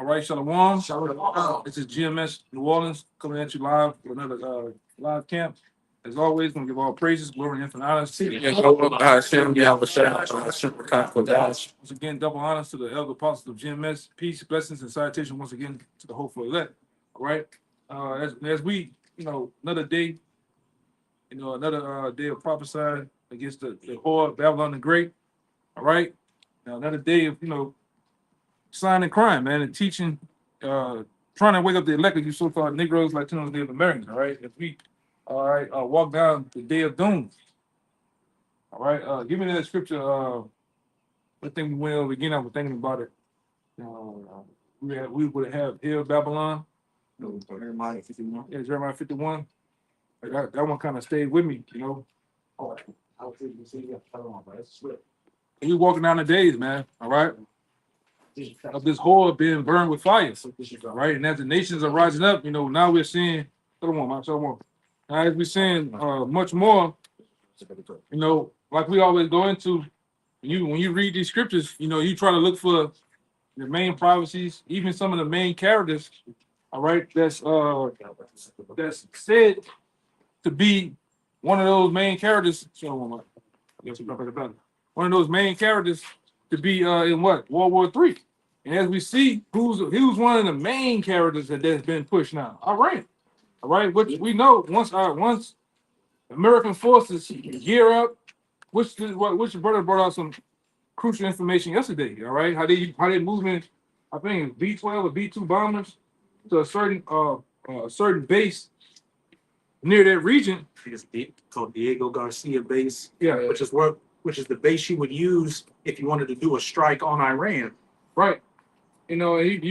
All right, Shalom. Shalom. This is GMS New Orleans coming at you live with another live camp. As always, gonna give all praises, glory, and infinite honors. Once again, double honors to the elder apostles of GMS. Peace, blessings, and salutation once again to the hopeful elect. All right. As we, another day, another day of prophesying against the whore of Babylon the Great. All right. Now another day of sign and crime, man, and teaching, trying to wake up the elected, you so-called Negroes, Latinos, Native Americans, all right? If we, walk down the day of doom, all right? Give me that scripture, I think we went over again, I was thinking about it. We would have here Babylon. No, Jeremiah 51. Yeah, Jeremiah 51. That one kind of stayed with me, Oh, I was thinking, see, yeah, Shalom, but that's swift. We walking down the days, man, all right? Of this whore being burned with fire, all right? And as the nations are rising up, now we're seeing, now as we're seeing much more, like we always go into, when you read these scriptures, you try to look for the main prophecies, even some of the main characters, all right, that's said to be one of those main characters. One of those main characters to be in what? World War III. And as we see, who's one of the main characters that's been pushed now? Iran. All right, which we know once American forces gear up, which brother brought out some crucial information yesterday. All right, how they moving, I think B-12 or B-2 bombers to a certain base near that region. It's called Diego Garcia base. Yeah, which is the base you would use if you wanted to do a strike on Iran. Right. You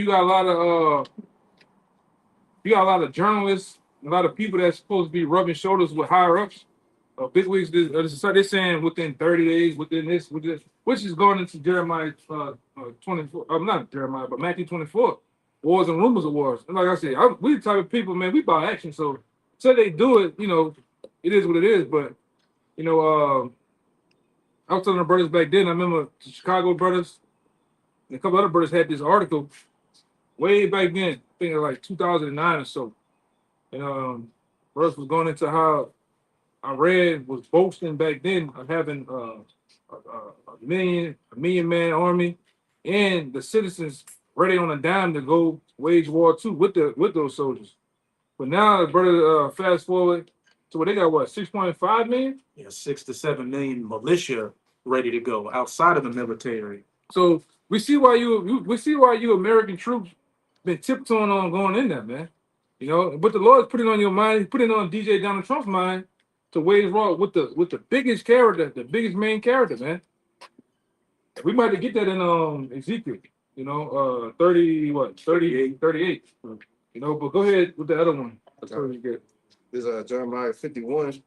got a lot of journalists, a lot of people that's supposed to be rubbing shoulders with higher ups, bigwigs. They're saying within 30 days, within this, which is going into Jeremiah 24. Not Jeremiah, but Matthew 24. Wars and rumors of wars. And like I said, we the type of people, man. We about action. So they do it. It is what it is. But I was telling the brothers back then. I remember the Chicago brothers and a couple other brothers had this article way back then, I think like 2009 or so. And brothers was going into how Iran was boasting back then of having a million man army and the citizens ready on a dime to go wage war too with those soldiers. But now, brother, fast forward to where they got what, 6.5 million? Yeah, 6 to 7 million militia ready to go outside of the military. So we see why you American troops been tiptoeing on going in there, man. But the Lord's put it on your mind. He put it on DJ Donald Trump's mind to wage war with the biggest character, the biggest main character, man. We might get that in Ezekiel, 38. But go ahead with the other one. That's what you get. This is Jeremiah 51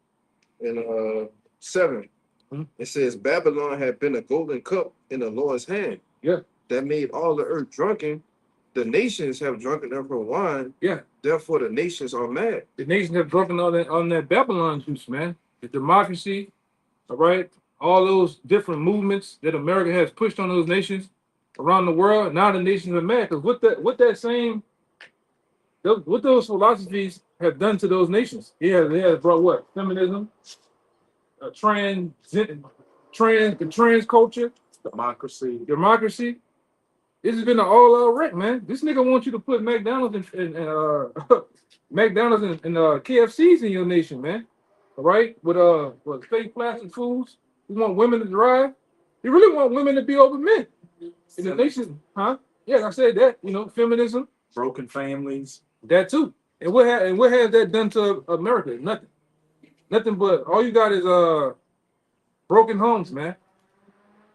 and 7. Mhm. It says, Babylon had been a golden cup in the Lord's hand. Yeah. That made all the earth drunken. The nations have drunken of her wine. Yeah. Therefore, the nations are mad. The nations have drunken on that Babylon juice, man. The democracy, all right, all those different movements that America has pushed on those nations around the world. Now the nations are mad because what those philosophies have done to those nations. Yeah, they have brought what? Feminism, trans culture, democracy. This has been an all-out wreck, man. This nigga wants you to put McDonald's and McDonald's and KFCs in your nation, man. All right, with fake plastic foods. You want women to drive. You really want women to be over men in the nation, huh? Yeah, I said that. Feminism, Broken families. that too. And what has that done to America? Nothing but all you got is broken homes, man.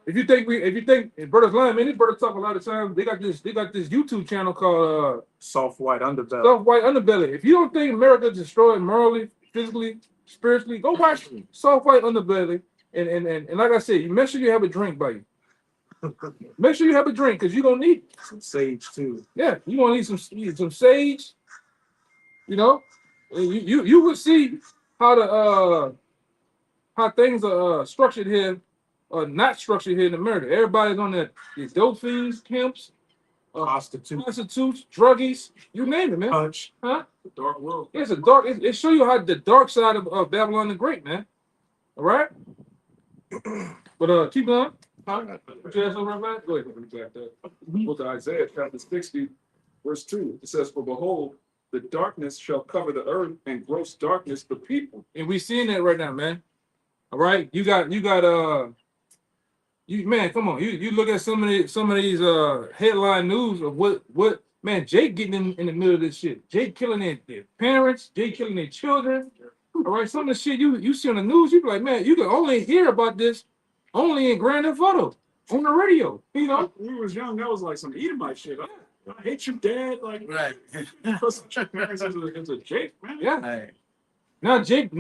If you think brothers lying, man, these brothers talk a lot of times. They got this YouTube channel called Soft White Underbelly. Soft White Underbelly. If you don't think America destroyed morally, physically, spiritually, go watch Soft White Underbelly. And like I said, make sure you have a drink by you. Make sure you have a drink because you're gonna need some sage too. Yeah, you're gonna need some sage. You will see how things are structured here, or not structured here in America. Everybody's on these dope fiends camps, prostitutes, druggies, you name it, man. punch. Huh? Dark world. It's a dark. It show you how the dark side of Babylon the Great, man. All right. But keep going. Huh? What you ask over right? Go ahead. Go to Isaiah chapter 60, verse 2. It says, "For behold, the darkness shall cover the earth, and gross darkness the people." And we seeing that right now, man. All right. You man, come on. You look at some of these headline news of what man, Jake getting in the middle of this shit. Jake killing their parents, Jake killing their children. All right, some of the shit you see on the news, you be like, man, you can only hear about this only in Grand Theft Auto on the radio. You know, When we was young, that was like some Edomite shit. I hate you, Dad. Like, Right. it's a Jake, man. yeah. Hey, Now Jake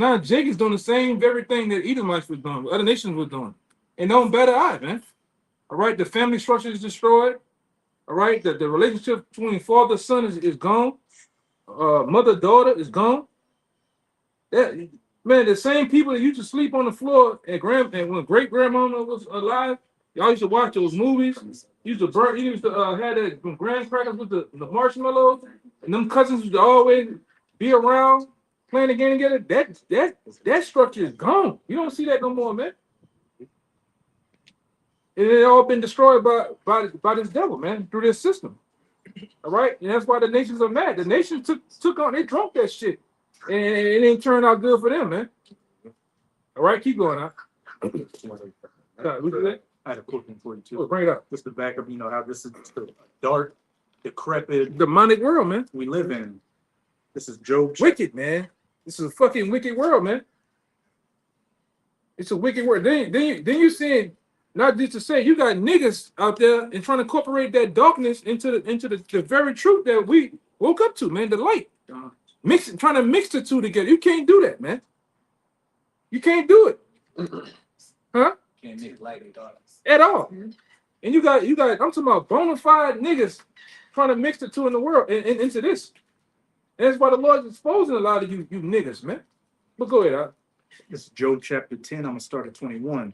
is doing the same very thing that Edomites was doing, other nations were doing. And no better eye, man. All right, the family structure is destroyed. All right, the relationship between father son is gone. Mother daughter is gone. That man, the same people that used to sleep on the floor and when great grandmama was alive, y'all used to watch those movies. Used to have that grand crackers with the marshmallows, and them cousins used to always be around playing the game together. That structure is gone. You don't see that no more, man. It all been destroyed by this devil, man, through this system. All right, and that's why the nations are mad. The nations took on, they drunk that shit, and it didn't turn out good for them, man. All right, keep going out. What you say? I had a quick one for you too. Oh, bring it up. Just to back up, how this is the dark, decrepit Demonic world, man. we live in. This is Job. Wicked, man. This is a fucking wicked world, man. It's a wicked world. Then you saying, not just to say, you got niggas out there and trying to incorporate that darkness into the very truth that we woke up to, man. The light, trying to mix the two together. You can't do that, man. You can't do it, huh? Can't make light and dark. At all. And you got. I'm talking about bona fide niggas trying to mix the two in the world and into this. And that's why the Lord's exposing a lot of you niggas, man. But go ahead, huh? This is Job chapter 10. I'm gonna start at 21.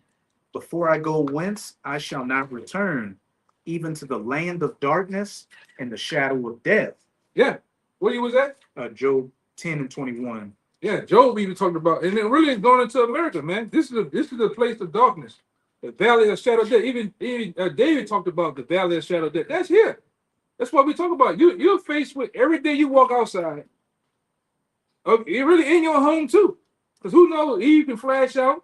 Before I go whence, I shall not return, even to the land of darkness and the shadow of death. Yeah. What he was at? Job 10 and 21. Yeah, Job even talked about, and it really is going into America, man. This is the place of darkness, the valley of shadow of death. Even David talked about the valley of shadow of death. That's here. That's what we talk about. You're faced with every day you walk outside. You're really in your home too, because who knows? Eve can flash out.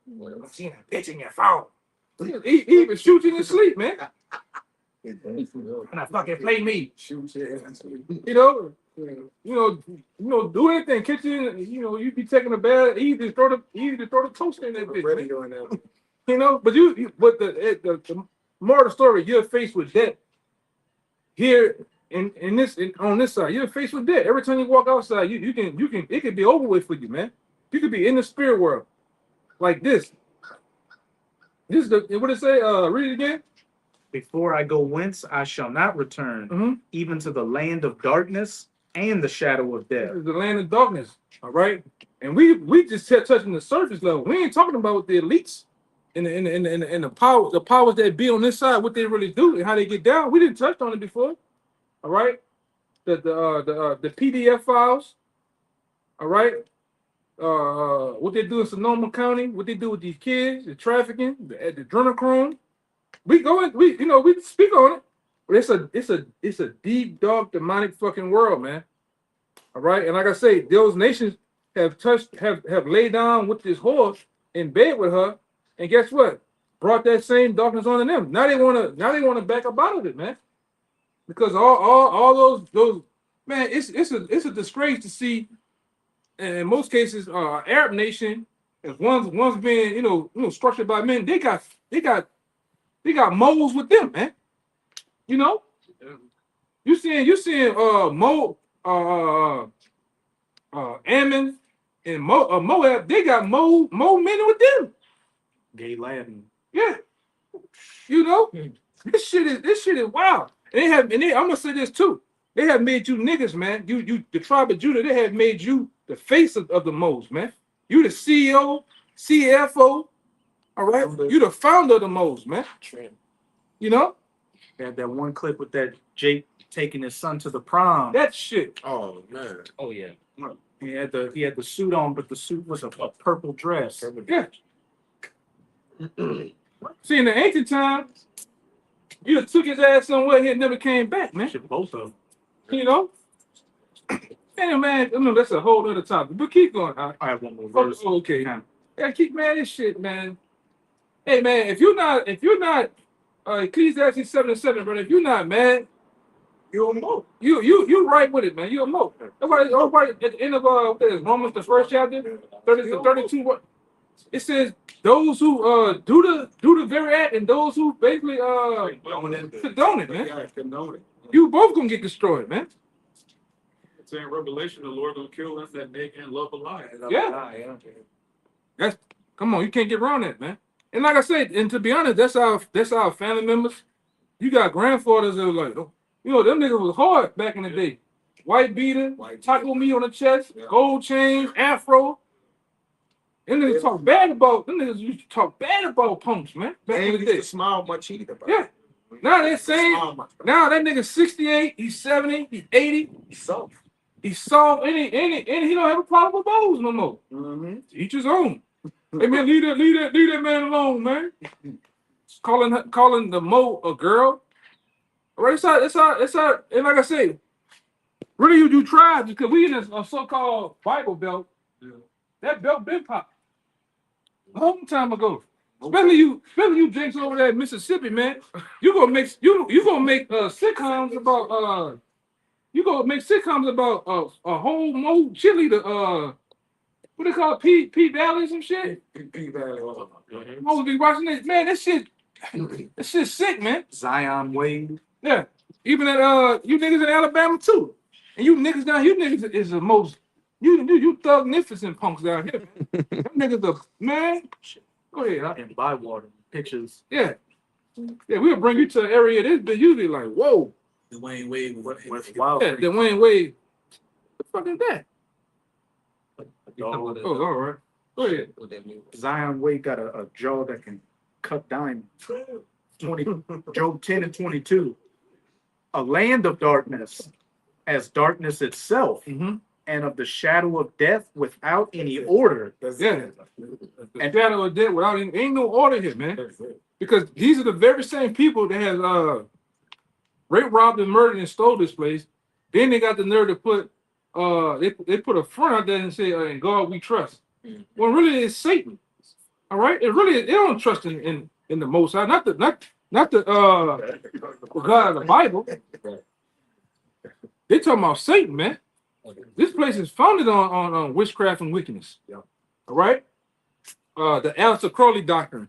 I'm seeing a bitch in your phone. He even shoot you in your sleep, man. And I fucking play me. You know, do anything. Kitchen, you be taking a bath, easy to throw the toaster in that bitch. But the moral of the story, you're faced with death. Here on this side, you're faced with death. Every time you walk outside, you can it could be over with for you, man. You could be in the spirit world. Like this. This is what it say? Read it again. Before I go whence, I shall not return, even to the land of darkness and the shadow of death. This is the land of darkness. All right. And we just touching the surface level. We ain't talking about the elites and the powers that be on this side, what they really do and how they get down. We didn't touch on it before. All right. The PDF files. All right. What they do in Sonoma County, what they do with these kids, the trafficking, the adrenochrome. We speak on it, but it's a deep, dark, demonic fucking world, man. All right, and like I say, those nations have laid down with this horse in bed with her, and guess what? Brought that same darkness on them. Now they wanna back up out of it, man. Because all those man, it's a disgrace to see. And in most cases, Arab nation, as one's being structured by men, they got moles with them, man. You seeing Ammon and Moab, they got mole men with them. Gay Latin. Yeah, this shit is wild. I'm gonna say this too. They have made you niggas, man. You the tribe of Judah. They have made you the face of the moles, man. You the CEO, CFO. All right, you the founder of the moles, man. They had that one clip with that Jake taking his son to the prom. That shit. Oh man. Oh, yeah. He had the suit on, but the suit was a purple dress. Yeah. See, in the ancient times, you took his ass somewhere, he never came back, man. Shit, both of them. You know? And man, no, that's a whole other topic. But keep going. Huh? I have one more Oh, verse. okay. Yeah. Yeah, keep man this shit, man. Hey man, if you're not Ecclesiastes 7:7, brother, if you're not mad, You know. you right with it, man. You a mo. Everybody at the end of what is it, Romans the first chapter, 30 to 32, what it says, those who do the very act and those who basically condone it, man. Yeah, condone it. You both gonna get destroyed, man. It's in Revelation, the Lord will kill them that make and love a lie. Yeah. Come on, you can't get around that, man. And like I said, and to be honest, that's our family members. You got grandfathers that were like, oh, you know, them niggas was hard back in the day. White beater, taco meat on the chest, gold chain, afro. Them niggas talk bad about them niggas used to talk bad about punks, man. Back in the day. Smile much either. Bro. Yeah. Now they're saying Smile much, bro. now that nigga 68, he's 70, he's 80, So. he's soft, and he don't have a problem with bows no more. Mm-hmm. Each his own. Hey man, leave that man alone, man. Calling the Mo a girl. All right, it's our, and like I say, really you tried because we in a so-called Bible belt. Yeah. That belt been popped a long time ago. Especially you drinks over there in Mississippi, man. You gonna make sitcoms about a whole Mo chili to what they call it, P Valley or some shit. P Valley. Mo be watching this, man. That shit's sick, man. Zion Wade. Yeah. Even at you niggas in Alabama too. And you niggas is the most you thugnificent punks down here. Them niggas are man. Go ahead. Huh? And Bywater pictures. Yeah. Yeah, we'll bring you to an area this but you be like, whoa. Dwayne Wade With Wild Yeah, Creek. then Wayne Wade. What the fuck is that? Oh, Oh, all right. Go ahead. Zion Wade got a jaw that can cut diamonds. 20 Job 10 and 22. A land of darkness, as darkness itself, Mm-hmm. and of the shadow of death without any order. Yeah. And shadow of death without any, ain't no order here, man. Because these are the very same people that has raped, robbed, and murdered and stole this place. Then they got the nerve to put they put a front out there and say, "In God we trust." When really it's Satan. All right, it really they don't trust in the Most High, not the God of the Bible. They talking about Satan, man. This place is founded on witchcraft and wickedness. Yeah. All right. The Aleister Crowley doctrine.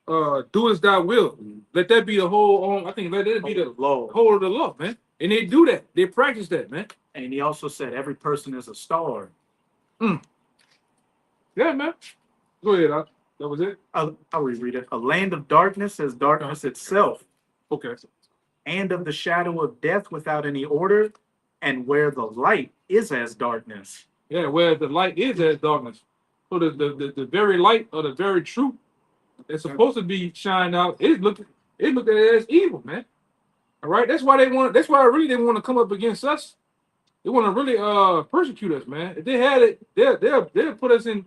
Do as thy will. let that be the whole. I think let that be the law. whole of the law, man. And they do that. They practice that, man. And he also said every person is a star. Yeah, man. Go ahead. That was it. I'll reread it. A land of darkness as darkness itself, Okay. and of the shadow of death without any order, and where the light is as darkness. Yeah, where the light is as darkness. So the very light or the very truth that's supposed to be shined out, it looked at it as evil, man. All right. That's why they want to come up against us. They want to really persecute us, man. If they had it, they'll put us in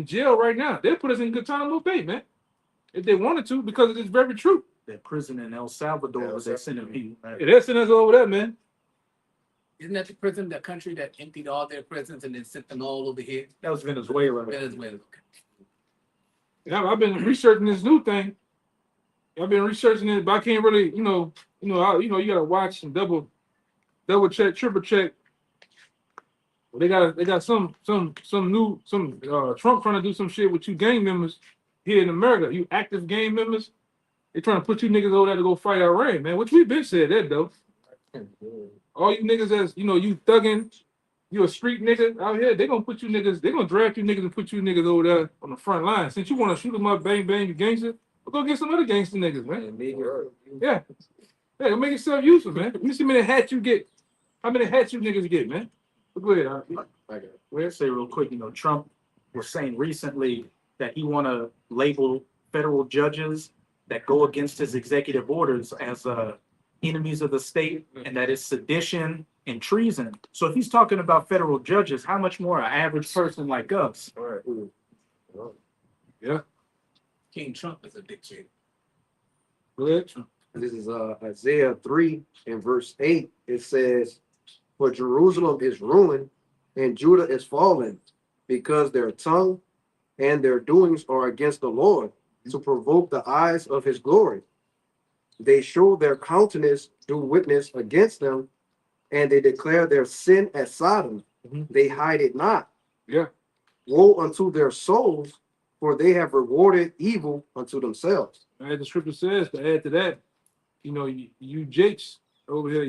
jail right now. They'll put us in Guantanamo Bay, man. If they wanted to, because it is very true. That prison in El Salvador was they sending people. Yeah, they're sending us over there, man. Isn't that the prison, the country that emptied all their prisons and then sent them all over here? That was Venezuela. Venezuela. Yeah, I've been researching this new thing. I've been researching it, but I can't really, you gotta watch and double check, triple check. Well, they got some Trump trying to do some shit with you gang members here in America. You active gang members, they trying to put you niggas over there to go fight Iran, man. Which we been said that though. All you niggas as you thugging, you a street nigga out here, they gonna put you niggas, they gonna draft you niggas and put you niggas over there on the front line. Since you want to shoot them up, bang bang, you gangster, we'll go get some other gangster niggas, man. Yeah, hey, make yourself useful, man. Let me see how many hats you get. How many hats you niggas get, man? Go ahead. We'll say real quick, Trump was saying recently that he want to label federal judges that go against his executive orders as enemies of the state, and that is sedition and treason. So if he's talking about federal judges, how much more an average person like us? All right. King Trump is a dictator. Go ahead. This is Isaiah 3 and verse 8. It says, "For Jerusalem is ruined and Judah is fallen, because their tongue and their doings are against the Lord, to provoke the eyes of his glory. They show their countenance, do witness against them, and they declare their sin at Sodom. Mhm. They hide it not. Yeah. Woe unto their souls, for they have rewarded evil unto themselves." As the scripture says, to add to that, you know, you Jakes over here,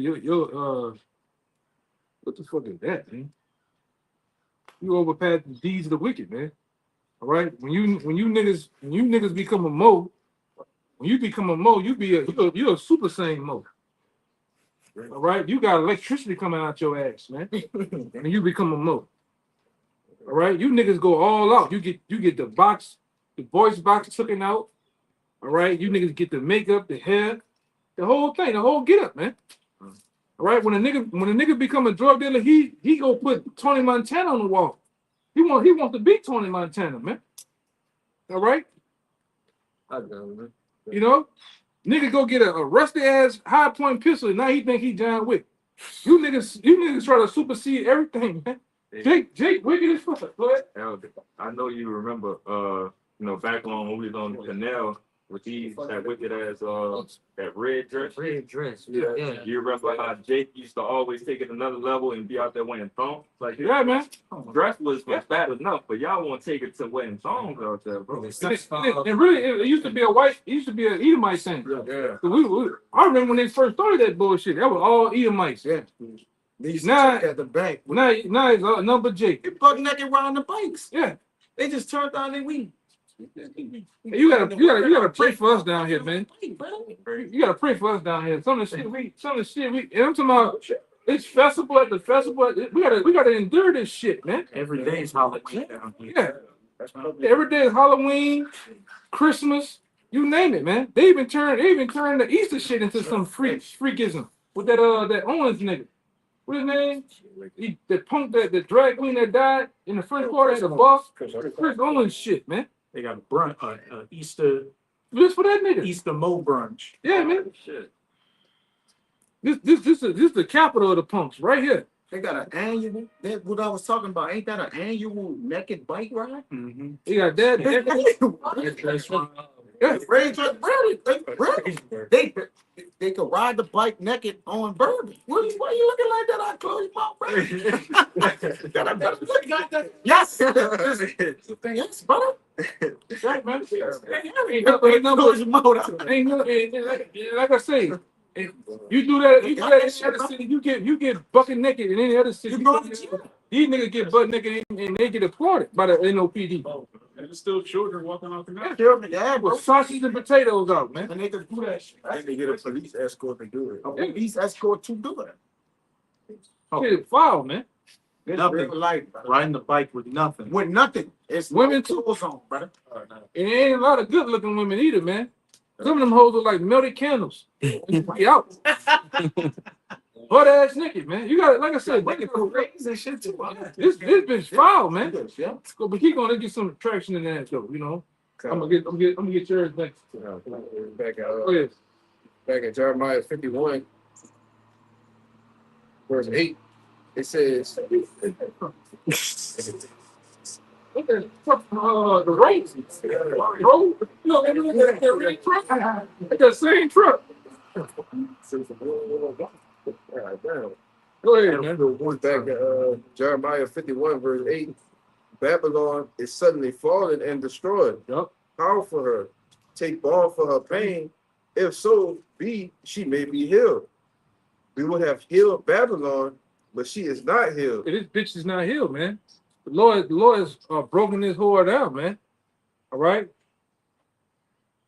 what the fuck is that, man? You overpass the deeds of the wicked, man. All right, when you niggas become a mo, when you become a mo, you're a super saiyan mo. All right, you got electricity coming out your ass, man. And you become a mo. All right, you niggas go all out. You get the voice box taken out. All right, you niggas get the makeup, the hair, the whole thing, the whole get up, man. All right, when a nigga become a drug dealer, he go put Tony Montana on the wall. He wants to be Tony Montana, man. All right, you know, nigga go get a rusty ass high point pistol. Now he think he John Wick. You niggas try to supersede everything, man. Jake, wicked as fuck. Go ahead. Elder, I know you remember, back on when we was on the canal with that wicked ass, that red dress. Red dress. Yeah. You remember how Jake used to always take it another level and be out there wearing thongs? Like, Yeah, man. dress was bad enough, but y'all want to take it to wearing thongs out there, bro. And really, it used to be an Edomite thing. Yeah. I remember when they first started that bullshit. That was all Edomites. Yeah. They used to Nah. check at the bank. Now it's number Jake. They buck naked around the bikes. Yeah. They just turned down their weed. You gotta pray for us down here, man. You gotta pray for us down here. Some of the shit we, and I'm talking about. It's festival at the festival. We gotta endure this shit, man. Every day is Halloween down here. Yeah. Every day is Halloween, Christmas, you name it, man. They even turned the Easter shit into some freakism with that Owens nigga. What his name? The drag queen that died in the first quarter at the boss. Chris Owens shit, man. They got a brunch, Easter Just for that nigga. Easter Mo brunch. Yeah, man. Shit. This is the capital of the punks right here. They got an annual. That what I was talking about. Ain't that an annual naked bike ride? Mm-hmm. You got that. Yeah. They could ride the bike naked on Bourbon. Why you looking like that? I close your mouth, bro. Yes. Yes, brother. Right, man. Like I say, if you do that in other city, you get bucket naked in any other city. These niggas get butt naked and they get applauded by the NOPD. And there's still children walking out the night. Yeah, bro. With sausage and potatoes out, man. And they could do that shit. I need to get a police escort to do it. A police escort to do it. Shit, foul, man. Nothing. Like Riding the bike with nothing. with nothing. It's Women no too. clothes on, brother. And there ain't a lot of good looking women either, man. Some of them hoes look like melted candles. Be out. Butt ass naked, man. You got, like I said, They can raise and shit too. this bitch foul, man. Yeah. But keep going. Let's get some traction in that though. You know, I'm gonna get yours next. Back Oh yes. back in Jeremiah 51, verse 8, it says, Look at the race. Bro, you know, that red truck. It's the same truck. Go ahead, man. back in Jeremiah 51, verse 8, Babylon is suddenly fallen and destroyed. Yup. How for her? Take balm for her pain. If so be, she may be healed. We would have healed Babylon, but she is not healed. This bitch is not healed, man. The Lord has broken this whore down, man. All right.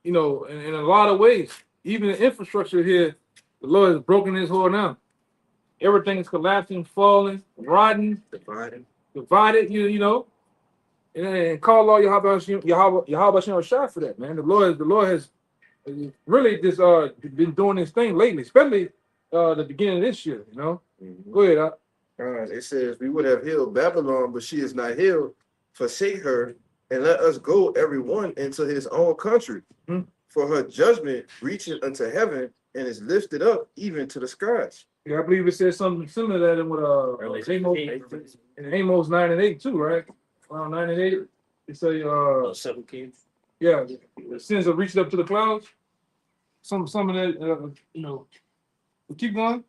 You know, in a lot of ways, even the infrastructure here, the Lord has broken this whore down. Everything is collapsing, falling, rotting, divided. You know, and call all Yahweh Shem Shah for that, man. The Lord has really just been doing this thing lately, especially the beginning of this year, you know. Go ahead. It says, we would have healed Babylon, but she is not healed. Forsake her, and let us go every one into his own country. Hmm. For her judgment reacheth unto heaven, and is lifted up even to the skies. Yeah, I believe it says something similar to that in with Amos 9 and 8 too, right? Around 9 and 8. It say 17. yeah, the sins have reached up to the clouds. Some of that you know. Keep going.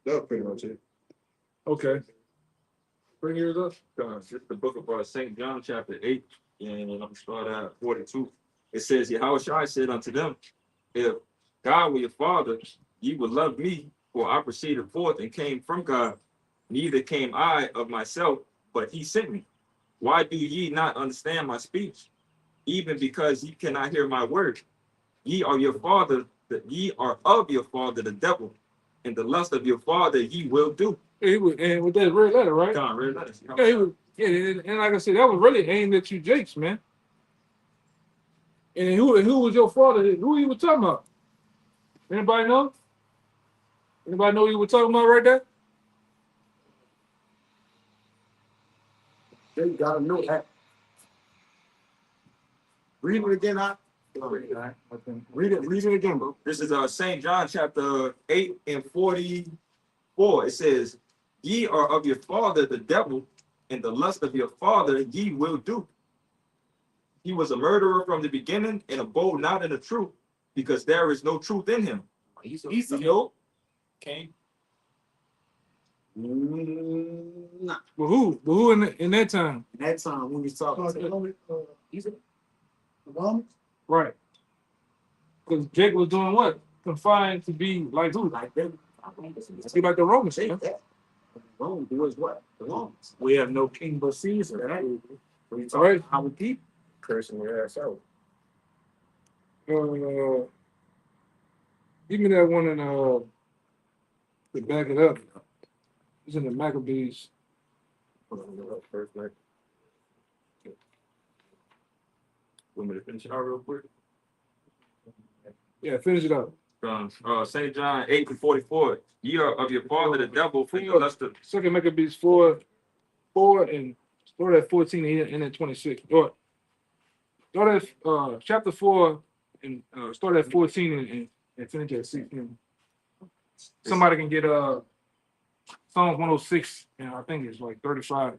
That's pretty much it. Okay. Bring yours up. It's the book of St. John, chapter 8, and I'm going to start at 42. It says, Yahushua said unto them, if God were your father, ye would love me, for I proceeded forth and came from God. Neither came I of myself, but he sent me. Why do ye not understand my speech? Even because ye cannot hear my word. Ye are your father, ye are of your father, the devil, and the lust of your father ye will do. Yeah, and with that red letter, right? John, read that. Yeah, and like I said, that was really aimed at you, Jakes, man. And who was your father? Who you were talking about? Anybody know? Anybody know who you were talking about right there? They gotta know that. Read it again, read it again, bro. This is St. John chapter 8 and 44. It says, ye are of your father the devil, and the lust of your father ye will do. He was a murderer from the beginning, and abode not in the truth, because there is no truth in him. He's Nope. Cain. Nah. But who in that time? That time when you talking Right. Because Jake was doing what? Confined to be like who? like them. Be like the Romans, Say man. that. Rome does what? The Romans. We have no king but Caesar, right? We talk Right. how we keep. Cursing your ass out. Give me that one and to back it up. It's in the Maccabees. First, like, Want me to finish it out real quick? Yeah, finish it up. St. John 8 and 44. Ye are of your father the devil, for the lust of Second Maccabees 4 and start at 14 and at 26. Or start at chapter 4 and start at 14 and finish at 16. Somebody can get Psalms 106 and I think it's like 35.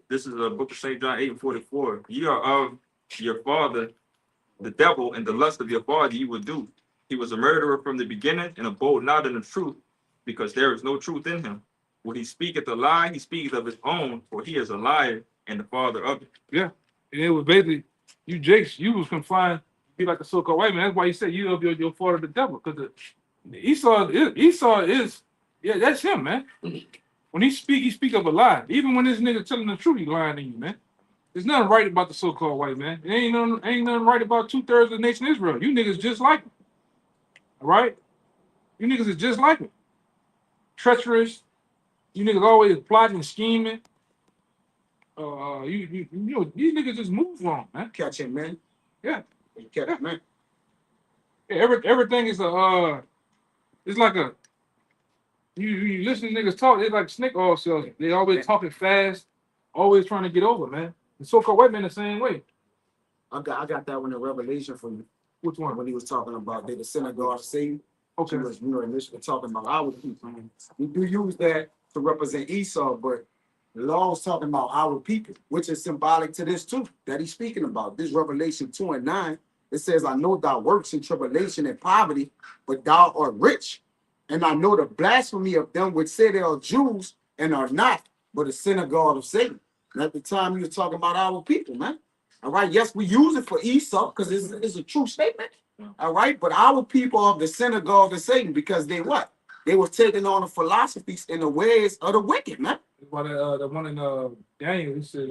This is a book of St. John 8 and 44. Ye are of your father the devil, and the lust of your father ye will do. He was a murderer from the beginning, and abode not in the truth, because there is no truth in him. When he speaketh a lie, he speaketh of his own, for he is a liar and the father of it. Yeah. And it was basically you Jakes, you was confined to be like the so-called white man. That's why he said you of your father the devil. Because Esau is yeah, that's him, man. When he speak of a lie. Even when this nigga telling the truth, he lying to you, man. There's nothing right about the so-called white man. There ain't nothing right about 2/3 of the nation of Israel. You niggas just like him. All right? You niggas is just like him. Treacherous. You niggas always plotting and scheming. You know, these niggas just move wrong, man. Catch him, man. Yeah. You catch him, man. Yeah, everything is it's like a you listen to niggas talk, it's like snake oil salesmen. They always talking fast, always trying to get over, man. The so-called white man the same way. I got that one in Revelation from Which one? when he was talking about the synagogue of Satan. Okay. She was, initially talking about our people. We do use that to represent Esau, but the law is talking about our people, which is symbolic to this too, that he's speaking about. This Revelation 2 and 9, it says, I know thy works in tribulation and poverty, but thou art rich. And I know the blasphemy of them which say they are Jews and are not, but a synagogue of Satan. And at the time, he was talking about our people, man. All right. Yes, we use it for Esau because it's a true statement. All right. But our people are the synagogue of Satan because they what? They were taking on the philosophies and the ways of the wicked, man. About the one in Daniel, he said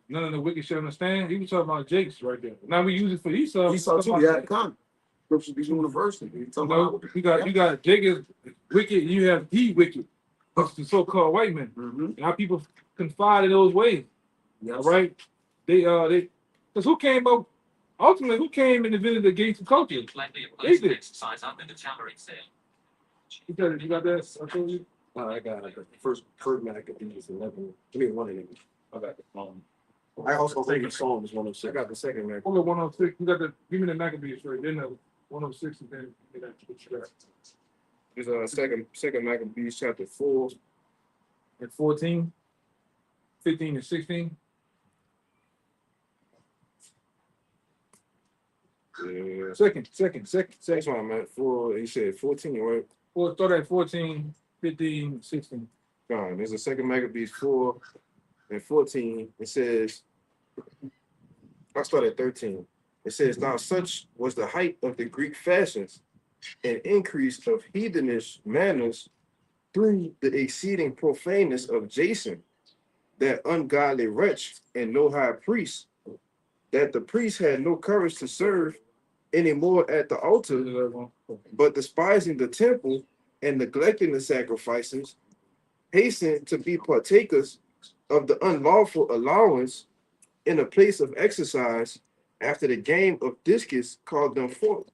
none of the wicked shall understand. He was talking about Jakes right there. Now we use it for Esau. Esau too, yeah, come. Scriptures be universal. You You talking know, about you got Jake is wicked, you have he wicked. That's the so-called white man. mm-hmm. And how people confide in those ways. Yes. All right. They Because who came up, ultimately, who came and invented the gates of culture? They did. You got that? I told you. I got the first Maccabees 11. Give me one of them. I got the phone. I also think the Psalms I 106. got the second Maccabees. Only 106. You got the, give me the Maccabees first, then the 106, and then give me that what you got. It's second Maccabees chapter 4. And 14, 15, and 16. Yeah. Second. That's what I'm at. 4. He said 14, right? Well, start at 14, 15, 16. Gone. There's a second Maccabees 4 and 14. It says, I start at 13. It says, now such was the height of the Greek fashions and increase of heathenish manners through the exceeding profaneness of Jason, that ungodly wretch and no high priest, that the priest had no courage to serve any more at the altar, but despising the temple and neglecting the sacrifices, hastened to be partakers of the unlawful allowance in a place of exercise after the game of discus called them forth,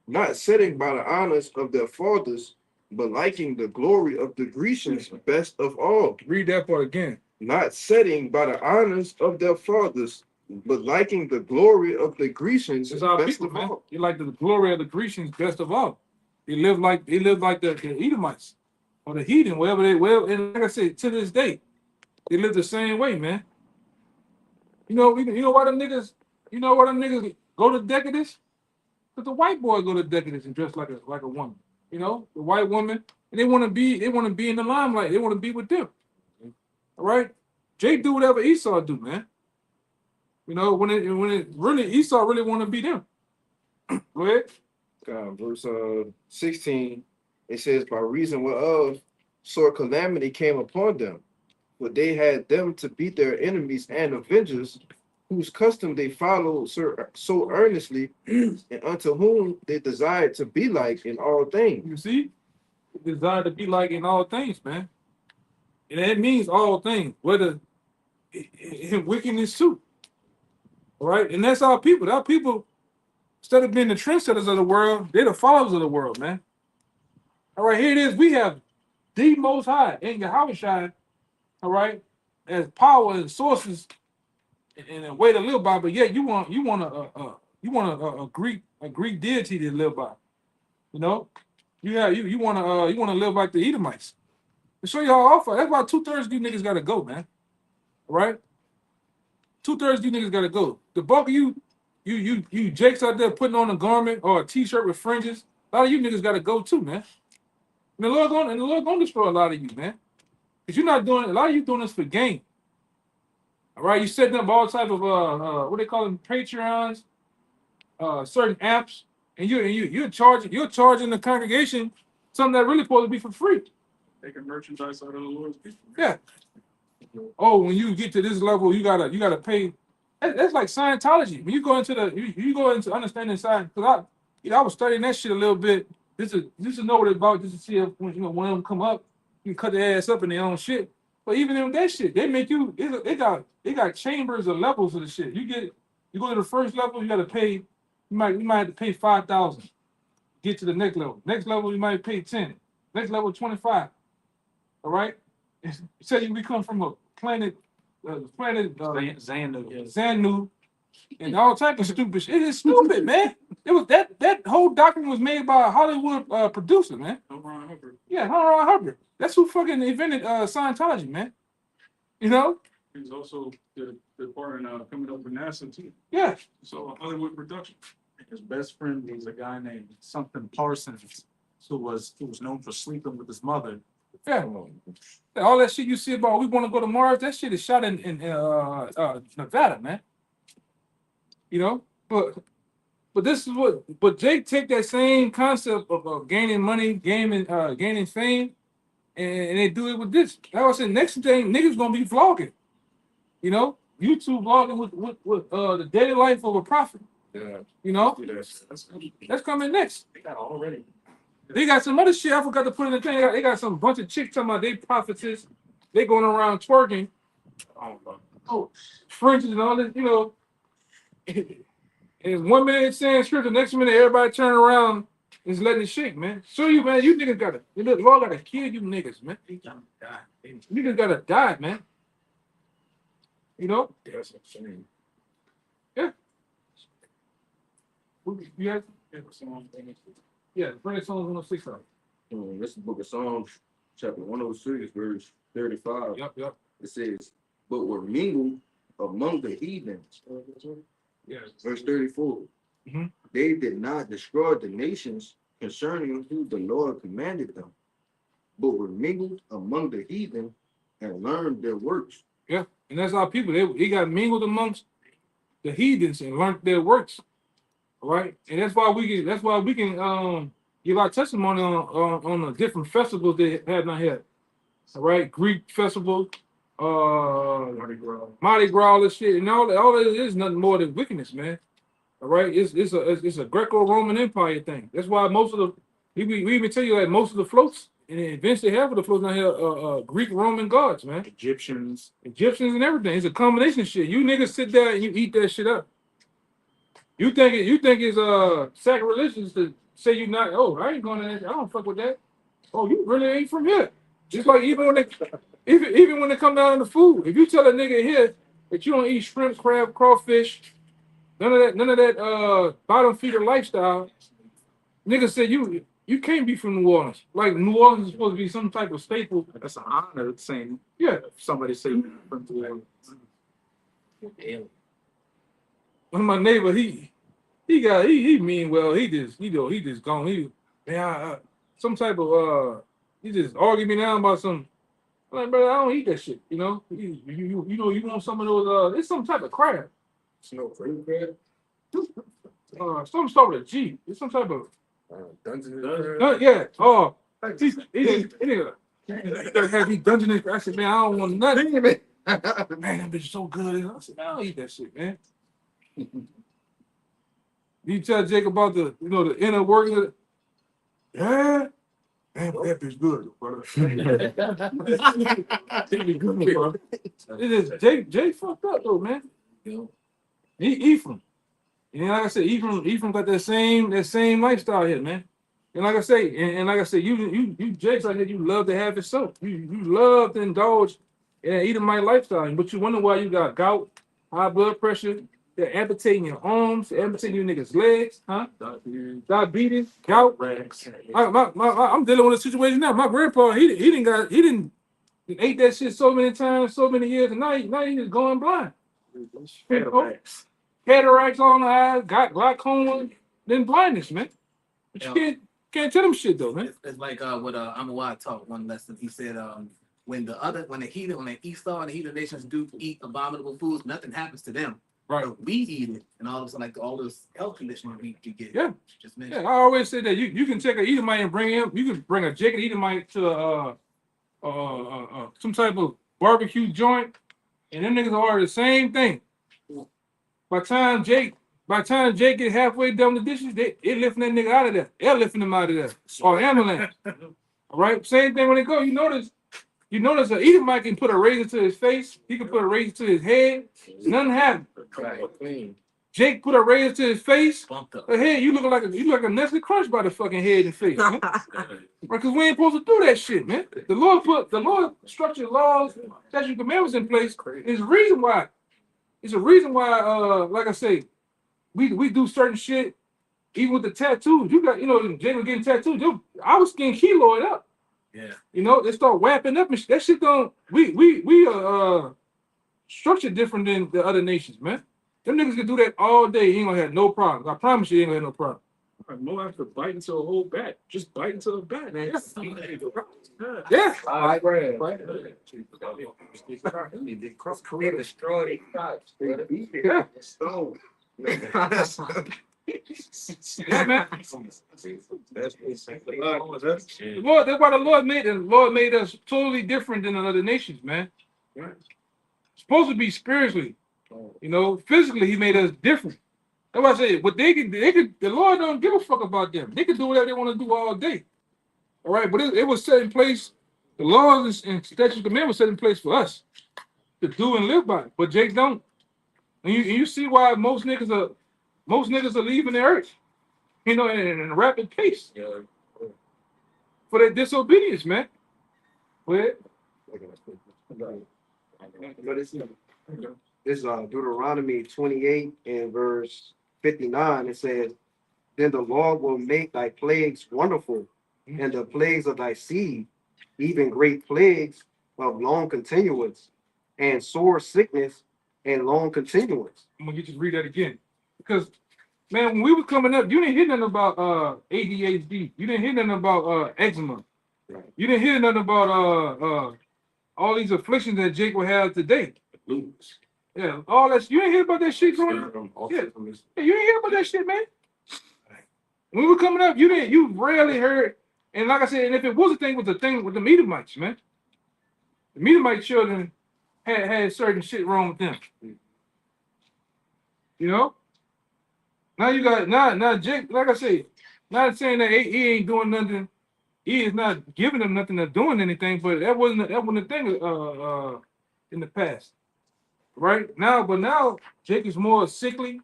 not setting by the honors of their fathers, but liking the glory of the Grecians best of all. Read that part again. Not setting by the honors of their fathers, but liking the glory of the Grecians It's our best people, of man. all. You like the glory of the Grecians best of all. They live like the Edomites or the heathen, wherever they well. And like I said, to this day, they live the same way, man. You know why them niggas? You know why them niggas go to decadence? Because the white boy go to decadence and dress like a woman. You know, the white woman, and they want to be in the limelight. They want to be with them. All right, Jake do whatever Esau do, man. You know, when it really Esau really want to be them. Go ahead. Verse 16, it says, by reason whereof sore calamity came upon them, for they had them to beat their enemies and avengers, whose custom they followed so earnestly, and unto whom they desired to be like in all things. You see, desire to be like in all things, man. And that means all things, whether in wickedness too. All right, and that's our people. Our people, instead of being the trendsetters of the world, they're the followers of the world, man. All right, here it is. We have the Most High in Yahushua, all right, as power and sources and a way to live by. But yet you want a Greek deity to live by. You know, you want to live like the Edomites. To show you how awful. That's why 2/3 of you niggas gotta go, man. All right, 2/3 of you niggas gotta go. The bulk of you jakes out there putting on a garment or a t-shirt with fringes. A lot of you niggas gotta go too, man. And the Lord gonna destroy a lot of you, man. Because you're not doing a lot of you doing this for gain. All right, you setting up all type of what they call them, Patreons, certain apps, and you're charging the congregation something that really supposed to be for free. Taking merchandise out of the Lord's people. Yeah. Oh, when you get to this level, you gotta pay. That's like Scientology. When you go into you go into understanding science, because I was studying that shit a little bit. Just to know what it's about, just to see if when one of them come up, you can cut their ass up in their own shit. But even in that shit, they make you. They got chambers of levels of the shit. You go to the first level, you gotta pay. You might have to pay 5,000. Get to the next level. Next level, you might pay 10. Next level, 25. All right. Say we come from a planet Xanu, and all type of stupid shit. It is stupid, man. It was that whole document was made by a Hollywood producer, man. Ron Hubbard. Yeah, Ron Hubbard. That's who fucking invented Scientology, man. You know? He's also the part in coming up with NASA too. Yeah. So Hollywood production. His best friend was a guy named something Parsons, who was known for sleeping with his mother. Yeah. All that shit you see about we want to go to Mars, that shit is shot in Nevada, man. You know, but this is but Jake take that same concept of gaining money, gaining fame, and they do it with this. Like I said, next thing niggas gonna be vlogging. You know, YouTube vlogging with the daily life of a prophet. Yeah. You know, that's coming next. They got already. They got some other shit I forgot to put in the thing. They got some bunch of chicks talking about they prophetess. They going around twerking. Oh, fringes and all this, you know. And 1 minute it's saying scripture, next minute everybody turn around and is letting it shake, man. So you, man, you niggas gotta, the Lord gotta kill you niggas, man. They gonna die. They- You niggas gotta die, man. You know? That's insane. You have, yeah, bring it Psalms 106 out. This is the book of Psalms, chapter 106, verse 35. Yep. It says, but were mingled among the heathens. Yeah. Verse 34. Mhm. They did not destroy the nations concerning who the Lord commanded them, but were mingled among the heathen and learned their works. Yeah. And that's our people. They got mingled amongst the heathens and learned their works. All right. And that's why we can give our testimony on the different festivals they have not had. All right, Greek festival, Mardi Gras, all this shit, and all that is nothing more than wickedness, man. All right, it's a Greco-Roman Empire thing. That's why most of the we even tell you that most of the floats and the events they have for the floats now here are Greek Roman gods, man. Egyptians. Egyptians and everything. It's a combination of shit. You niggas sit there and you eat that shit up. You think it's sacrilegious to say you not, oh, I ain't going to that. I don't fuck with that. Oh, you really ain't from here. Just like even when they come down to the food, if you tell a nigga here that you don't eat shrimp, crab, crawfish, none of that bottom feeder lifestyle, nigga said you can't be from New Orleans. Like New Orleans is supposed to be some type of staple. That's an honor saying Yeah. if somebody say from the Damn. One of my neighbor, he mean well, he just gone. Some type of he just argued me down about some. I'm like, brother, I don't eat that shit. You know, you want some of those. It's some type of crab. Snow cream crab, Some start with a G. It's some type of. Dungeon. Yeah. Oh, he have me dungeon. I said, man, I don't want nothing. Man, that bitch is so good. I said, man, I don't eat that shit, man. You tell Jake about the inner working of it. Yeah. Man, that bitch good, brother. It be good, bro. It is Jake fucked up though, man. Ephraim. And like I said, Ephraim got that same lifestyle here, man. And like I say, you Jake's like that, you love to have it so. You love to indulge in an Edomite lifestyle, but you wonder why you got gout, high blood pressure, they're amputating your arms, amputating you niggas' legs, huh? Diabetes, gout. I'm dealing with a situation now. My grandpa, he didn't ate that shit so many times, so many years, and now he just going blind. Cataracts on the eyes, got glaucoma, then blindness, man. But you can't tell them shit though, man. It's like what Amawad taught one lesson. He said when the Esau and the heathen nations do eat abominable foods, nothing happens to them. Right. But we eat it, and all of a sudden, like all those health conditions we get. Yeah. Just mentioned. Yeah, I always say that you can take an Edomite and bring him. You can bring a Jacob Edomite to some type of barbecue joint, and them niggas order the same thing. By the time Jake get halfway done the dishes, they lifting that nigga out of there. They're lifting him out of there. Or ambulance. All right. Same thing when they go. You notice an Edomite can put a razor to his face. He can put a razor to his head. Nothing happened. Clean. Jake put a razor to his face. Bumped up. The head, you look like a Nestle Crunch by the fucking head and face, man. Because we ain't supposed to do that shit, man. The Lord structured laws, statute commandments in place. There's a reason why. It's a reason why, like I say, we do certain shit. Even with the tattoos, you got, Jake was getting tattoos. I was getting keloid up. Yeah. They start whapping up and that shit don't. We structured different than the other nations, man. Them niggas can do that all day. You ain't gonna have no problems. I promise you, ain't gonna have no problem. No have to bite into a whole bat. Just bite into the bat, man. Yeah. Korea destroyed Yeah. Stone. Yeah, man. That's The Lord, that's why the Lord made us totally different than the other nations, man. Supposed to be spiritually, physically, he made us different. That's why I say what they could, the Lord don't give a fuck about them. They can do whatever they want to do all day. All right, but it was set in place. The laws and statutes of commandments set in place for us to do and live by. But Jake don't. And you see why most niggas are leaving the earth, you know, in a rapid pace for their disobedience, man. Well, But it's Deuteronomy 28 and verse 59. It says, then the Lord will make thy plagues wonderful, and the plagues of thy seed, even great plagues of long continuance, and sore sickness and long continuance. I'm gonna get you to read that again. Because man, when we was coming up, you didn't hear nothing about ADHD. You didn't hear nothing about eczema. Right. You didn't hear nothing about all these afflictions that Jake will have today. Lose. Yeah, all that you didn't hear about that shit growing up. Yeah, you didn't hear about that shit, man. When we were coming up, you rarely heard, and like I said, and if it was a thing with the Medomites, man. The Medomite children had certain shit wrong with them. You know? Now you got now Jake, like I say, not saying that he ain't doing nothing, he is not giving them nothing or doing anything, but that wasn't a thing in the past. Right? Now Jake is more sickly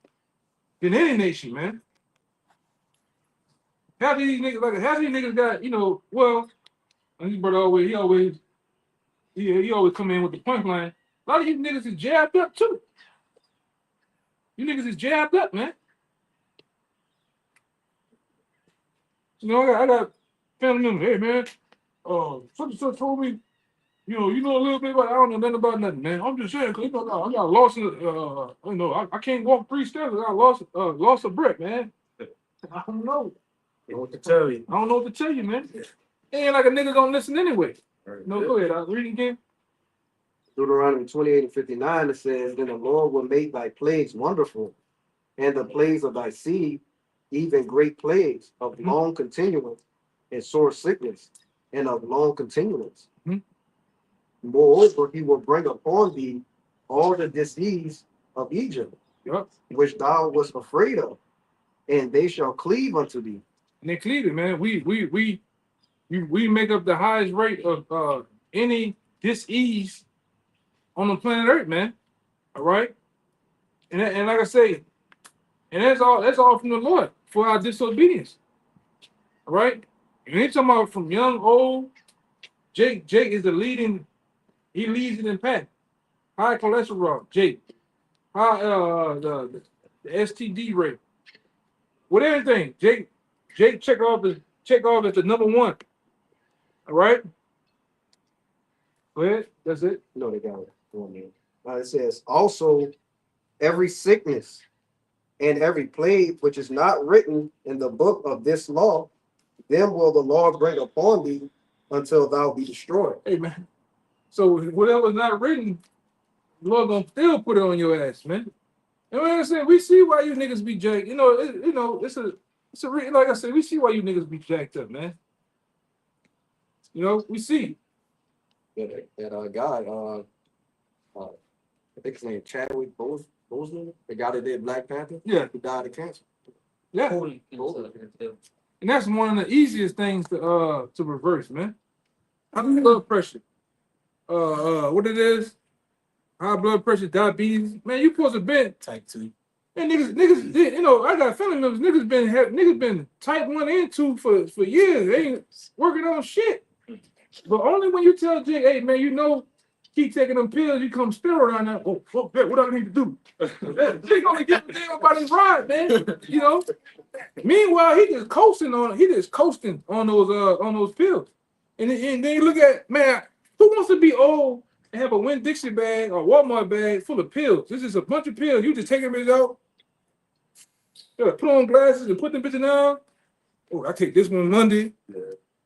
than any nation, man. Half of these niggas got, you know, well, his brother he always come in with the punchline. A lot of these niggas is jabbed up too. You niggas is jabbed up, man. You know, I got family members. Hey, man, such and such told me, you know a little bit about. I don't know nothing about nothing, man. I'm just saying, cause you know, I got lost in, you know, I can't walk 3 steps. I lost a brick, man. I don't know. You know what to tell you. I don't know what to tell you, man. Ain't like a nigga gonna listen anyway. No, go ahead. I'll read it again. Deuteronomy 28 and 59, it says, then the Lord will make thy plagues wonderful, and the plagues of thy seed, even great plagues of long continuance, and sore sickness, and of long continuance. Moreover, he will bring upon thee all the disease of Egypt, which thou wast afraid of, and they shall cleave unto thee. And they cleave, man. We make up the highest rate of any disease on the planet Earth, man. All right, and like I say, and that's all from the Lord for our disobedience. All right, and you're talking about from young, old. Jake is the leading. He leads it in pack. High cholesterol, Jake. High the STD rate. With everything, Jake check off as the number 1. All right. Go ahead. That's it. No, they got it. It says, also every sickness and every plague which is not written in the book of this law, them will the Lord bring upon thee until thou be destroyed. Hey, man. So whatever's not written, the Lord gonna still put it on your ass, man. And like I said, we see why you niggas be jacked. It's a like I said, we see why you niggas be jacked up, man. You know, we see. That guy, I think his name Chadwick Boseman, the guy that did Black Panther, Yeah. who died of cancer. Yeah. And that's one of the easiest things to reverse, man. High blood pressure. What it is? High blood pressure, diabetes. Man, you supposed to been Type 2. and niggas, you know, I got family members. Niggas been type 1 and 2 for years. They ain't working on shit. But only when you tell Jake, hey man, you know, keep taking them pills, you come steroid on that. Oh, fuck that. What do I need to do? Jake only give a damn about his ride, man. You know. Meanwhile, he just coasting on those pills. And then you look at, man, who wants to be old and have a Winn-Dixie bag or Walmart bag full of pills? This is a bunch of pills. You just take them out, put on glasses and put them bitches down. Oh, I take this one Monday,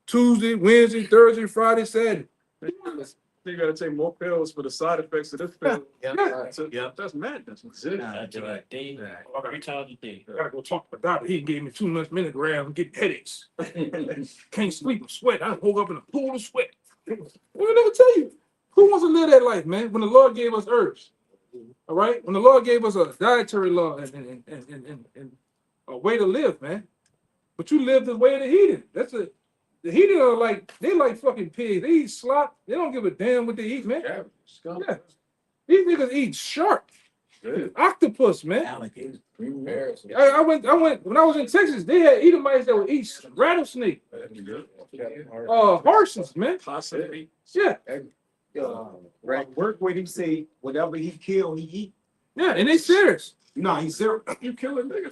Tuesday, Wednesday, Thursday, Friday, Saturday. You gotta take more pills for the side effects of this pill. Yeah. That's madness. I gotta go talk to the doctor. He gave me too much milligrams. I'm getting headaches. Can't sleep. I'm sweat. I woke up in a pool of sweat. Well, I never tell you. Who wants to live that life, man? When the Lord gave us herbs, all right. When the Lord gave us a dietary law and a way to live, man. But you live the way of the heathen. The heathen are like fucking pigs. They eat slop. They don't give a damn what they eat, man. Yeah. These niggas eat shark. Octopus, man. Alligator. I went when I was in Texas. They had Edomites that would eat rattlesnake, horses, man. Possibly. Yeah, Right, work with him, say whatever he kill, he eat. yeah, and they serious. No, he's serious. You kill a nigga.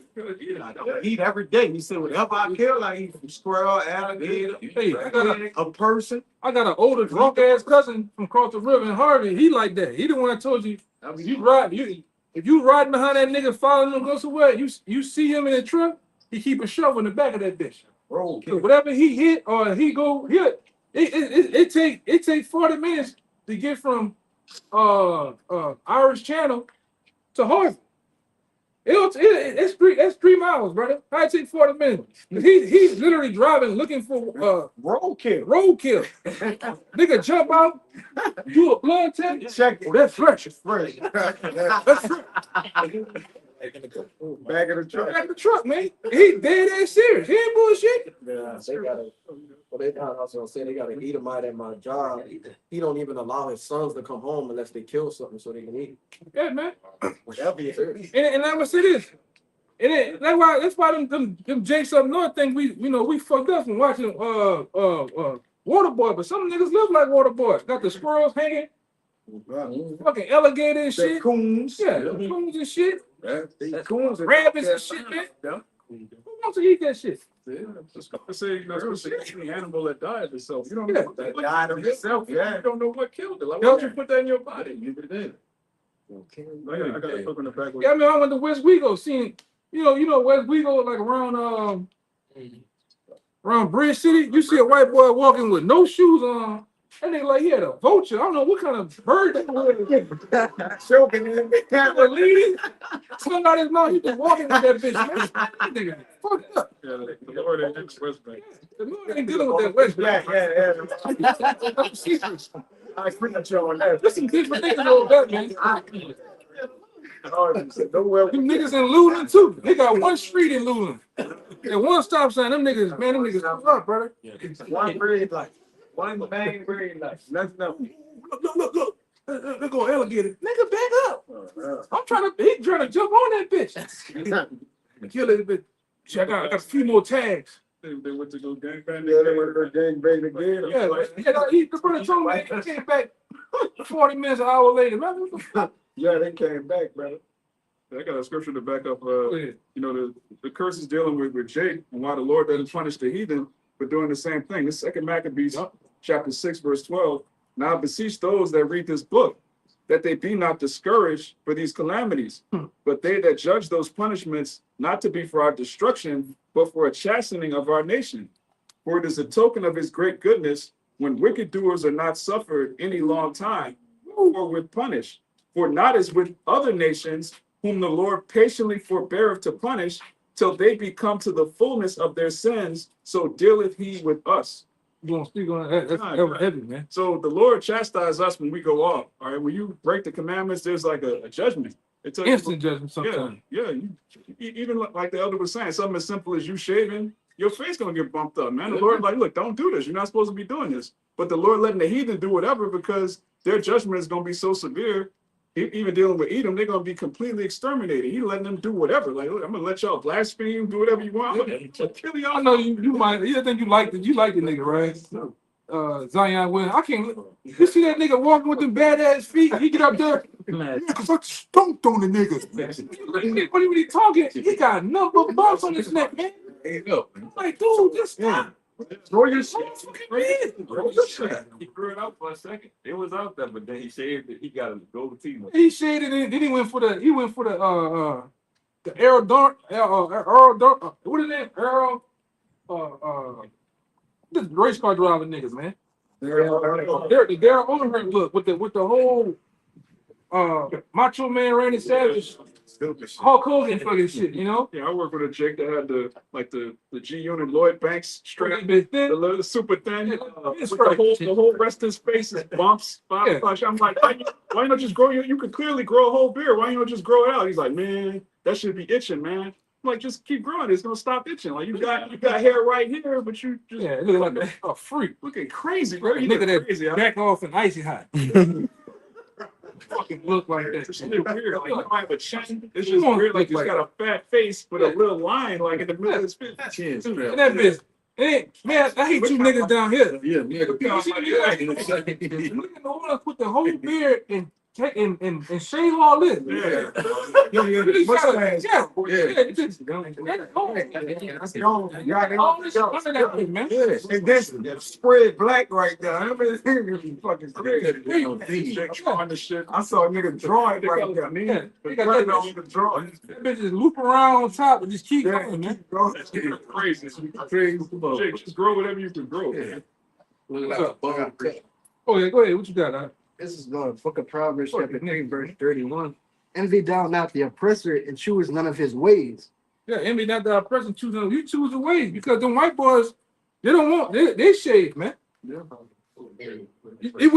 I don't eat every day. He said, whatever I kill, I eat from squirrel, alligator, Hey, I got a person. an older drunk ass cousin from across the river in Harvey. He like that. He the one I told you. If you riding behind that nigga following him go somewhere, you see him in the truck, he keep a shovel in the back of that bitch. Bro, So whatever he hit or he go hit, it take 40 minutes to get from Irish Channel to Harvey. It's 3 miles, brother. How it take 40 minutes? He's literally driving looking for roadkill. roadkill. Nigga jump out, do a blood test. Check it. Oh, that's fresh. Fresh. That's fresh. Back of the truck. Back of the truck, man. He dead ass serious. He ain't bullshit. Yeah, they gotta. Well, they I was gonna say they got an Edomite at my job. He don't even allow his sons to come home unless they kill something so they can eat. Yeah, man. Whatever it is. And I'm gonna say this. And that's why them Jakes up north think we fucked up from watching Waterboy, but some niggas live like Waterboy. Got the squirrels hanging, fucking alligator and The shit. coons. Yeah, the coons and shit, The coons. rabbits and shit, man. Who wants to eat that shit? Yeah, just gonna say, any animal that died itself. You don't Yeah. know what That died of itself, yeah. You don't know what killed it. Like, Yeah. why don't you put that in your body? Leave it in. I got a cook in the back. Yeah, I mean, I went to West Wego, seeing, you know West Wego, like around Bridge City. You see a white boy walking with no shoes on. That nigga like he had a vulture. I don't know what kind of bird that was. Choking in the Kind of leading. Something out his mouth. He just walking with that bitch, man. That nigga fucked up. Yeah, the Lord ain't in the West Bank. The Lord ain't dealing with that West Bank. Yeah. I pretty sure on that. There's some different niggas over there, man. Them niggas in Luton too. They got one street in Luton. And one stop sign. Them niggas fucked up, brother. One grade light. One bang grade light. Nothing else. Look. They're going alligator. Nigga, back up. He trying to jump on that bitch. Kill it, bitch. Shit, I got a few more tags. They went to go gangbang. Yeah, they went to gang bang again. The brother told me he came back 40 minutes, an hour later. Man, what the fuck? Yeah, they came back, brother. I got a scripture to back up. Go ahead. The curse is dealing with Jake and why the Lord doesn't punish the heathen for doing the same thing. This Second Maccabees, chapter 6, verse 12. Now I beseech those that read this book that they be not discouraged for these calamities, but they that judge those punishments not to be for our destruction, but for a chastening of our nation. For it is a token of his great goodness when wicked doers are not suffered any long time, or with punished. For not as with other nations, whom the Lord patiently forbeareth to punish, till they be come to the fullness of their sins, so dealeth he with us. You want to speak on that? That was heavy, man. So the Lord chastises us when we go off. All right, when you break the commandments, there's like a judgment. It's Instant judgment sometimes. Yeah. Even like the elder was saying, something as simple as you shaving, your face gonna get bumped up, man. The Lord like, look, don't do this. You're not supposed to be doing this. But the Lord letting the heathen do whatever because their judgment is gonna be so severe. Even dealing with Edom, they're gonna be completely exterminated. He letting them do whatever. Like, look, I'm gonna let y'all blaspheme, do whatever you want. I'm gonna kill y'all. I know you might. You think you like the nigga, right? Zion Williams. I can't. You see that nigga walking with them badass feet? He get up there. Yeah, cause I stomped on the nigga. What he talking? He got a number of bumps on his neck, man. I'm like, dude, just stop. Throw your shit. He grew it out for a second. It was out there, but then he shaved it. He got a gold teeth. He shaded it. Then he went for the Errol Dark. What is that? Errol. This race car driving niggas, man. The Daryl Earnhardt look with the whole Macho Man Randy Savage, Hulk Hogan fucking shit, you know? Yeah, I work with a Jake that had the G Unit Lloyd Banks strap, Bit thin. the little super thin, Yeah, with it's the whole rest of his face is bumps. Yeah. I'm like, why you not just grow you could clearly grow a whole beard. Why you not just grow it out? He's like, man, that should be itching, man. I'm like, just keep growing. It's gonna stop itching. Like you got hair right here, but you just Yeah, it look like a freak. looking crazy, bro. You Nigga look that crazy. back off and icy hot. fucking look like that. It's just weird. Like, you might have a chin. It's You just don't weird. Like look he's like got a fat face with a little line like in the middle of his face. And that bitch. Hey, man, I hate you niggas down here. Yeah, nigga. You see the niggas look at the ones with the whole beard and shave all this. Yeah. You just gotta- yeah, Yeah. just- That's gone. Y'all all this shit under that bitch, man. And this spread black right there. I mean, this nigga be fucking crazy. On the shit. I saw a nigga drawing They right call there. it me. Yeah, they got Right that on bitch. the drawing. That bitch just loop around on top and just keep Yeah, going, man. keep going. That's crazy. Jake, just grow whatever you can grow. Yeah. Look like a bum. Oh yeah, go ahead. What you got? This is the book of Proverbs, chapter 3, verse 31. Envy thou not the oppressor, and choose none of his ways. Yeah, envy not the person choosing. You choose the ways because them white boys, they don't want they shave, man. It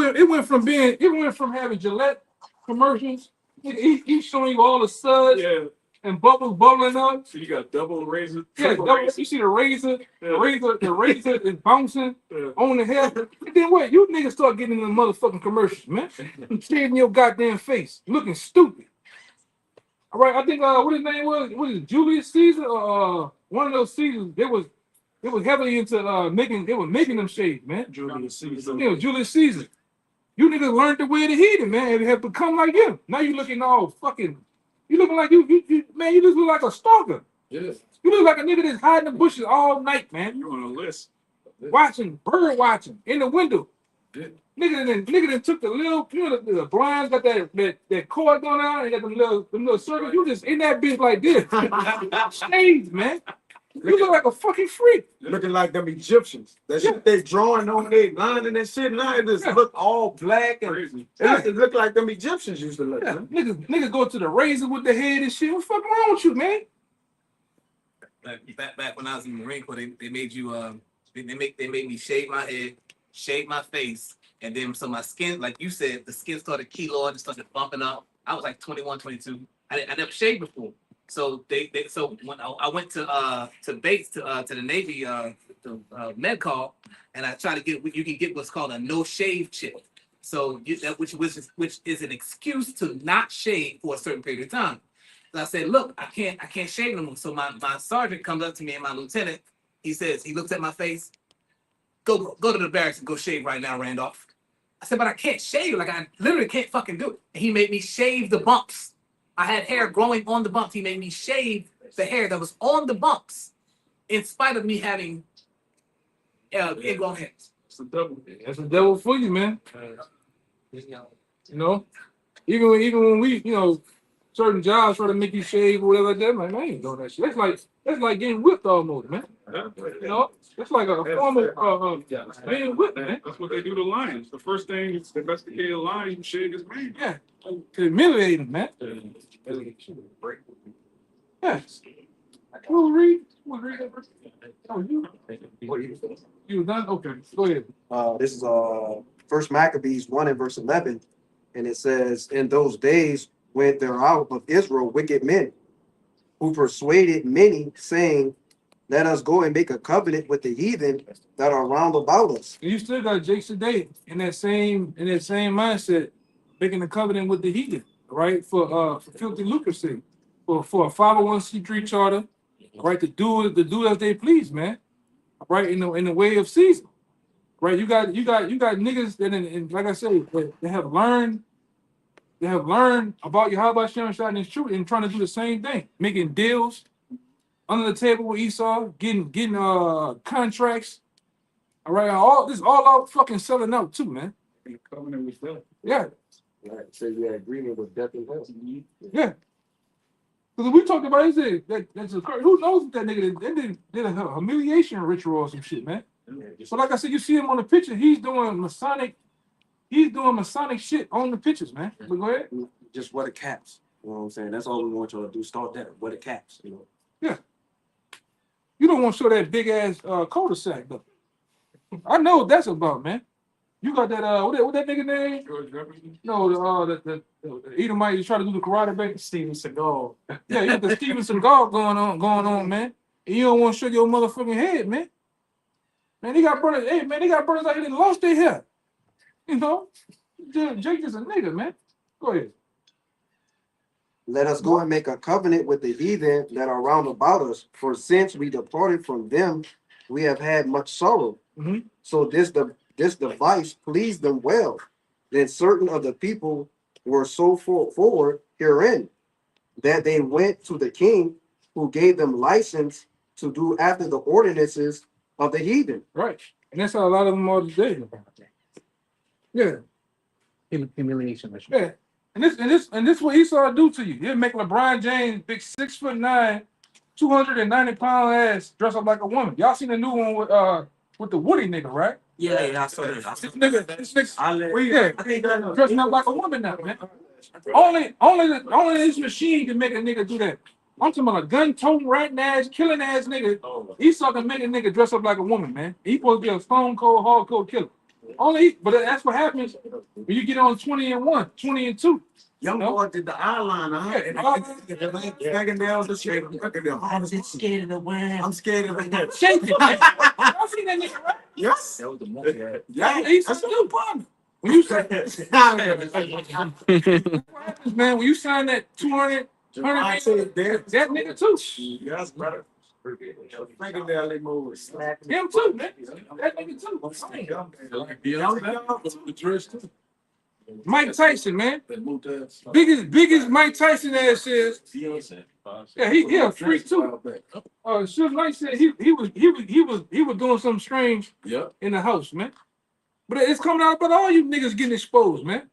went from having Gillette commercials. He's showing you all the suds Yeah. and bubbles bubbling up. So you got double razor. Yeah, triple double, razor. you see the razor, Yeah. the razor is bouncing Yeah. on the head. And then what? You niggas start getting in the motherfucking commercials, man. Shaving your goddamn face, looking stupid. All right, I think what his name was? What is it, Julius Caesar? One of those Caesars. It was heavily into making them shave, man. Julius Caesar. You know, Julius Caesar. You niggas learned the way to heat it, man, and have become like him. Now you looking all fucking. You looking like you man. You just look like a stalker. Yeah. You look like a nigga that's hiding in the bushes all night, man. You on a list. Bird watching in the window. Yeah. Nigga then took the little, you know, the blinds got that cord going on, and got them little circles. You just in that bitch like this. Shades, man. You look like a fucking freak. Looking like them Egyptians. That shit they drawing on their line and that shit. Now it just Yeah. look all black and Crazy. it look like them Egyptians used to look. Yeah, Man. niggas go to the razor with the head and shit. What the fuck wrong with you, man? Back when I was in the Marine Corps, they made you they made me shave my head, shave my face, and then so my skin, like you said, the skin started keloid and started bumping up. I was like 21, 22. I never shaved before. So so when I went to base to the Navy med call, and I tried to you can get what's called a no shave chip. So which is an excuse to not shave for a certain period of time. So I said, look, I can't shave no more. So my sergeant comes up to me and my lieutenant, he looks at my face, go to the barracks and go shave right now, Randolph. I said, but I can't shave, like I literally can't fucking do it. And he made me shave the bumps. I had hair growing on the bumps. He made me shave the hair that was on the bumps, in spite of me having ingrown hairs. It's the double. That's the devil for you, man. You know, even when we, you know, certain jobs try to make you shave or whatever like that, man, I ain't doing that shit. That's like getting whipped almost, man. You know, it's like a form of being whipped, man. That's what they do to lions. The first thing is domesticated lion, you shave his mane. Yeah, to humiliate him, man. Yeah. We'll read that verse. Oh, you done? Okay, go ahead. This is First Maccabees 1 and verse 11, and it says, "In those days went there out of Israel wicked men, who persuaded many, saying, Let us go and make a covenant with the heathen that are round about us." And you still got Jake today in that same mindset, making a covenant with the heathen, right? For filthy lucre's sake, for a 501c3 charter, right? To do as they please, man. Right, in the way of Caesar. Right, you got niggas that and like I said, they have learned about Yahweh Shem Shah and his truth and trying to do the same thing, making deals under the table with Esau, getting contracts. All right, all out fucking selling out too, man. Covenant with death. Yeah, Right. So you had agreement with death and hell. yeah. Because we talked about that's a who knows what that nigga did a humiliation ritual or some shit, man. So like I said, you see him on the picture, he's doing Masonic shit on the pictures, man. But go ahead. Just wear the caps. You know what I'm saying? That's all we want y'all to do. Start that. Wear the caps. You know. You don't want to show that big ass cul-de-sac though. I know what that's about, man. You got that what that nigga name? George Jefferson. No, the Edomite. You try to do the karate back. Steven Seagal. Yeah, you got the Steven Seagal going on, man. And you don't want to show your motherfucking head, man. Man, they got brothers. Hey, man, they got brothers out here that lost their hair. You know, Jake is a nigga, man. Go ahead. Let us go and make a covenant with the heathen that are round about us. For since we departed from them, we have had much sorrow. Mhm. So this device pleased them well. Then certain of the people were so forward herein that they went to the king, who gave them license to do after the ordinances of the heathen. Right. And that's how a lot of them are today. Yeah. Humiliation. Yeah. And this what Esau do to you. He'll make LeBron James, big 6'9", 290-pound ass, dress up like a woman. Y'all seen the new one with the Woody nigga, right? Yeah, I saw that. This nigga, I think that dressing up like a woman now, man. Only this machine can make a nigga do that. I'm talking about a gun-toting, ratting ass, killing ass nigga. Esau can make a nigga dress up like a woman, man. He supposed to be a stone cold, hardcore killer. But that's what happens when you get on 20-1, 20-2. Young No. boy did the eyeliner, huh? Fingernails and shit. Look at them. I was just scared of the wind. I'm scared of it. Shake it. Y'all seen that nigga, right? Yes. That was the monkey. Yeah, He's that's a a new partner. When you sign, man, when you sign that 200, I said that. that nigga too. Yes, brother. Fingernail they move. Him too, man. That nigga too. The dress too. Mike Tyson, man. Biggest Mike Tyson ass is. Yeah, he a freak too. Suge Knight said he was doing something strange in the house, man. But it's coming out about all you niggas getting exposed, man.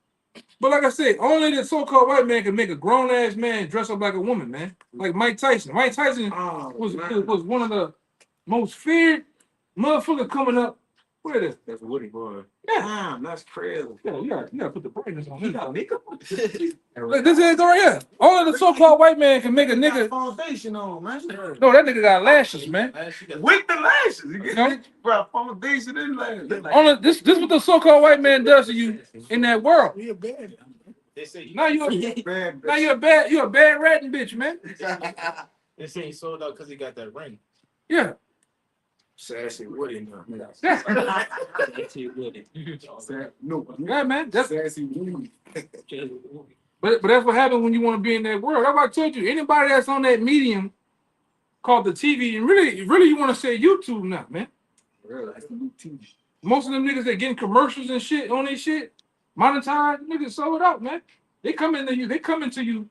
But like I said, only the so-called white man can make a grown-ass man dress up like a woman, man. Like Mike Tyson. Mike Tyson was one of the most feared motherfuckers coming up. What is it? That's Woody boy. Damn, that's crazy. Yeah, you gotta put the brightness on him. makeup? Look, this is right here. Only the so-called white man can make a nigga. Foundation on, man. No, that nigga got lashes, man. With the lashes. You know? get bro, foundation and lashes. Only this what the so-called white man does to you in that world. Now you're a bad ratting bitch, man. They say he sold out because he got that ring. Yeah. Sassy Woody. Yeah, No, yeah, man. That's Sassy Woody. but that's what happens when you want to be in that world. That's why I told you, anybody that's on that medium called the TV, and really you want to say YouTube now, man. Most of them niggas that getting commercials and shit on their shit, monetized, niggas sold out, man. They come into you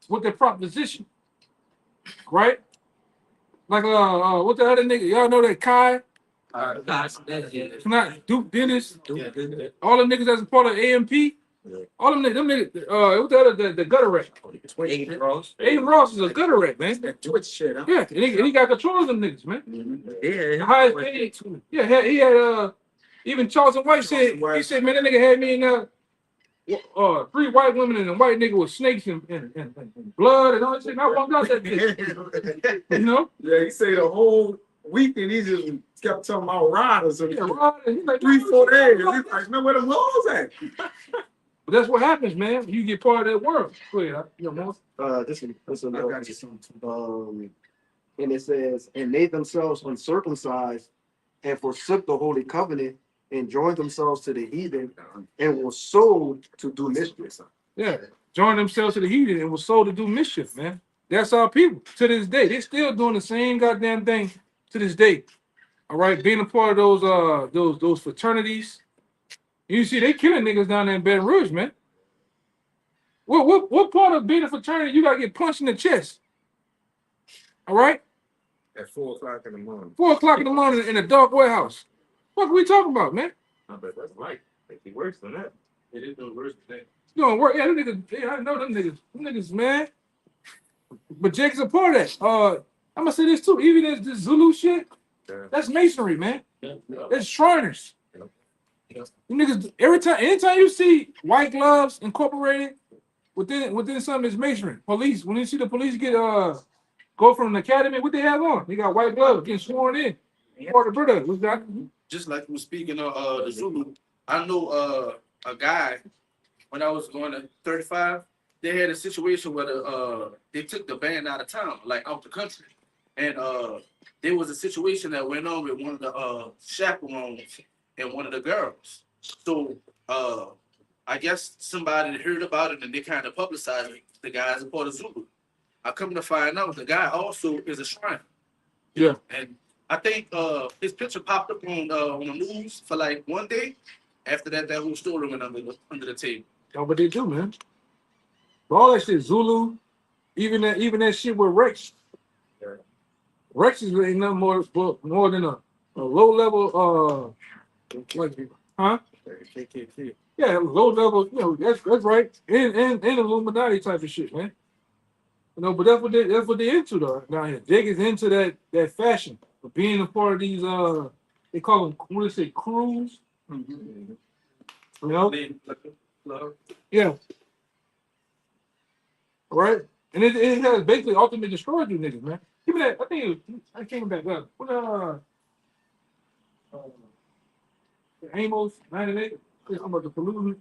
with their proposition. Right? Like what the other nigga? Y'all know that Kai? It's not Duke Dennis. All the niggas that's a part of AMP. All them niggas, what the other the gutter rat? Aiden Ross is a gutter rat, man. That Twitch shit, huh? Yeah, and he got control of them niggas, man. Yeah. The highest paid. Yeah, he had even Charleston White said, he said, man, that nigga had me in 3 white women and a white nigga with snakes and blood and all that shit. And I walked out that bitch. You know? Yeah, he said the whole weekend he just kept talking about riders and Yeah, Rod, and he's like, 3-4 days. He's like, man, where the laws at? but that's what happens, man. You get part of that world. Go ahead. You know, This is and it says, and made themselves uncircumcised and forsook the holy covenant and joined themselves to the heathen and were sold to do mischief. yeah, joined themselves to the heathen and was sold to do mischief, man. That's our people to this day. They still doing the same goddamn thing to this day. All right, being a part of those fraternities. You see, they killing niggas down there in Baton Rouge, man. What part of being a fraternity you gotta get punched in the chest? All right, At 4 o'clock in the morning. 4 o'clock in the morning in a dark warehouse. What are we talking about, man? I bet that's right. Make it worse than that. It is doing worse than that. You don't work. Yeah, them niggas. Yeah, I know them niggas. Them niggas, man. But Jake's a part of that. I'm gonna say this too. Even this Zulu shit, that's masonry, man. That's Shriners. You niggas, anytime you see White Gloves Incorporated within something that's masonry. Police, when you see the police get go from the academy, what they have on? They got white gloves getting sworn in. Part of the brother, what's that? Just like we speaking of the Zulu, I know a guy when I was going to 35. They had a situation where they took the band out of town, like out the country, and there was a situation that went on with one of the chaperones and one of the girls. So I guess somebody heard about it and they kind of publicized it. The guy is a part of Zulu. I come to find out the guy also is a shrine. Yeah. And I think his picture popped up on the news for like one day. After that, that whole story went under the table. That's what they do, man. But all that shit, Zulu, even that shit with Rex. Rex is ain't nothing more than a low level like huh? KKK. Yeah, low level, you know, that's right. And Illuminati type of shit, man. You know, but that's what they into though down here. Jake is into that fashion of being a part of these they call them what do they say, crews. You know? Yeah. Right? And it has basically ultimately destroyed you niggas, man. Give me that. I think I came back up. What Amos 98? I'm about the polluting.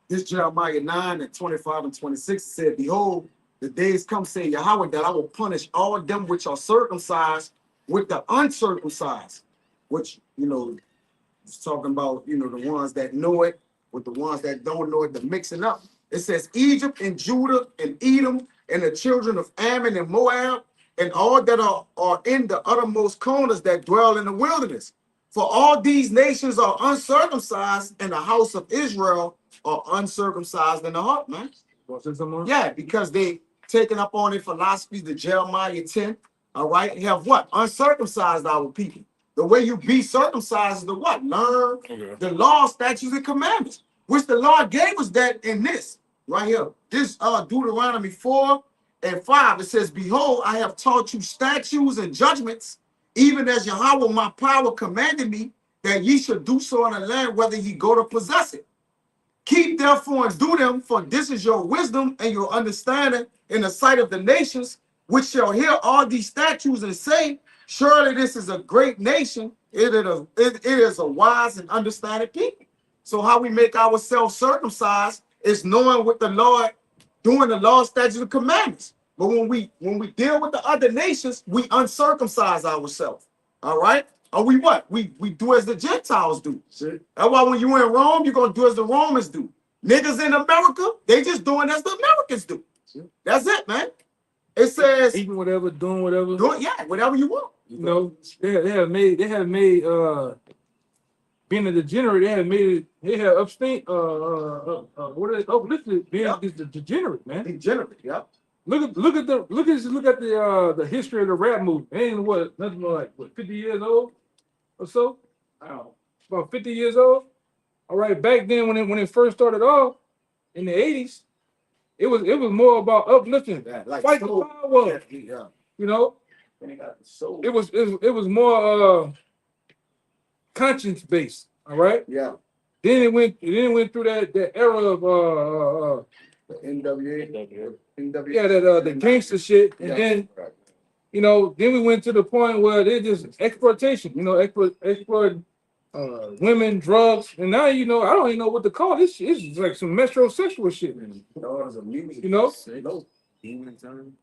This Jeremiah 9 and 25 and 26 said, Behold, the days come, say Yahweh, that I will punish all them which are circumcised with the uncircumcised, which, you know, it's talking about, you know, the ones that know it with the ones that don't know it, the mixing up. It says Egypt and Judah and Edom and the children of Ammon and Moab and all that are in the uttermost corners that dwell in the wilderness. For all these nations are uncircumcised, and the house of Israel are uncircumcised in the heart, man. Yeah, because they taken up on it philosophy, the Jeremiah 10. All right, have what? Uncircumcised our people. The way you be circumcised is the what? Learn the law, statutes, and commandments, which the Lord gave us that in this right here. This Deuteronomy 4 and 5. It says, Behold, I have taught you statutes and judgments, even as Yahweh my power commanded me, that ye should do so in the land, whether ye go to possess it. Keep therefore and do them, for this is your wisdom and your understanding in the sight of the nations, which shall hear all these statutes and say, surely this is a great nation. It is a wise and understanding people. So how we make ourselves circumcised is knowing what the Lord, doing the law, statutes, and commandments. But when we deal with the other nations, we uncircumcise ourselves. All right? Or we what? We do as the Gentiles do. See? That's why when you in Rome, you're gonna do as the Romans do. Niggas in America, they just doing as the Americans do. See? That's it, man. It says eating whatever, doing whatever. Yeah, whatever you want. You know, they have made being a degenerate, they have abstain what are they uplifted being the degenerate, man. Degenerate, yeah. Look at the history of the rap movement. Ain't nothing like 50 years old or so? About 50 years old. All right, back then when it first started off in the 80s, it was more about uplifting. Like fight the power. Yeah. You know? It was more conscience based. All right. Yeah. Then it went through that era of the NWA. Yeah, the gangster shit, and then you know, then we went to the point where they're just exploitation. You know, exploit women, drugs, and now you know I don't even know what to call this shit. It's like some metrosexual shit. You know?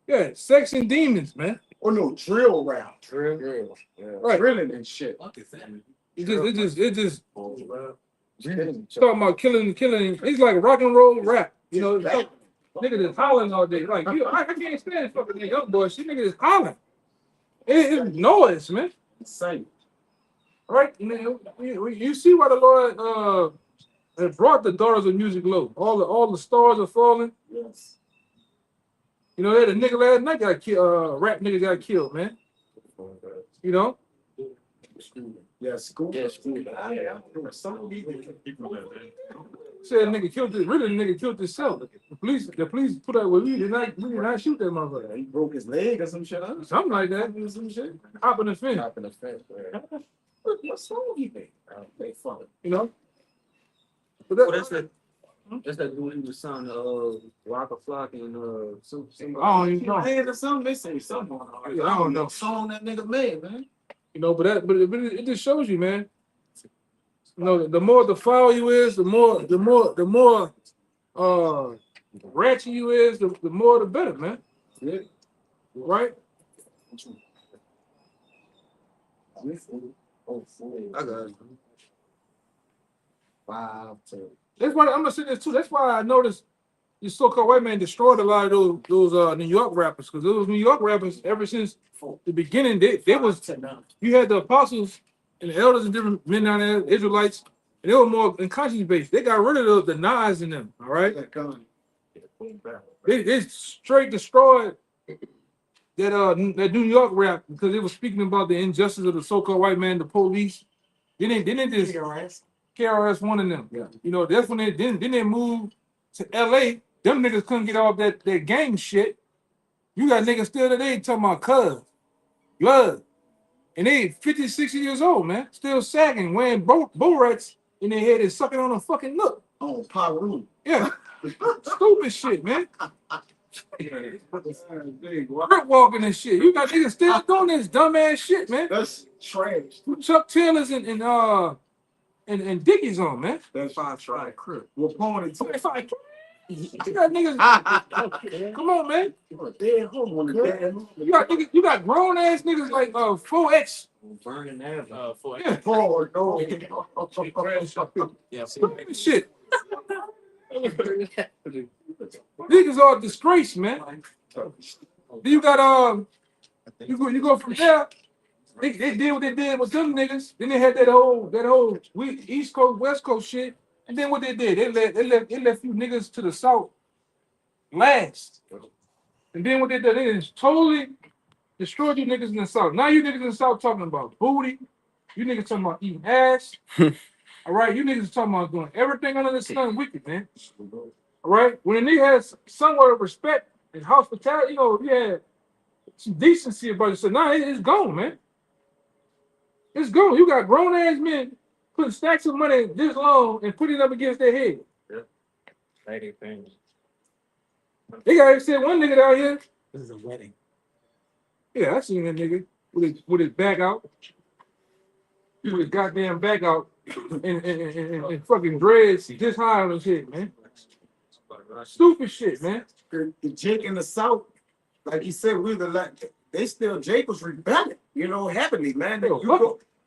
Yeah, sex and demons, man. Oh no, drill rap. Drill. Yeah. Right. Drilling and shit. It just talking about killing. It's like rock and roll rap. You know, like, nigga just hollering all day. Like I can't stand fucking young boy. She nigga just hollering. It's noise, man. Insane. Right? You see why the Lord has brought the daughters of music low. All the stars are falling. Yes. You know, that a nigga last night got killed. Rap nigga got killed, man. You know. Yeah, school. Yeah, school. Said nigga killed this. Really, the nigga killed himself. The police put out with we did not shoot that motherfucker. He broke his leg or some shit. Huh? Something like that. Some shit. Hop in the fence. Hop in the fence. What's wrong with you? They funny. You know. But that's that dude in the son of Waka Flock and I don't even know. Or something. They say something. Yeah, I don't know. Song that nigga made, man. You know, but it just shows you, man. You know, the more defiled you is, the more ratchet you is, the more the better, man. Yeah. Right? I got it. 5 to That's why I'm gonna say this too. That's why I noticed the so-called white man destroyed a lot of those New York rappers, because those New York rappers ever since 4 the beginning they was to 9. you had the apostles and the elders and different men down there, Israelites, and they were more in conscience based. They got rid of the Nas in them, all right? They straight destroyed that New York rap because they were speaking about the injustice of the so-called white man, the police. They didn't just KRS one of them. Yeah. You know, that's when then they moved to LA. Them niggas couldn't get off that gang shit. You got niggas still today talking about cuz, blood. And they 50, 60 years old, man. Still sagging, wearing Borex in their head and sucking on a fucking nut. Oh, Paru. Yeah. Stupid shit, man. Crip walking and shit. You got niggas still doing this dumbass shit, man. That's trash. Chuck Taylors and Dickies on, man. That's 5 try crip. Well, Pony too. If I you got niggas. Come on, man. Dead home on the dead home. You got grown ass niggas like 4X. Burning that. Yeah. Oh, no. Yeah. Stupid shit. Niggas are a disgrace, man. Then you got you go from there. They did what they did with them niggas. Then they had that whole East Coast West Coast shit. And then what they did, they left you niggas to the south last. And then what they did, they just totally destroyed you niggas in the south. Now you niggas in the south talking about booty. You niggas talking about eating ass. All right, you niggas talking about doing everything under the sun wicked, man. All right, when a nigga has somewhat of respect and hospitality, you know, you had some decency about it. So now it's gone, man. It's gone. You got grown ass men putting stacks of money this long and putting it up against their head. They got said one nigga down here. This is a wedding. Yeah, I seen that nigga with his back out, with his goddamn back out, and fucking dreads this high on his head, man. Stupid shit, man. The Jake in the South, like you said, they still Jake was rebelling, you know, heavily, man. They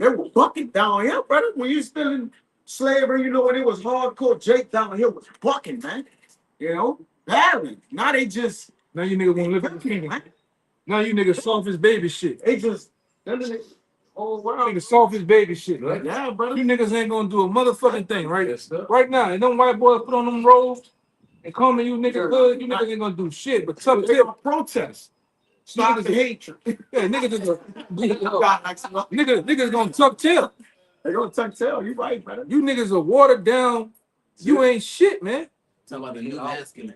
were bucking down here, brother. When you still in slavery, you know, when it was hardcore, Jake down here was bucking, man. You know, battling. Now they just Now you niggas gonna live in the kingdom. Now you niggas soft as baby shit. they just oh wow. Niggas soft as baby shit, right? Yeah, brother. You niggas ain't gonna do a motherfucking thing, right? Right now, and them white boys put on them robes and call me you niggas good, you niggas ain't gonna do shit. But tough They tip, gonna protest. Stop the hatred. yeah, niggas God, like, niggas gonna tuck tail. they gonna tuck tail. You right, brother. You niggas are watered down. You ain't shit, man. Talking about the new masculine.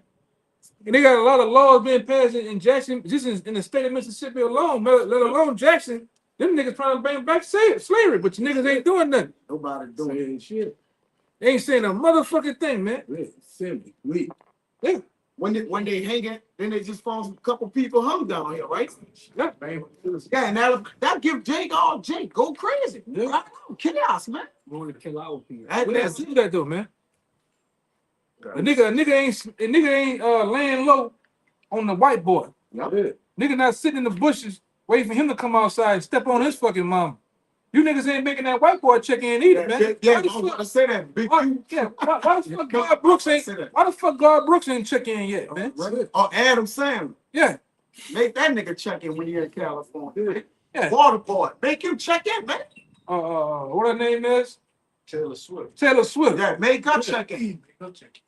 And they got a lot of laws being passed in Jackson, just in the state of Mississippi alone, let alone Jackson. Them niggas trying to bring back slavery, but you niggas ain't doing nothing. Nobody doing shit. They ain't saying a motherfucking thing, man. We. Yeah. When they hanging, then they just found a couple people hung down here, right? Yeah. Yeah, and that give Jake all Jake go crazy. Yeah. I know, chaos, man. Want to kill our people. Let's do that though, man. A nigga ain't laying low on the white boy. Yeah. Nigga not sitting in the bushes waiting for him to come outside and step on his fucking mama. You niggas ain't making that white boy check in either, man. Yeah, Why the I'm fuck- gonna say that. Big why the fuck God Brooks ain't? Say that. Why the fuck God Brooks ain't check in yet, man? Oh, Adam Sandler. Yeah, Make that nigga check in when you're in California. yeah. Water boy. Make him check in, man. What her name is? Taylor Swift. Taylor Swift. Yeah, make up check in.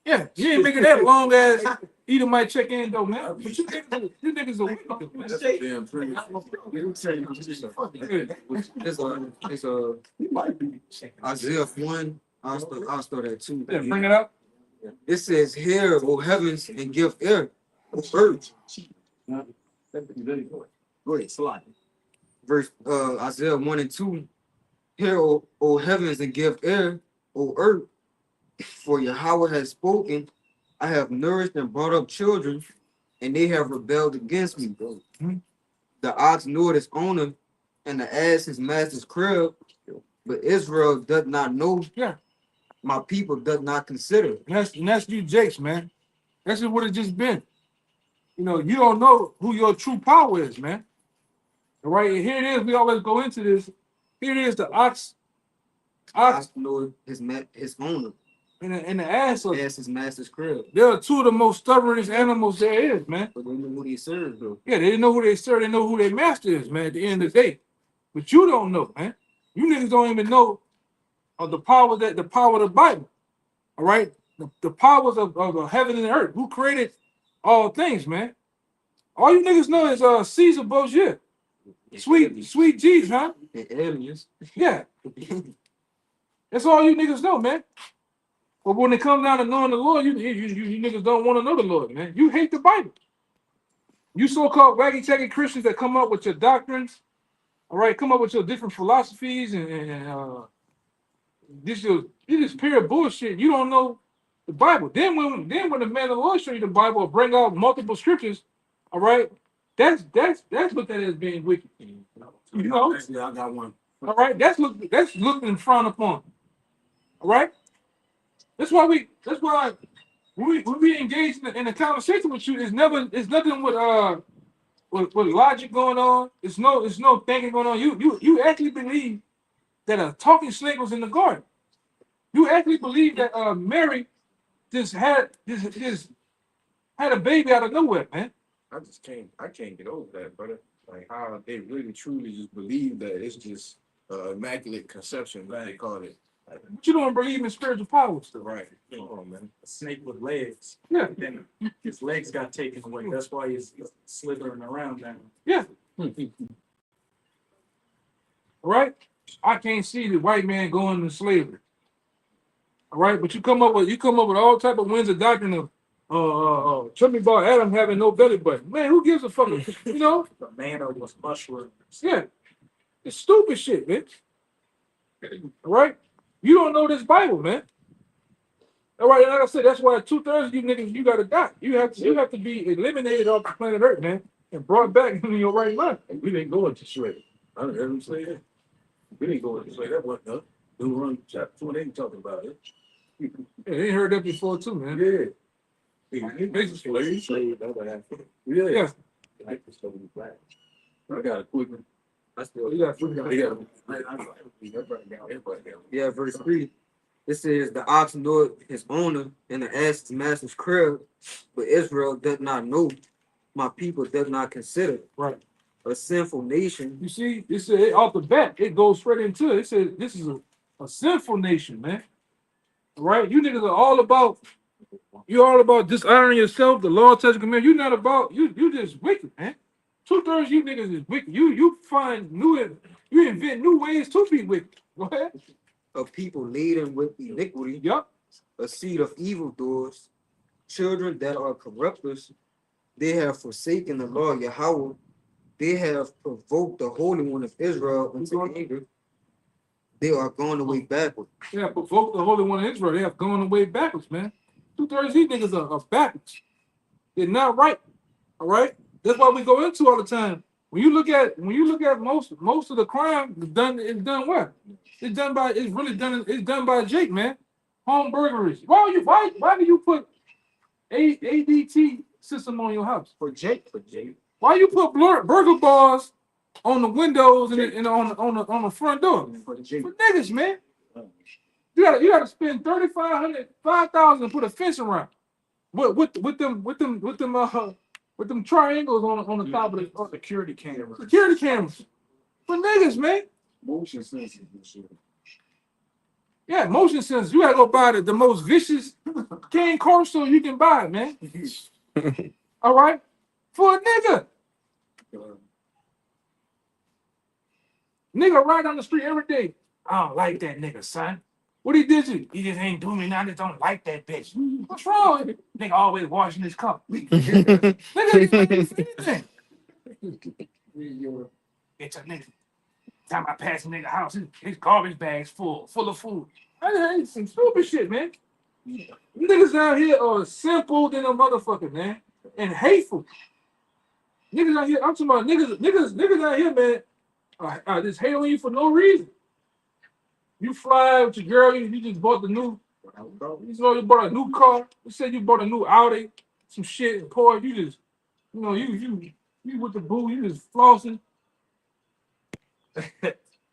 Yeah, you ain't making that long ass. Either might check in though, man. But you niggas are wicked, man. Damn pretty. It's He might be. Isaiah 1. I'll start at 2. Yeah, bring it up. It says, "Hear, O heavens, and give ear, O earth." Go ahead, slide. Verse Isaiah 1 and 2. Hear, O heavens, and give ear, O earth, for Yahweh has spoken. I have nourished and brought up children, and they have rebelled against me. Hmm. The ox knoweth his owner, and the ass his master's crib, but Israel does not know. Yeah. My people does not consider. And that's you, Jakes, man. That's just what it just been. You know, you don't know who your true power is, man. All right, and here it is. We always go into this. Here it is, the ox. Ox knoweth his owner, and the ass of Ask his master's crib. they are two of the most stubbornest animals there is, man. But they know who they serve, though. Yeah, they didn't know who they serve, they know who their master is, man, at the end of the day. But you don't know, man. You niggas don't even know of the power of the Bible. All right? The powers of heaven and earth. Who created all things, man? All you niggas know is Caesar Borgia. Sweet Jesus, huh? And aliens. Yeah. That's all you niggas know, man. But when it comes down to knowing the Lord, you niggas don't want to know the Lord, man. You hate the Bible. You so-called waggy-taggy Christians that come up with your doctrines, all right, come up with your different philosophies and this is pure bullshit. You don't know the Bible. Then when the man of the Lord show you the Bible or bring out multiple scriptures, all right, that's looked at as being wicked. You know? Yeah, I got one. All right, that's looked and frowned upon. All right, that's why when we engage in a conversation with you, it's nothing with logic going on. It's no thinking going on. You actually believe that a talking snake was in the garden. You actually believe that Mary just had a baby out of nowhere, man. I can't get over that, brother. Like how they really truly just believe that it's just immaculate conception, like they call it. But you don't believe in spiritual powers, though. Right. Come on, man. A snake with legs. Yeah. Then his legs got taken away. That's why he's slithering around now. Yeah. All right. I can't see the white man going into slavery. All right, but you come up with all type of winds of doctrine of tell me about Adam having no belly button. Man, who gives a fuck? You know? The manna was mushrooms. Yeah. It's stupid shit, man. All right? You don't know this Bible, man. All right, and like I said, that's why 2/3 of you niggas, you gotta die. You have to be eliminated off the planet Earth, man, and brought back into your right mind. We didn't go into slavery. I don't hear him say that. We didn't go into slavery. That wasn't us. Deuteronomy chapter 2, they ain't talking about it. Yeah, they heard that before too, man. Yeah. They slaves. Yeah. Yeah. I got a quick one. Yeah, verse 3. It says, the ox knoweth his owner, and the ass his master's crib, but Israel does not know, my people does not consider. Right. A sinful nation. You see, it said off the bat, it goes straight into it. It says this is a sinful nation, man. Right? You niggas are all about dishonoring yourself, the law, touch command. You're not about you just wicked, man. 2/3 you niggas is wicked. You invent new ways to be wicked. Go ahead. A people laden with iniquity. Yup. A seed of evildoers. Children that are corrupters. They have forsaken the law of Yahweh. They have provoked the Holy One of Israel into anger. They are going away backward. They have provoked the Holy One of Israel. They have gone away backwards, man. 2/3 these niggas are backwards. They're not right. All right. That's why we go into all the time. When you look at most of the crime, it's done what? It's done by Jake, man. Home burglaries. Why do you put ADT system on your house? For Jake. Why you put burglar bars on the windows and on the front door? For the Jake. For niggas, man. You gotta spend $3,500, $5,000 to put a fence around. With them triangles on the top of the Security cameras. security cameras. For niggas, man. Motion sensors and shit. Yeah, motion sensors. You gotta go buy the most vicious Cane Corso you can buy, man. All right? For a nigga. Nigga ride down the street every day. I don't like that nigga, son. What he did you? He just ain't doing me now. I just don't like that bitch. What's wrong? Nigga always washing his cup. Nigga ain't anything. It's a nigga. Time I pass a nigga house, his garbage bag's full of food. I hate some stupid shit, man. Niggas out here are simple than a motherfucker, man, and hateful. Niggas out here, I'm talking about niggas out here, man. I just hate on you for no reason. You fly with your girl, you just bought the new. You bought a new car. You said you bought a new Audi, some shit, and Porsche. You just, you with the boo, you just flossing.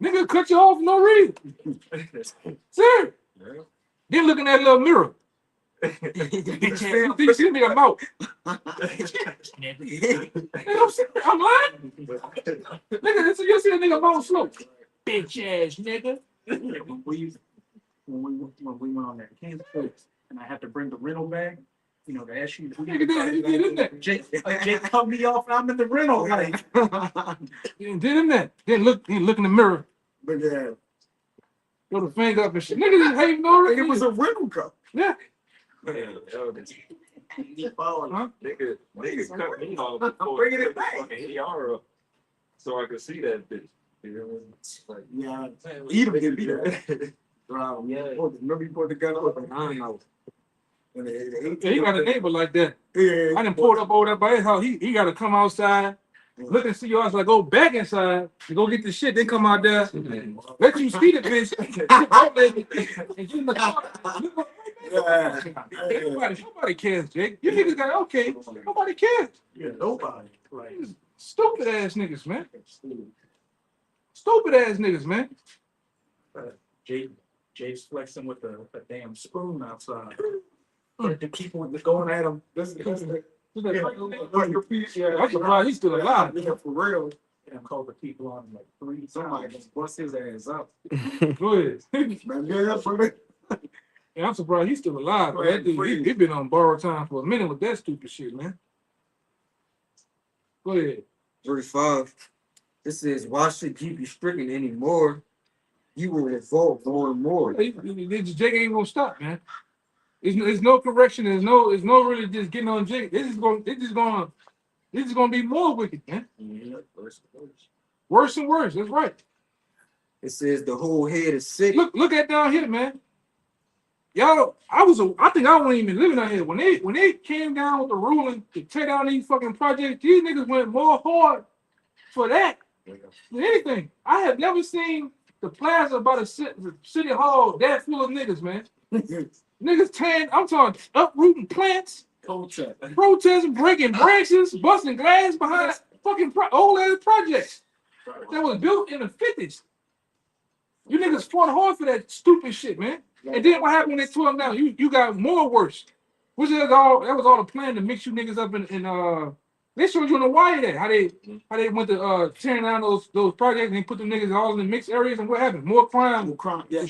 Nigga cut you off for no reason. Sir, Then look in that little mirror. You see me a mouth. I'm lying. Nigga, you see a nigga mouth slow. Bitch ass nigga. When we went on that Kansas trip, and I had to bring the rental bag, you know, to ask you. Nigga did him that. Jake cut me off, and I'm in the rental. Like, He did him that. Then look in the mirror. But yeah, Throw the finger up and shit. Nigga just hating already. it was a rental cup. Yeah. Nigga cut me off. I'm bringing it back. Fucking AR up so I could see that bitch. Like, yeah, Edom did be that. Wow, yeah. Remember you put the gun up? I know. Yeah, he got a neighbor like that. Yeah. I done pulled up over there by his house. He got to come outside, look and see your house, like go back inside and go get the shit. Then come out there, let you see the bitch, and you in the car. Nobody cares, Jake. You niggas got okay. Nobody cares. yeah, nobody. Like, Stupid ass niggas, man. Stupid ass niggas, man. Jake's flexing with a damn spoon outside. To keep on going at him. I'm surprised he's still alive. Yeah, for real. And called the people on him like 3 Somebody times. just bust his ass up. Go ahead. Man, yeah, for real. Yeah, I'm surprised he's still alive. Man. That dude, he been on borrowed time for a minute with that stupid shit, man. Go ahead. Verse 5. It says, why should you be stricken anymore? You will revolt more and more. Jake ain't gonna stop, man. There's no correction. There's no really just getting on Jake. This is gonna be more wicked, man. Worse and worse. That's right. It says the whole head is sick. Look at down here, man. Y'all, I think I wasn't even living out here when they came down with the ruling to tear down these fucking projects. These niggas went more hard for that than anything. I have never seen the plaza by the city hall that full of niggas, man. Niggas tearing, I'm talking uprooting plants, protesting, breaking branches, busting glass behind fucking old ass projects that was built in the 50s. You niggas fought hard for that stupid shit, man. And then what happened when they tore them down? You got more worse. Which is all that was all the plan to mix you niggas up in they showed you on the wire that how they went to tearing down those projects and they put the niggas all in the mixed areas and what happened? More crime. Yeah,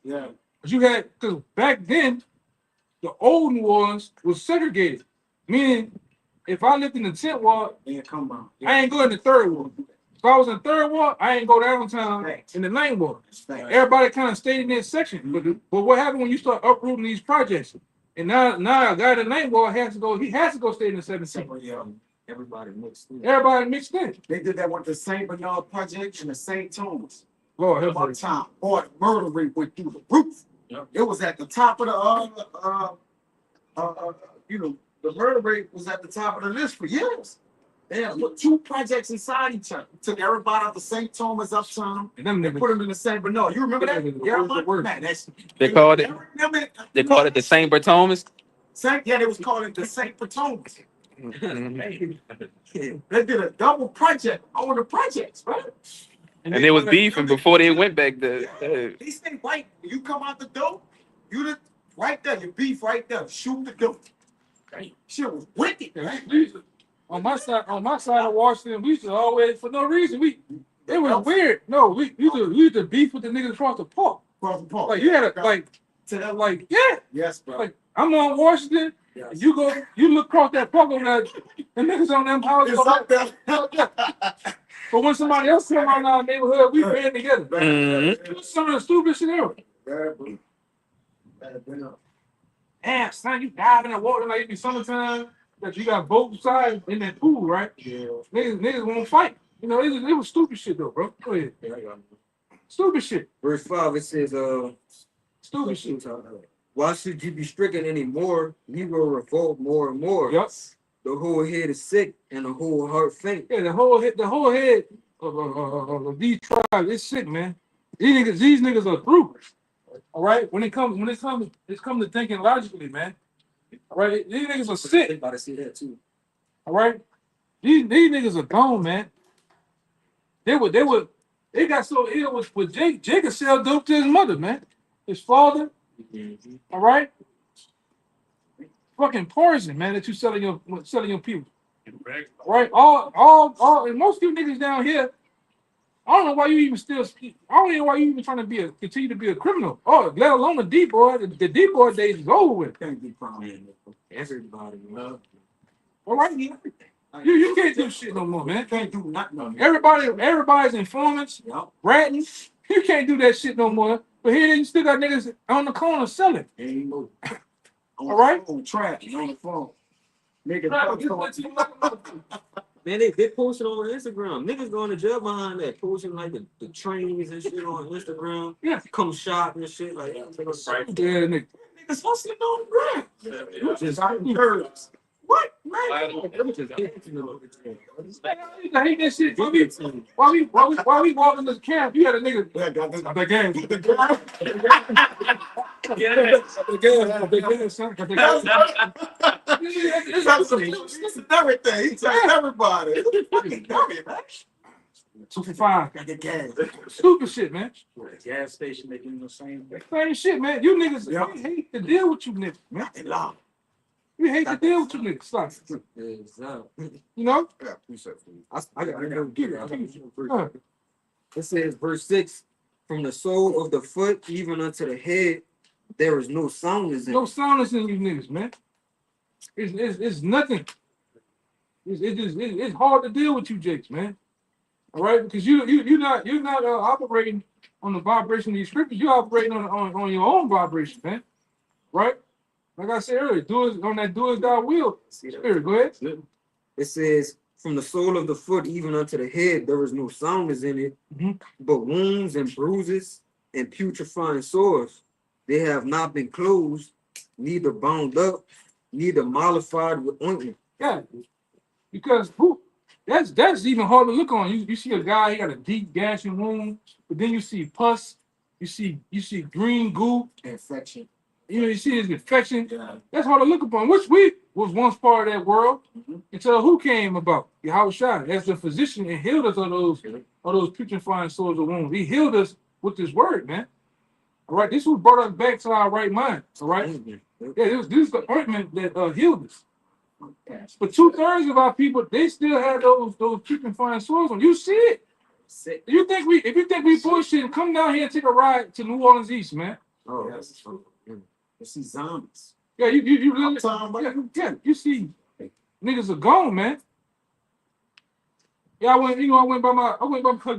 yeah. But you had because back then the old New Orleans was segregated. Meaning if I lived in the 10th ward, Yeah, come on. I ain't going to the 3rd ward. If I was in the 3rd ward, I ain't go downtown in the 9th ward. Everybody kind of stayed in that section. But what happened when you start uprooting these projects? And now a guy in the 9th ward has to go stay in the 17th. Yeah. Everybody mixed in. Everybody mixed in. They did that with the St. Bernard project and the St. Thomas. Lord help One us. time, boy, the murder rate went through the roof. Yep. It was at the top of the the murder rate was at the top of the list for years. They had put 2 projects inside each other. Took everybody out the St. Thomas uptown And them and niggas, put them in the St. Bernard. You remember that? The Yeah, worst, the worst. man, that's They called it. They The St. Bertomas. Yeah, they was calling it the St. Thomas. And They did a double project on the projects, right? they was beefing before they went back there. These things like you come out the door, you the right there, your beef right there, shoot the door. Shit was wicked. on my side of Washington, we used to always for no reason. It was weird. No, we used to beef with the niggas across the park. Like you had a Yes, bro. like I'm on Washington. Yes. You look across that park over there, the niggas on them houses. It's up there. But when somebody else come out in our neighborhood, we band together. Mhm. Some of the stupid shit ever. Bad, bro. Bad, bro. Damn, son, you dive in the water like it be summertime. That you got both sides in that pool, right? Yeah. Niggas won't fight. You know, it was stupid shit though, bro. Go ahead. Stupid shit. Verse 5, it says, Stupid shit. why should you be stricken anymore? You will revolt more and more. Yup. The whole head is sick and the whole heart faint. Yeah, the whole head of these tribes is sick, man. These niggas are through. All right. When it comes to thinking logically, man. All right. These niggas are They sick. about to see that too. All right. These niggas are gone, man. They got so ill with Jake. Jake could sell dope to his mother, man. His father, All right? Fucking poison, man, that you selling your people. Right? All, and most of you niggas down here, I don't know why you even still speak. I don't know why you even trying to continue to be a criminal. Oh, let alone the D boy. The D boy days is over with. Can't be proud. Everybody, man. All right, you can't do shit no more, man. Can't do nothing. Everybody's informants, Yup. ratting. You can't do that shit no more. But here you still got niggas on the corner selling. Ain't no. All right? On track, on the phone. Man, they posted on Instagram. Niggas going to jail behind that, posting like the trains and shit on Instagram. Yeah. Come shop and shit like that. Yeah, nigga. Niggas hustling on the ground. Just nerves. What, man? I hate that shit. While we walking this camp, you had a nigga. Yeah, got this. The game. The This is everything. He tells everybody. Fucking dummy, man. 2 for 5. Got the gas. Stupid shit, man. Gas station making the same thing. Same shit, man. You niggas, Yep. we hate to deal with you niggas, man. They love. We hate to deal with you niggas. Stop. You know? Yeah, appreciate it. I gotta get it. Uh, It says, verse 6, from the sole of the foot even unto the head, there is no soundness in no it. soundness in you niggas, man. It's nothing. It's hard to deal with you jakes, man. All right, because you're not operating on the vibration of these scriptures. You're operating on your own vibration, man. Right? Like I said earlier, do as God will. Spirit, go ahead. It says, from the sole of the foot even unto the head, there is no soundness in it, but wounds and bruises and putrefying sores. They have not been closed, neither bound up, neither mollified with ointment. Yeah, because that's even hard to look on. You see a guy, he got a deep gashing wound, but then you see pus, you see green goo, Infection. you see his infection. Yeah. That's hard to look upon, which we was once part of that world until who came about? Yahweh Shai, as the physician, and healed us of those putrefying sores of wounds. He healed us with this word, man. All right, this was brought us back to our right mind. All right, this is the ointment that healed us. But 2/3 of our people, they still have those putrefying sores on. You see it. If you think we bullshit, come down here and take a ride to New Orleans East, man. Oh, Yes. You see zombies. Yeah, you really, I'm talking about. yeah, you see niggas are gone, man. Yeah, I went by my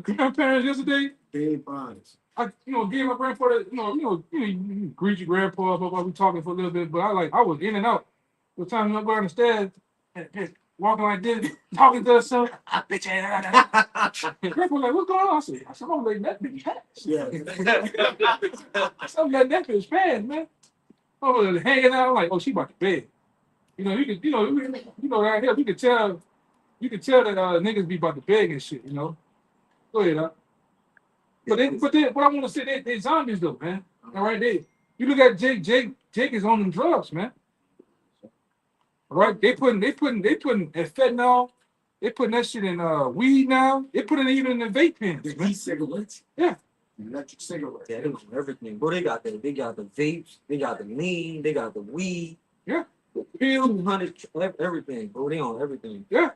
grandparents yesterday. Dead bodies. I gave my grandpa you greet your grandpa, but we talking for a little bit, but I was in and out. The time I go down the stairs, and walking like this, talking to herself, bitch ass. Grandpa like, what's going on? I said, I'm letting that bitch pass. Yeah. I'm letting that bitch pass, man. I was hanging out, like, oh, she about to bed. You know, right here, you can tell that niggas be about to beg and shit, you know. Go ahead, huh? But I want to say they zombies though, man. All right, you look at Jake is on them drugs, man. All right, they putting fentanyl, they putting that shit in weed now. They putting it even in the vape pens. The e-cigarettes. Yeah. Electric cigarettes. yeah, they got everything. Bro, they got the vapes, they got the lean, they got the weed. Yeah. Pills. 200, everything, bro. They on everything. Yeah.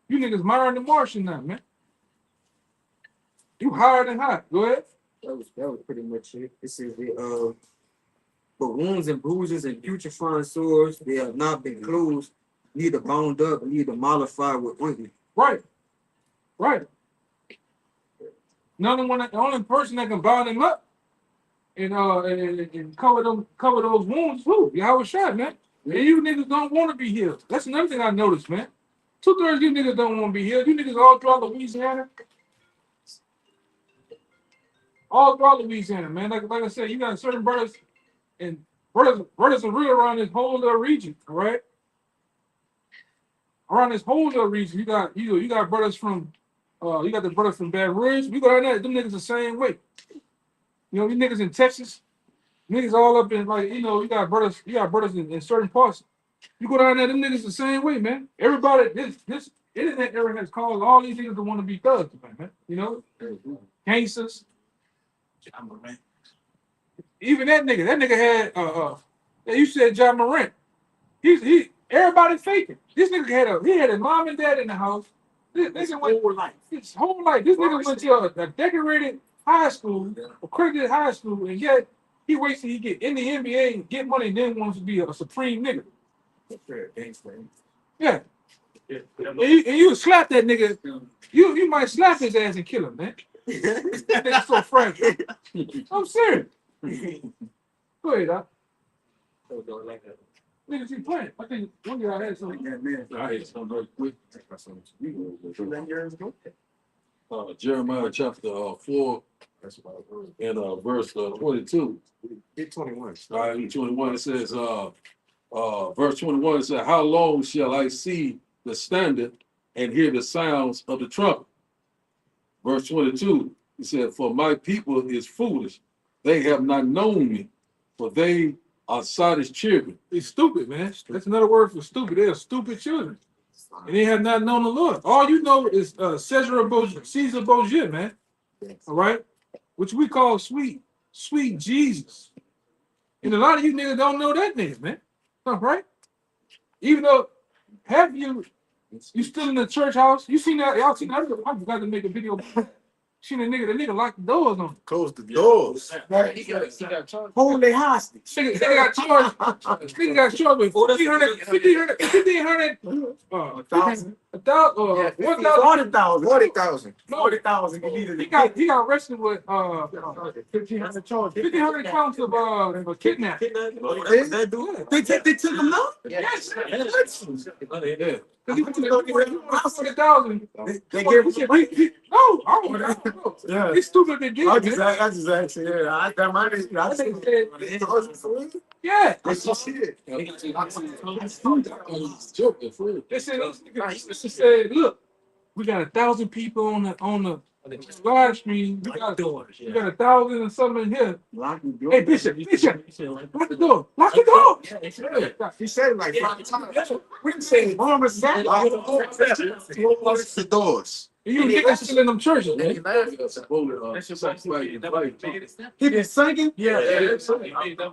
You niggas Myron the Martian now, man. You higher than hot. Go ahead. That was pretty much it. This is the but wounds and bruises and putrefying sores, they have not been closed, neither bound up, neither mollified with ointment. Right. The only person that can bind them up and cover those wounds, who? Yahweh Shai, man. And you niggas don't want to be healed. That's another thing I noticed, man. 2/3 of you niggas don't want to be healed. You niggas all throughout Louisiana. All throughout Louisiana, man. Like I said, you got certain brothers and brothers are real around this whole little region, all right? Around this whole little region, you got brothers from you got the brothers from Baton Rouge. We go down there, them niggas the same way. You know, you niggas in Texas, niggas all up in you got brothers in certain parts. You go down there, them niggas the same way, man. Everybody, this internet era has caused all these niggas to want to be thugs, man. You know, gangsters. even that nigga had you said John Morant. He everybody faking. This nigga had a mom and dad in the house. This nigga went his whole life. This nigga went to a decorated high school, accredited high school, and yet he waits till he get in the NBA and get money and then wants to be a supreme nigga. Yeah. And you would slap that nigga. You might slap his ass and kill him, man. That nigga's so fragile. I'm serious. Go ahead, Doc. Niggas keep playing. I think one of y'all had something. Yeah, man. All right, so real quick. Jeremiah chapter 4 and verse 22. Get 21. All right, 21 it says, verse 21 it says, how long shall I see the standard and hear the sounds of the trumpet? Verse 22, he said, for my people is foolish. They have not known me, for they are sottish children. He's stupid, man. That's another word for stupid. They are stupid children. And they have not known the Lord. All you know is Caesar Borgia, man. All right? Which we call sweet Jesus. And a lot of you niggas don't know that name, man. All right? Even though, have you still in the church house? You seen that? Y'all seen that? I forgot to make a video. Seen the nigga locked the doors on. Close the doors. He got charged. Holy hostage. Nigga got charged. Nigga got charged with 1,500, 1,000, 40,000. 40,000. He got arrested with 1,500 counts of kidnapping. They took him now? Yes. Yeah. Because he went to 40,000. They gave him No, I don't know. Yeah. He's stupid than this. I just actually, yeah. I got my name. Yeah. That's just it. They said, look, we got 1,000 people on the live stream. We got 1,000 and something in here. Lock the door. Hey, Bishop, lock the door. Lock the door. He said it like 5 times. We didn't say Mama said Close the doors. You niggas still in them churches, man. he been singing.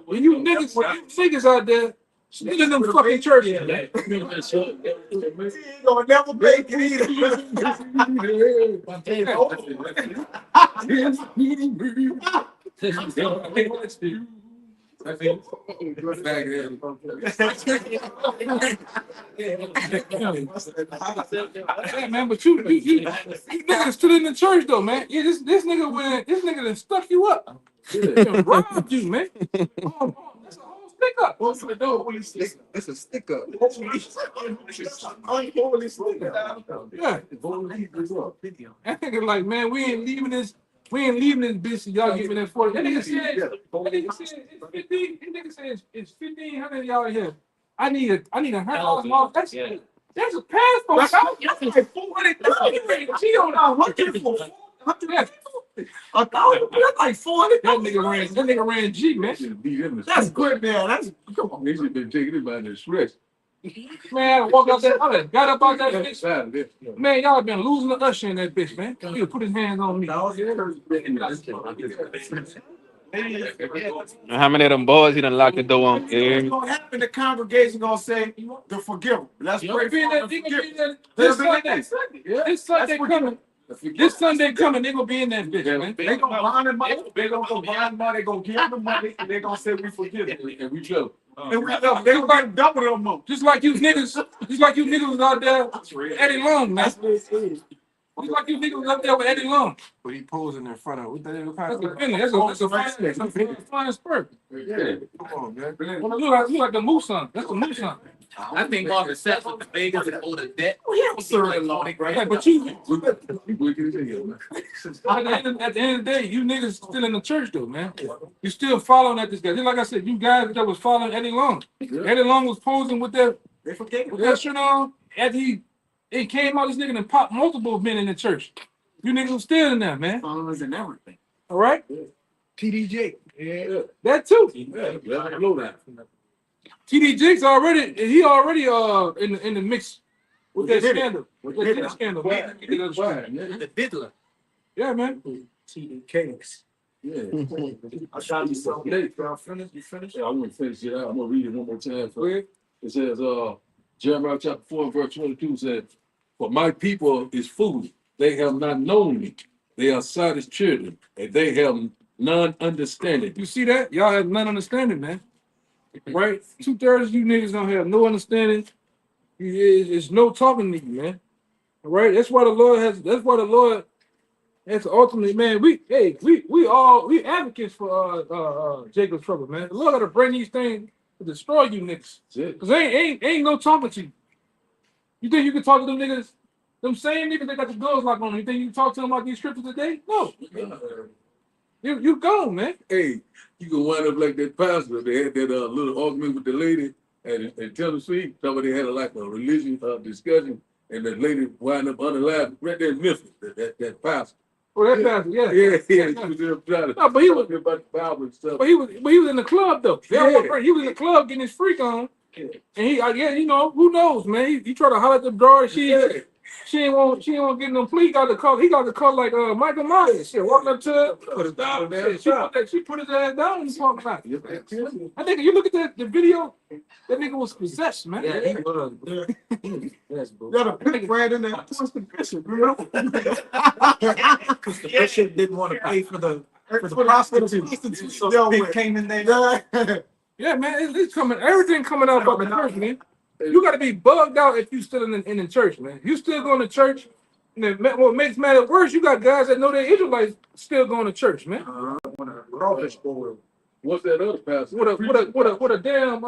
When you niggas out there still in them fucking churches, man. He ain't gonna never make it either. Hey, man, but you niggas still in the church though, man. Yeah, this nigga done stuck you up. Robbed you, man. That's a whole stick up. It's a stick up. Unholy stick up. Yeah. That nigga like, man, we ain't leaving this bitch and y'all giving that 40. That nigga said it's 1,500 y'all here. I need $100 That's a passport. That's like 400,000. She on 100. A thousand, that's like 40. That nigga ran G, man. That's good, man. That's come on. They should been taking him out of the stretch. Man, I walked out there, I got up out that bitch. Man, y'all been losing the usher in that bitch, man. He'll put his hands on me. How many of them boys he done locked the door on? What's gonna happen? The congregation gonna say to forgive him. Let's pray for him. This Sunday coming. This Sunday coming, they gonna be in that bitch, man. They gonna bond him money. They gonna go bond money. They gonna give him money, and they gonna say we forgive him. And we love. And we love. They gonna get double them up. Just like you niggas was out there with Eddie Long, man. That's what it is. Just like you niggas was out there with Eddie Long. But he posing in front of what that That's a feeling. That's a flying spurt. Yeah. Come on, man. Look like the moose son. That's the moose son. I think Marvin Sapp with the Vegas and all the debt. Yeah, but you at the end of the day, you niggas still in the church though, man. You still following at this guy. Just like I said, you guys that was following Eddie Long. Eddie Long was posing with that shirt on. After it came out, this nigga and popped multiple men in the church. You niggas was still in there, man. Followers and everything. All right? TD Jake. Yeah. That too. Yeah, I know that. TD Jakes already in the mix with that scandal. With that scandal. The diddler. Yeah, man. TD Cakes. Yeah. I shot you so late. Y'all finished? You finished? Yeah, I want to finish it out. I'm gonna read it one more time. It says, Jeremiah chapter 4 and verse 22 says, "For my people is food; they have not known me. They are sight as children, and they have none understanding." You see that? Y'all have none understanding, man. Right? 2/3 of you niggas don't have no understanding. It's no talking to you, man. All right? That's why the Lord has ultimately, man. We advocates for Jacob's trouble, man. The Lord gotta bring these things to destroy you niggas. Cause ain't no talking to you. You think you can talk to them niggas? Them same niggas that got the doors locked on them. You think you can talk to them about these scriptures today? No. You gone, man. Hey, you can wind up like that pastor. They had that little argument with the lady in Tennessee. Somebody had a religion discussion, and the lady wind up unalive right there in Memphis. That pastor. Oh, that pastor, yeah. Yeah. He was there trying to No, but he was talk about the Bible and stuff. But he was in the club though. Yeah. He was in the club getting his freak on, and you know, who knows, man? He tried to holler at the door. She ain't want get no plea. He got the call like Michael Myers. Shit, walking up to her. She put his ass down and talking about it. I think you look at the video. That nigga was possessed, man. Yeah, he was. Yes, bro. You got a pick right in there. What's the bishop, bro? Because the bishop didn't want to pay for the prostitutes. So he came in there. Yeah, man, it's coming. Everything coming out about the church, man. You got to be bugged out if you still in the church, man. You still going to church. And then what makes matter worse, you got guys that know they're Israelites still going to church, man. What's that other pastor? What a damn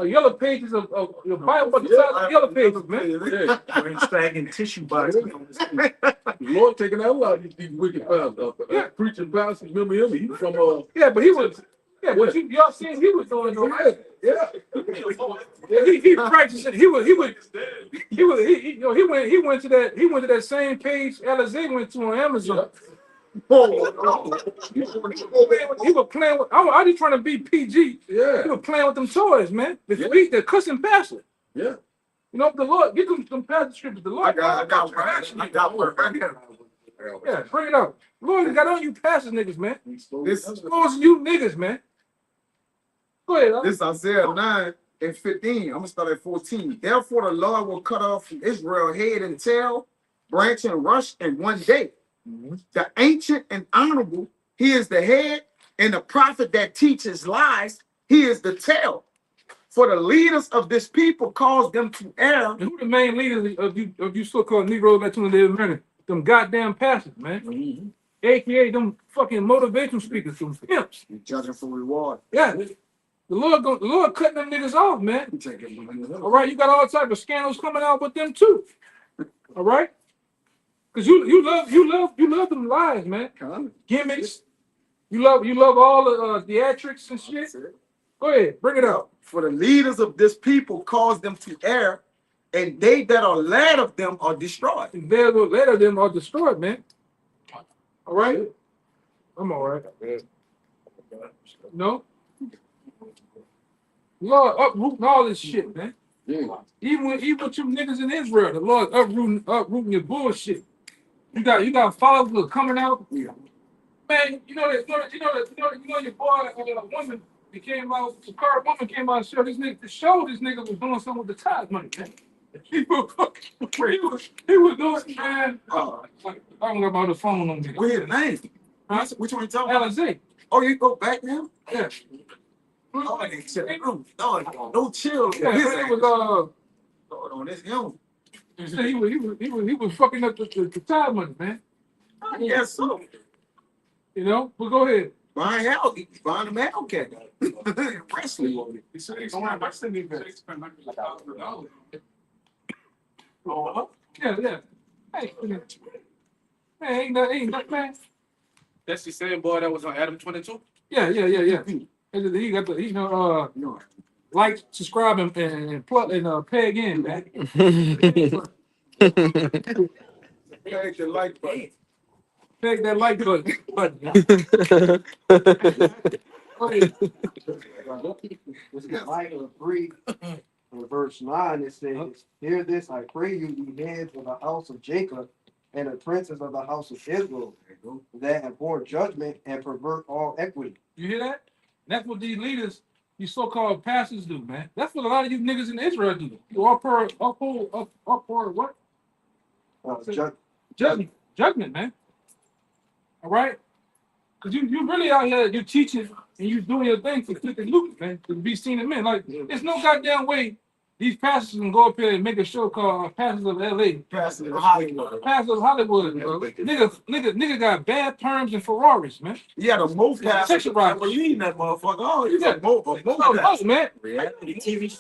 yellow pages of your Bible, but the size of yellow pages, man. We're stacking tissue boxes. The Lord taking out a lot of these wicked pastors. Preaching pastors, remember him? He was from but he was. Yeah, but y'all seen he was doing no right. Yeah. He practiced it. He went to that same page Alizé went to on Amazon. He was playing with. I just trying to be PG. Yeah. He was playing with them toys, man. The cussing pastor. Yeah. You know, the Lord, get them pastor scriptures. The Lord. I got one right here. Yeah, bring it out. Lord, got on you pastors niggas, man. This exposing you niggas, man. Go ahead. This Isaiah 9:15. I'm gonna start at 14. Therefore, the Lord will cut off from Israel head and tail, branch and rush in one day. The ancient and honorable, he is the head, and the prophet that teaches lies, he is the tail. For the leaders of this people cause them to err. And who the main leaders of you so-called Negroes that live in America? Them goddamn pastors, man. AKA them fucking motivational speakers, them pimps. You're judging for reward. Yeah. The Lord cutting them niggas off, man. All right, you got all types of scandals coming out with them too. All right? Because you love them lies, man. Gimmicks. You love all the theatrics and shit. Go ahead, bring it up. For the leaders of this people cause them to err, and they that are led of them are destroyed. And they that are led of them are destroyed, man. All right? I'm all right. No? Lord uprooting all this shit, man. Yeah. Even with you niggas in Israel, the Lord uprooting your bullshit. You got followers coming out. Yeah. Man, you know your boy, woman that came out, the car woman came out and showed this nigga was doing something with the tithe money, man. He was doing, man. I don't got my other phone on me. What's his name? Huh? Which one you talking about? Alizé. Oh, you go back now? Yeah. No chill. Yeah, it was on this young. he was fucking up the tithe money, man. Yes, so. You know, but go ahead. Buying the Hellcat. Wrestling. Yeah. Hey, ain't that, man. That's the same boy that was on Adam 22. Yeah. He got the like, subscribe, and plug and pay again, man. Peg the like button. Peg that like button. This is Micah 3, verse 9. It says, "Hear this, I pray you, ye heads of the house of Jacob, and the princes of the house of Israel that abhor judgment and pervert all equity. You hear that? That's what these leaders, these so-called pastors do, man. That's what a lot of you niggas in Israel do. You uphold what? Judgment, man. All right? Because you really out here, you teaching and you doing your thing for clicking loot, man, to be seen in men. Like, there's no goddamn way these pastors can go up here and make a show called Pastors of LA. Pastors of Hollywood. Pastors of Hollywood. Nigga got bad perms and Ferraris, man. Yeah, the most pastors. Section rock. Well, you eating that motherfucker. Oh, you Yeah. got most Man. reality TV.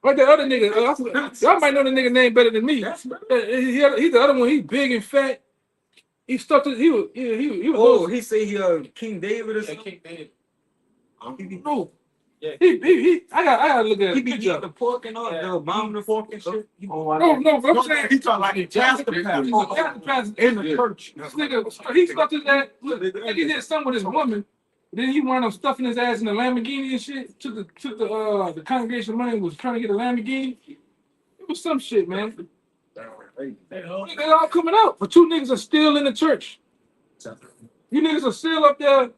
Like the other nigga, y'all might know the nigga name better than me. He's the other one. He's big and fat. He stuck to he was. Oh, he say he King David or something. King David. No. He I gotta look at He it. be eating the pork and all the abominable pork and shit. No, but I'm saying He talking like a pastor. in the church. This nigga, he stuck his ass. Look, he did something with his woman. Then he wound up stuffing his ass in the Lamborghini and shit. Took the congregation money and was trying to get a Lamborghini. It was some shit, man. They all coming out, but you niggas are still in the church. You niggas are still up there,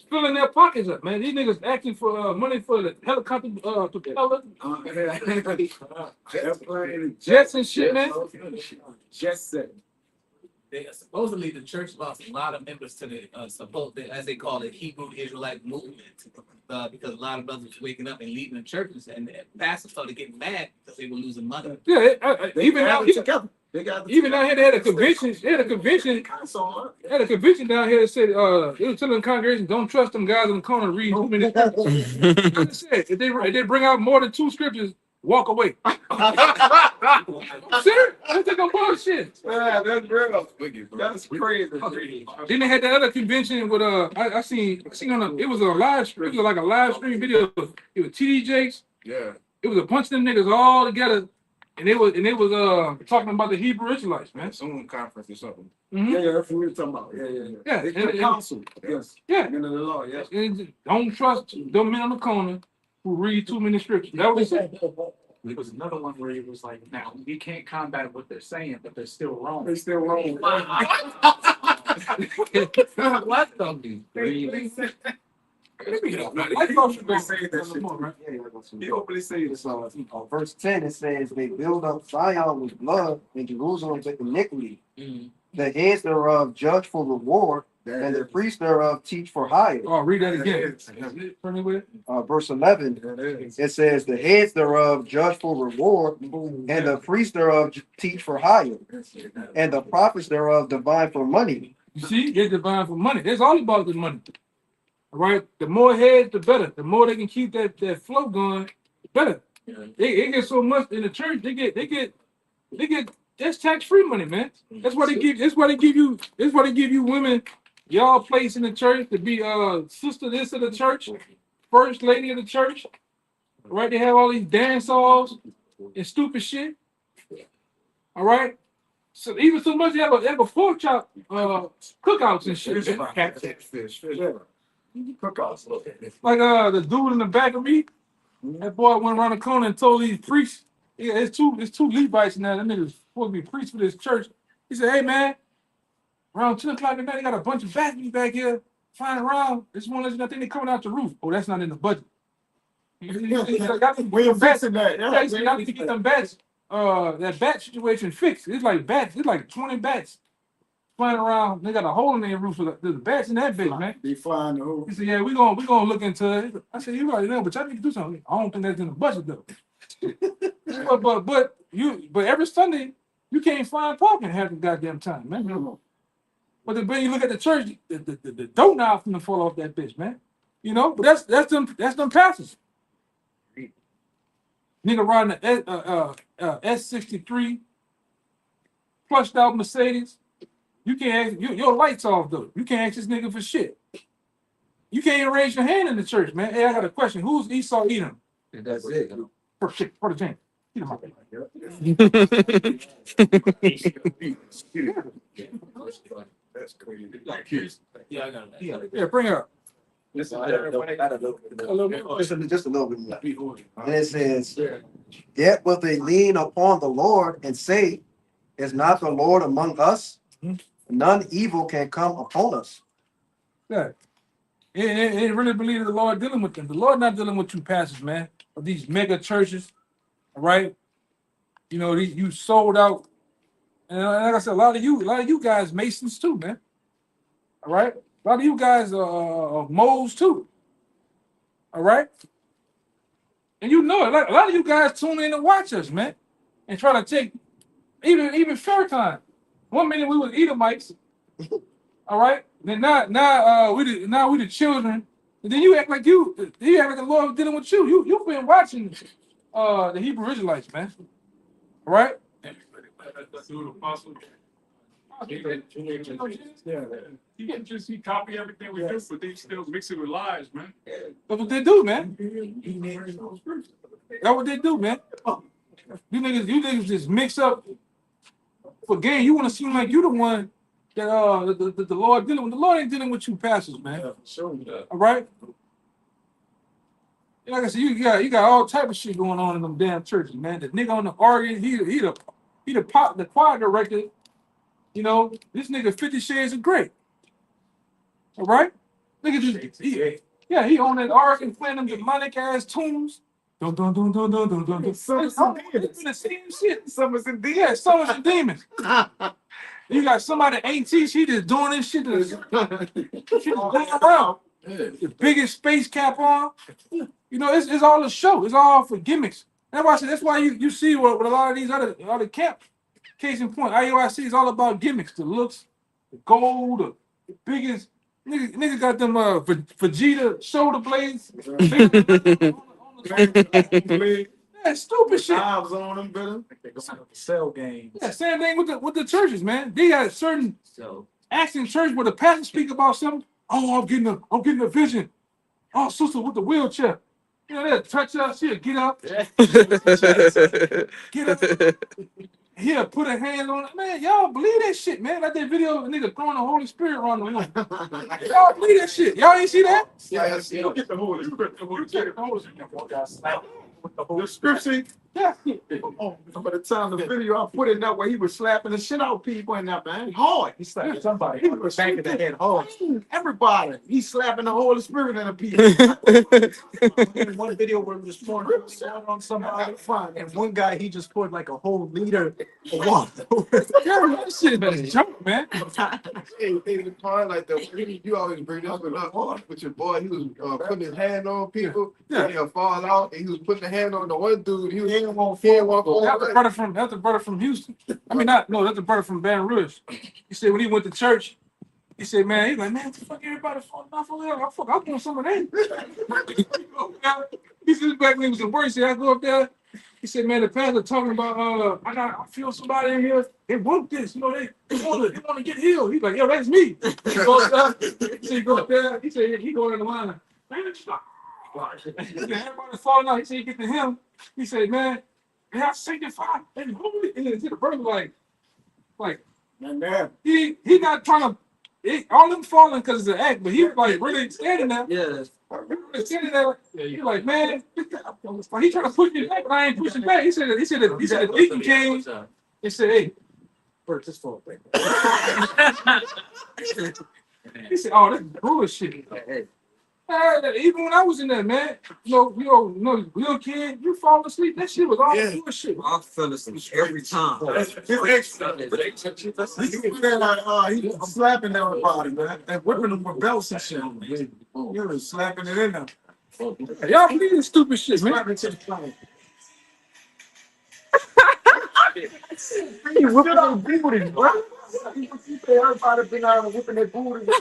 filling their pockets up, man. These niggas asking for money for the helicopter propeller, jets and shit, man. Just said. Supposedly the church lost a lot of members to the as they call it, Hebrew Israelite movement, because a lot of brothers was waking up and leaving the churches, and the pastors started getting mad because they were losing money. Yeah, even out here, Even out here, they had a convention. They had a convention down here that said, they were telling the congregation, don't trust them guys in the corner reading too many scriptures. Like I said, if they bring out more than 2 scriptures, walk away. I'm serious. I think I'm bullshit. Yeah, that's real. That's crazy. Then they had that other convention with I seen on it was a live stream, it was like a live stream video. It was TD Jakes. Yeah. It was a bunch of them niggas all together, and they was talking about the Hebrew Israelites, man. Zoom conference or something. Mhm. Yeah, that's what we were talking about. Yeah. And- Council. Yes. Yeah. Men of the law. Yes. And don't trust them men on the corner who read too many scriptures. That was it. There was another one where he was like, now, we can't combat what they're saying, but they're still wrong. They still wrong. What the? I thought you were saying that shit. He openly say this. Verse 10, it says, they build up Zion with blood and Jerusalem with iniquity. The heads thereof judge for reward, and the priests thereof teach for hire. Oh, read that again. Turn it with it. Verse 11, it says, the heads thereof judge for reward, and the priests thereof teach for hire, and the prophets thereof divine for money. You see, they're divine for money. It's all about the money. All right. The more heads, the better. The more they can keep that flow going, the better. They get so much in the church. They get. That's tax-free money, man. That's why they give. That's why they give you women y'all place in the church to be sister this of the church, first lady of the church. Right? They have all these dance halls and stupid shit. All right. So even so much they have a pork chop cookouts and shit. Cookouts. Like the dude in the back of me, that boy went around the corner and told these priests, yeah, it's two Levites now. That nigga's supposed to be priests for this church. He said, hey man, around 10 o'clock at night, they got a bunch of batteries back here flying around. This one is nothing, they coming out the roof. Oh, that's not in the budget. We're fixing that. Yeah, he said, y'all need to get them bats, that bat situation fixed. It's like bats, it's like 20 bats flying around. They got a hole in their roof. So there's bats in that bitch, man. They flying the roof. He said, yeah, we gonna look into it. I said, you already know, but y'all need to do something. I don't think that's in the budget though. but every Sunday you can't find parking half the goddamn time, man. But when you look at the church, the doorknob finna fall off that bitch, man. You know, but that's them pastors. Nigga riding the S63 plushed out Mercedes. You can't ask, your lights off though. You can't ask this nigga for shit. You can't even raise your hand in the church, man. Hey, I got a question. Who's Esau Edom? That's it. For the chain. Get him out there. That's crazy. Yeah, I got it. Yeah, bring it up. Just a little bit more. And it says, yet will they lean upon the Lord and say, Is not the Lord among us? Mhm. None evil can come upon us. Yeah. They really believe the Lord dealing with them. The Lord not dealing with you pastors, man. Of these mega churches, all right? You know, you sold out. And like I said, a lot of you guys Masons too, man. All right? A lot of you guys are moles too. All right? And you know it. Like, a lot of you guys tune in and watch us, man. And try to take even Farrakhan. 1 minute we was Edomites. All right? Then now we the children. And then you act like the Lord was dealing with you. You've been watching the Hebrew Israelites, man. All right? Yeah. He can just copy everything we do, but they still mix it with lies, man. That's what they do, man. That's what they do, man. You niggas just mix up for gain. You want to seem like you the one that the Lord dealing with. The Lord ain't dealing with you pastors, man. All right? Like I said, you got all type of shit going on in them damn churches, man. The nigga on the organ, he the choir director. You know, this nigga 50 Shades of Grey. All right? Nigga he on that organ playing them demonic ass tunes. Dun dun dun dun dun dun dun. It's the same shit. Summers and demons. Yeah, Summers and Demons. You got somebody that ain't teach, he just doing this shit that's going around. The biggest space cap on. You know, it's all a show. It's all for gimmicks. That's why you see what a lot of these other camps. Case in point, IUIC is all about gimmicks, the looks, the gold, the biggest. Nigga got them Vegeta shoulder blades. Yeah, stupid shit. Knives on them, brother. Cell games. Yeah, same thing with the churches, man. They got certain acts in church where the pastor speak about something. Oh, I'm getting a vision. Oh, sister with the wheelchair. You know, they'll touch us, she'll get up. Get up. He'll put a hand on it. Man, y'all believe that shit, man. Like that video of a nigga throwing the Holy Spirit around the room. Y'all believe that shit. Y'all ain't see that? Yeah, you get the Holy Spirit. The scripture. Yeah. Oh, by the time the video I put in that way, he was slapping the shit out of people in that, man. Hard. He slapped somebody. He was back in the head hard. Everybody. He's slapping the Holy Spirit in the people. In one video where he was pouring on somebody, and one guy he just poured like a whole liter of water. Yeah, that shit is a joke, man. Hey, the part like you always bring up with your boy. He was putting his hand on people. Yeah. He'll fall out, and he was putting the hand on the one dude. He was That's the brother from Houston. I mean, that's the brother from Baton Rouge. He said when he went to church, he said, man, he's like, man, what the fuck everybody falling off over there? I want some of that. He said, back when he was in work, he said, I go up there. He said, man, the pastor talking about, I feel somebody in here. They want this, you know, they want to get healed. He's like, yo, that's me. He goes up, he go up there. He said, he going in the line. Man, everybody falling out. He said, he get to him. He said, man, they are sanctified and holy. And then the brother like, Man, he not trying to, all them falling because it's an act, but he like really standing there. Yeah. Really standing there. He like, man, he trying to push me back, but I ain't pushing back. He said the deacon came. He said, hey, Bert, this phone thing. He said, oh, that's bullshit. Hey. Even when I was in there, man, little kid, you fall asleep. That shit was all bullshit. I fell asleep every time. He was slapping everybody, man, and whipping them with belts and shit. He was slapping it in them. Y'all believe this stupid shit, man. Slapping to the floor. He whipping their booty, bro. Everybody been out and whipping their booty.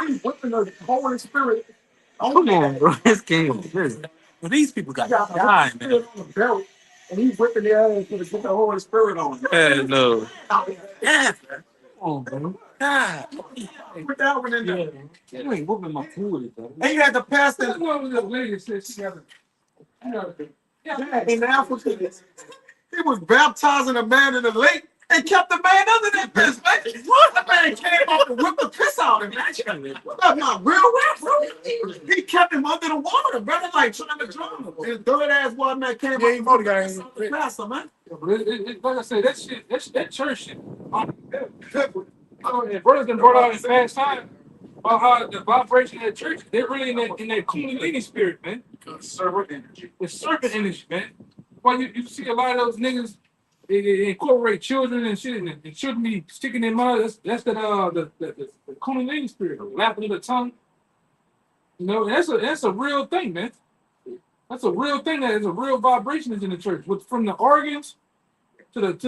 He whipping the Holy Spirit. Come on, bro. This game. Well, these people got Got the die, Holy man. Spirit on the belt, and he's whipping their ass to get the Holy Spirit on. Yeah, no. Yeah. Come on, bro. God. Put that one in there. You ain't whooping my booty, bro. And you had to pass That's that. what the lady said she got In Africa, he was baptizing a man in the lake. and kept the man under that piss, man. What? The man came out and whipped the piss out of him. That's not real rap, bro. He kept him under the water, brother, like trying to drown him. This dirty ass boy, man, came out and whipped the piss out the pastor, man. Yeah, but like I said, that shit, that church shit. And brothers been brought out in past time about how the vibration of that church, they're really in that Kundalini spirit, man. Serpent energy. The serpent energy, man. Why you see a lot of those niggas, they incorporate children and shit, and children be sticking their mouth. That's the Kundalini spirit, laughing of the tongue. You know, and that's a real thing, man. That's a real thing. That is a real vibration is in the church. From the organs to the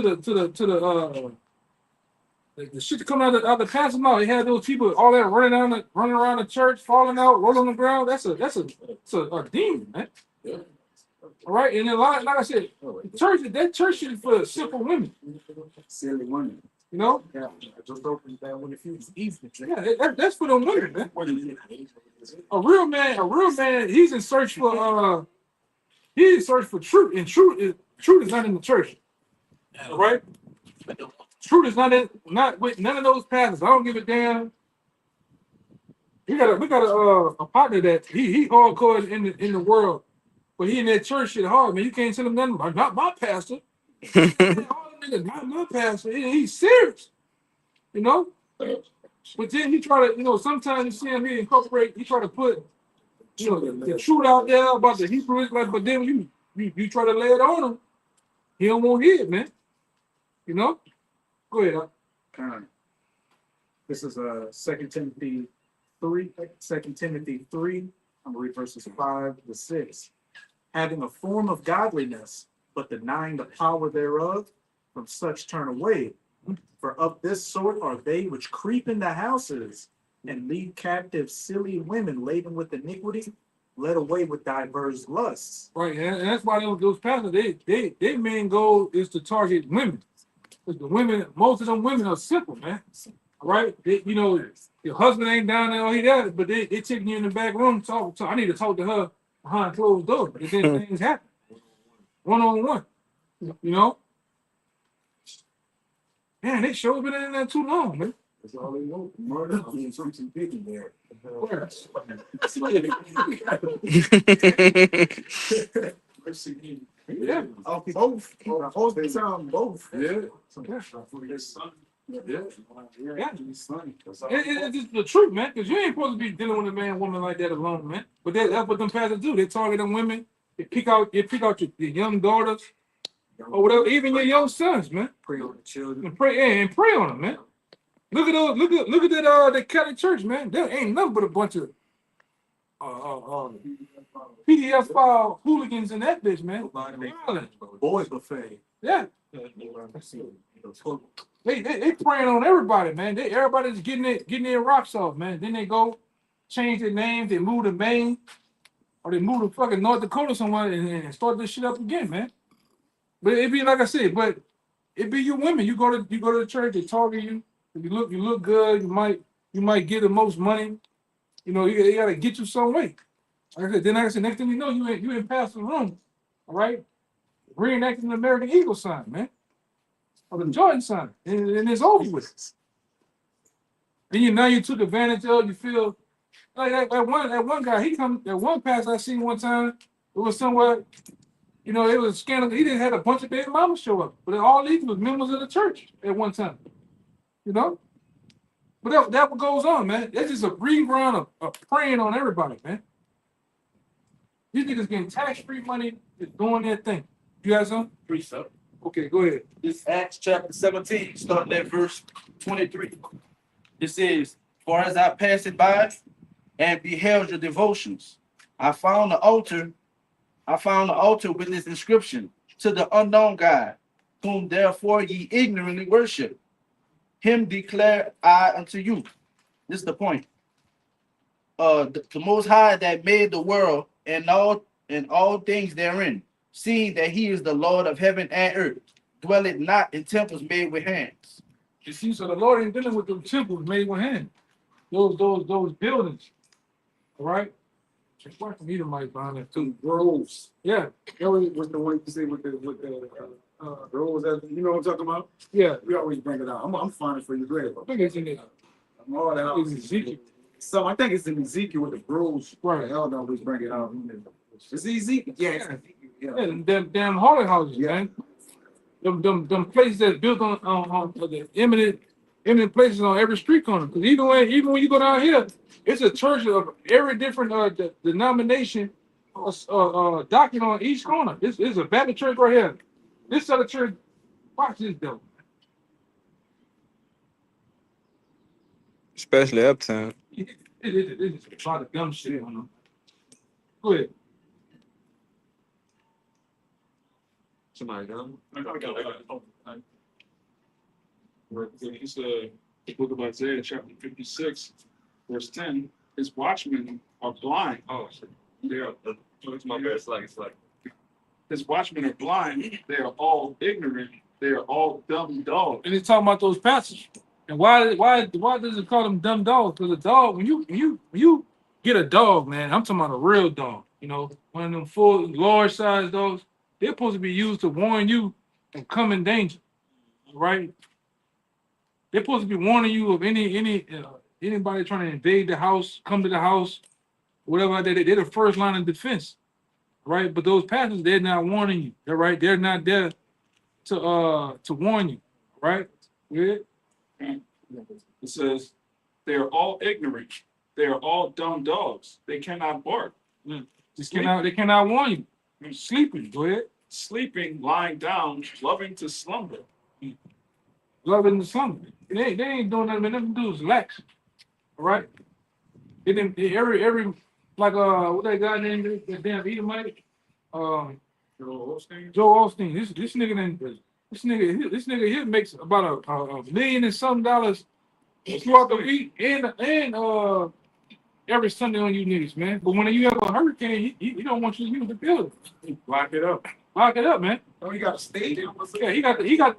shit that come out of the pastor's mouth. They had those people all that running around the church, falling out, rolling on the ground. That's a demon, man. Yeah. All right, and then like I said, that church is for simple women. Silly women. You know? Yeah. Just open that when it feels easy. Yeah, that's for them women, man. A real man, he's in search for truth, and truth is not in the church. All right? Truth is not with none of those pastors. I don't give a damn. We got a partner that he hardcore in the world, but he in that church shit hard, man. You can't tell him nothing about not my pastor. All them niggas, not my pastor. He's serious, you know. But then he try to, sometimes you see him he try to put, the truth out there about the Hebrew Israelites, but then you try to lay it on him, he don't want to hear it, man. You know. Go ahead. This is 2 Timothy 3. 2 Timothy 3. I'm going to read verses 5 to 6. Having a form of godliness, but denying the power thereof, from such turn away. For of this sort are they which creep into houses and lead captive silly women laden with iniquity, led away with diverse lusts. Right, and that's why those pastors, their main goal is to target women. Because the women, most of them women are simple, man. All right? Your husband ain't down there or he there, but they taking you in the back room, talk. I need to talk to her behind closed doors. But then things happen. One-on-one. You know? Man, they sure been in there too long, man. That's all they want. Murder and something big in there. Yeah. Both. Most of the time, both. Yeah. It's just the truth, man, because you ain't supposed to be dealing with a man, woman like that alone, man. But that's what them pastors do. They target them women. They pick out your young daughters or whatever, even your young sons, man. Pray on the children. And pray on them, man. Look at those. Look at that Catholic Church, man. There ain't nothing but a bunch of PDF file hooligans in that bitch, man. Boys buffet. Yeah. They preying on everybody, man. Everybody's getting their rocks off, man. Then they go change their names, they move to Maine, or they move to fucking North Dakota somewhere and start this shit up again, man. But it be like I said, but it be you women. You go to the church, they target you. You look good. You might get the most money. You gotta get you some way. Like I said, next thing you know, you in pastor room, all right, reenacting the American Eagle sign, man, or the Jordan sign, and it's over with. And now you took advantage of. You feel like that one guy. That one pastor I seen one time. It was somewhere. It was a scandal. He didn't have a bunch of baby mamas show up, but all these was members of the church at one time. But that what goes on, man. That's just a rerun of preying on everybody, man. These niggas getting tax-free money, just doing their thing. You got something? Precept. Okay, go ahead. This Acts chapter 17, starting at verse 23. It says, "For as I passed by and beheld your devotions, I found the altar with this inscription, to the unknown God, whom therefore ye ignorantly worship. Him declare I unto you." This is the point. The Most High that made the world and all things therein, seeing that he is the Lord of heaven and earth, dwelleth not in temples made with hands. You see, so the Lord ain't dealing with them temples made with hands. Those buildings. All right? Just watch me the mic behind that too. Groves. Yeah. That was the one you say with the Rules that, you know what I'm talking about? Yeah, We always bring it out. I'm fine for you, great. I think it's in there. I'm all that. It's Ezekiel. So I think it's in Ezekiel with the rules. Right. The elder always bring it out. It's Ezekiel. Yeah. It's Ezekiel. Yeah, them damn holy houses, man. Them places that's built on the eminent places on every street corner. Because even when you go down here, it's a church of every different denomination, doctrine on each corner. It's a Baptist church right here. This other church, watch this though. Especially uptown. It's a lot of dumb shit on them. Go ahead. Somebody done? It's the book of Isaiah, chapter 56, verse 10. His watchmen are blind. Oh, shit. They are, It's my bad. It's like, his watchmen are blind. They are all ignorant. They are all dumb dogs. And it's talking about those pastors. And why does it call them dumb dogs? Because a dog, when you get a dog, man, I'm talking about a real dog. You know, one of them full large size dogs. They're supposed to be used to warn you of coming danger, right? They're supposed to be warning you of anybody trying to invade the house, come to the house, whatever. They're the first line of defense, right? But those pastors, they're not warning you. They're right. They're not there to warn you, right? Yeah. It says they are all ignorant. They are all dumb dogs. They cannot bark. They cannot warn you. You're sleeping. Go ahead. Sleeping, lying down, loving to slumber. Loving the slumber. They ain't doing nothing. Nothing to do is relax. All right. They didn't every like what that guy named that damn Edomite? Joe Osteen. This nigga here makes about $1 million and some dollars throughout the week and every Sunday on you niggas, man. But when you have a hurricane, he don't want you to use the building. Lock it up. Lock it up, man. Oh, you got a stadium? Yeah, he got the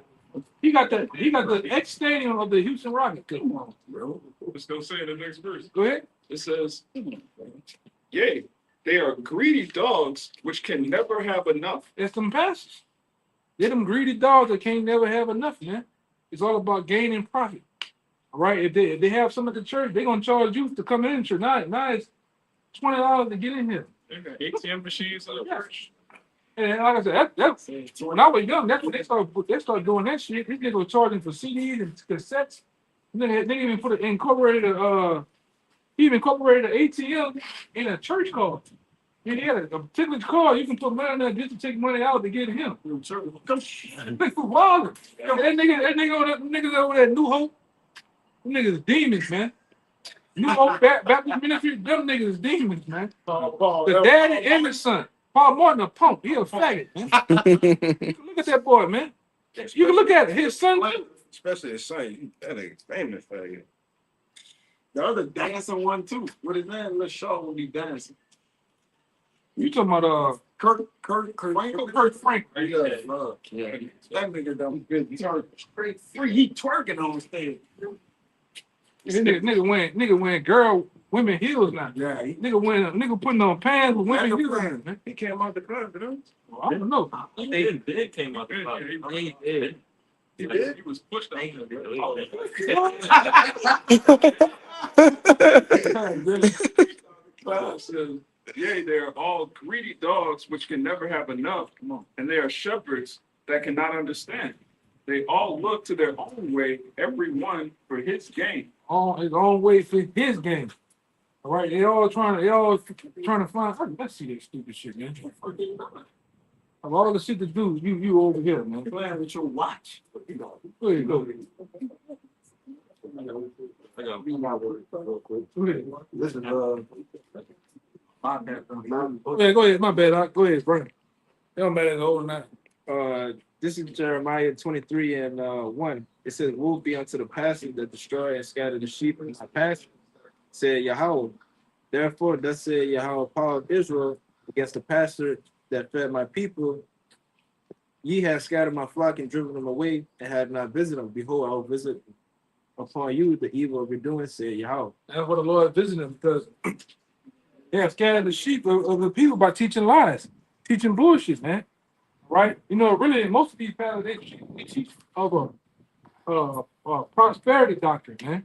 ex stadium of the Houston Rockets. Come on, bro. Let's go say the next verse. Go ahead. It says, yea, they are greedy dogs which can never have enough. It's them pastors. They're them greedy dogs that can't never have enough, man. It's all about gaining profit. All right. If they have some at the church, they're gonna charge you to come in church. Now it's $20 to get in here. They got ATM machines in the church. And like I said, that's when I was young. That's when they started doing that shit. These niggas were charging for CDs and cassettes. They even he even incorporated an ATM in a church card. He had a particular card you can put money in there just to take money out to get him. Wild. That nigga over there, New Hope. Them niggas demons, man. New Hope Baptist Ministry, them niggas is demons, man. The daddy and the son. Paul Martin a punk. He a faggot, man. Look at that boy, man. You can look at it. His son, Especially his son. That nigga famous faggot. The other dancing one too. What his name? Little Shaw will be dancing. you talking about Kurt Franklin. Kurt Frank. Yeah. That nigga done good. He's straight free. He twerking on stage. This nigga wearing women heels now. Yeah. Nigga putting on pants with women heels, man. He came out the club, didn't I don't know. They came out the clock. He did. He did? He was pushed out. Says, yea, they are all greedy dogs which can never have enough, and they are shepherds that cannot understand. They all look to their own way, every one for his gain. On his own way for his game. All right, they all trying to find. Let's see that stupid shit, man. Of all the shit to do, you over here, man. Playing with your watch. There you go. This is Go ahead, my bad. Go ahead, Brian. It don't matter the whole night. This is Jeremiah 23 and 1. It says, "Woe be unto the pastor that destroy and scatter the sheep of my pasture," said Yahweh. Therefore, thus said Yahweh, power of Israel, against the pastor that fed my people. Ye have scattered my flock and driven them away, and have not visited them. Behold, I will visit upon you the evil of your doing, said Yahweh. That's what the Lord visited them because they have scattered the sheep of the people by teaching lies, teaching bullshit, man. right? You know, really, most of these pastors they teach of prosperity doctrine, man.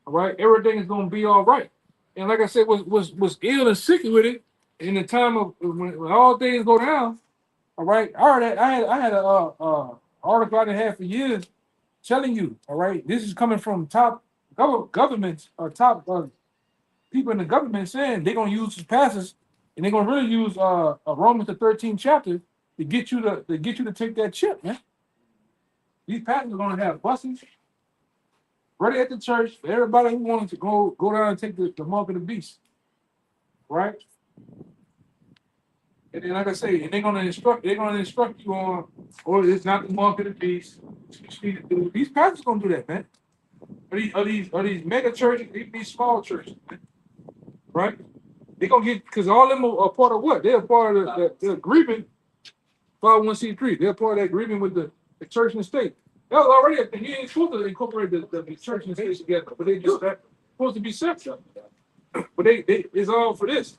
All right, everything is gonna be all right. And like I said, was ill and sick with it in the time of when all things go down. All right, I heard that I had a article I had for years telling you. All right, this is coming from top governments or top people in the government saying they're gonna use these passages and they're gonna really use Romans the 13th chapter to get you to take that chip, man. These pastors are gonna have buses ready at the church for everybody who wanted to go down and take the mark of the beast, right? And then, like I say, and they're gonna instruct you on, or it's not the mark of the beast. These pastors gonna do that, man. Are these mega churches, these small churches, man, right? They gonna get because all of them are part of what? They're part of the agreement, 501c3. They're part of that agreement with the church and the state. That was already. You ain't supposed to incorporate the church and the state together, but they just supposed to be separate. But they it's all for this.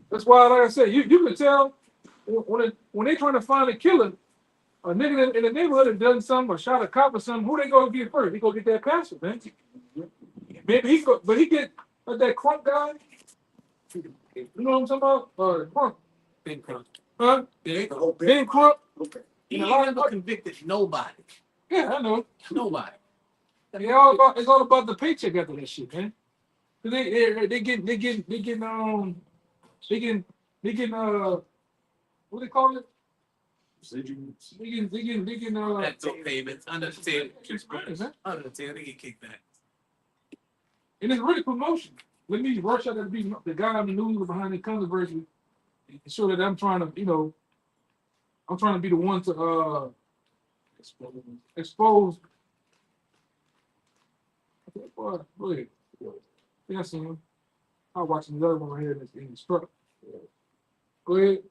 That's why, like I said, you can tell when they're trying to find a killer, a nigga in the neighborhood that done something or shot a cop or something, who they gonna get first? They go get that pastor, man. Maybe he get that crunk guy. You know what I'm talking about? Crunk. Ben Crump. Huh? Ben Crump. Okay. He ain't never convicted nobody. Yeah, I know. Nobody. It's all about the paycheck after that shit, man. Cause they getting what they call it? They getting That's no payments under the table. Under the table, they get kicked back. and it's really promotion. Let me rush out to be the guy on the news behind the controversy and show that I'm trying to be the one to expose. Boy, go ahead. Yeah, I seen him. I was watching the other one right here in the truck. Go ahead.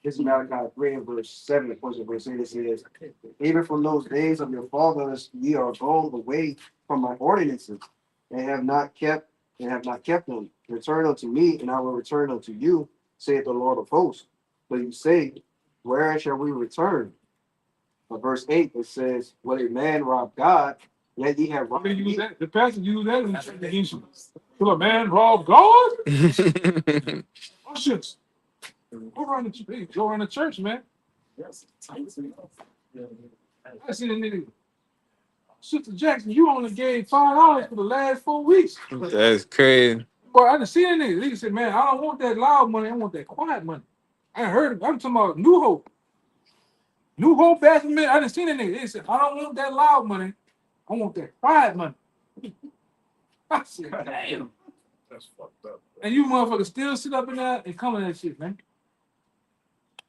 This is Malachi 3 and verse 7, of course, verse 8, it says, even from those days of your fathers, ye are gone away from my ordinances, and have not kept them. Return unto me, and I will return unto you, saith the Lord of hosts. But you say, where shall we return? But verse 8, it says, will a man rob God? Yet ye have robbed me. The pastor used that in the instruments. Will a man rob God? Oh shit. Go around the church, man. Yes. I seen a nigga. Sister Jackson, you only gave $5 for the last 4 weeks. That's crazy. Boy, I didn't see a nigga. Nigga said, man, I don't want that loud money. I want that quiet money. I heard it. I'm talking about New Hope. New Hope Baptist man. I didn't see that nigga. They said, I don't want that loud money. I want that quiet money. I said, damn. That's fucked up. And you motherfuckers still sit up in there and come in that shit, man.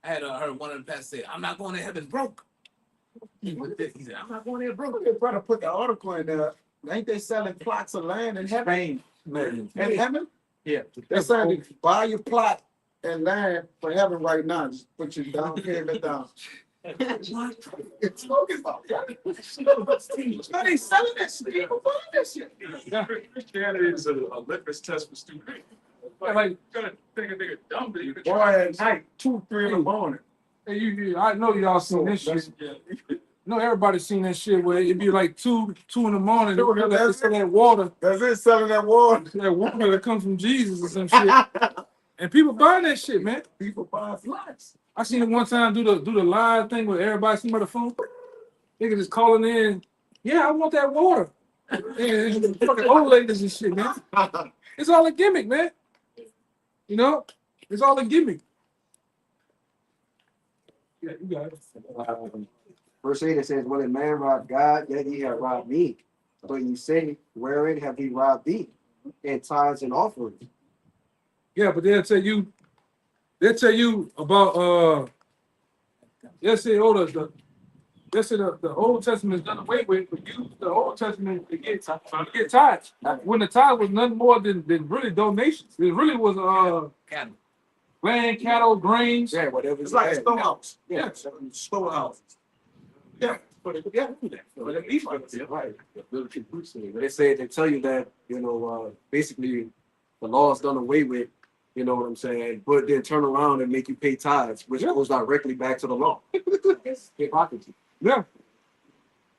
I had heard one of the pastors say, I'm not going to heaven broke. He said, I'm not going there broke. They brother put the article in there. Ain't they selling plots of land in heaven? Spain, man. In heaven? Yeah. They're saying buy your plot and land for heaven right now. Just put your down payment down. It's smoking about that. No, they selling that shit. People buying that shit. Christianity is a litmus test for stupidity. Like, Gonna think a nigga dumb that you could Boy, at night, 2, 3 in the morning. hey, I know y'all seen this shit. No, everybody's seen that shit where it'd be like 2 in the morning. They sell that water. That's it, selling that water. That water that comes from Jesus or some shit. And people buying that shit, man. People buying flats. I seen it one time do the live thing where everybody see by the phone. Nigga just calling in. Yeah, I want that water. And fucking old ladies and shit, man. It's all a gimmick, man. You know, it's all a gimmick. Yeah, you got it. Verse 8, it says, will a man rob God? Yet he have robbed me. But you say, wherein have he robbed thee? In tithes and offerings. Yeah, but they'll tell you about they'll say, the Old Testament is done away with, but use the Old Testament to get tithes. When the tithe was nothing more than really donations. It really was Cattle. land, cattle, grains. Yeah, whatever. It's like a storehouse. Yeah. Storehouse. Yeah. But it, yeah, do that. But at least, Right. They say they tell you that, basically the law is done away with, you know what I'm saying? But then turn around and make you pay tithes, which goes directly back to the law. It's hypocrisy. Yeah.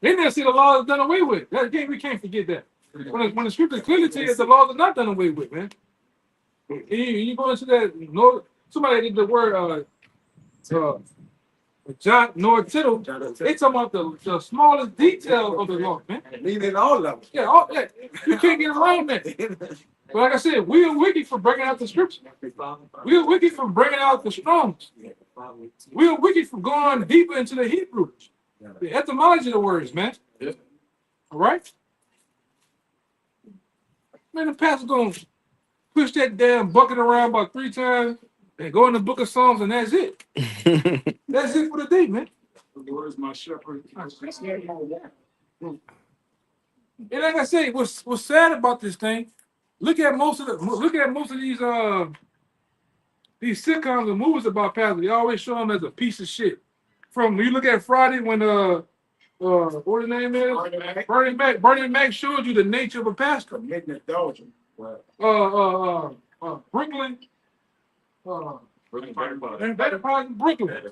They never see the law is done away with. We can't forget that. When the scripture clearly tells you the laws are not done away with, man. You go into that, no, somebody did the word, John Nor Tittle, they talking about the smallest detail of the law, man. Leaving all of them. Yeah, you can't get around that. But like I said, we are wicked for bringing out the scripture. We are wicked for bringing out the Strongs. We are wicked for going deeper into the Hebrew, the etymology of the words, man. Yeah. All right? Man, the pastor gonna push that damn bucket around about 3 times and go in the book of Psalms, and that's it. That's it for the day, man. The Lord is my shepherd. And like I say, what's sad about this thing? Look at most of these sitcoms and movies about pastors. They always show him as a piece of shit. From when you look at Friday when what his name is? Bernie Mac showed you the nature of a pastor. Committing adultery. Brooklyn. Brooklyn. Brooklyn.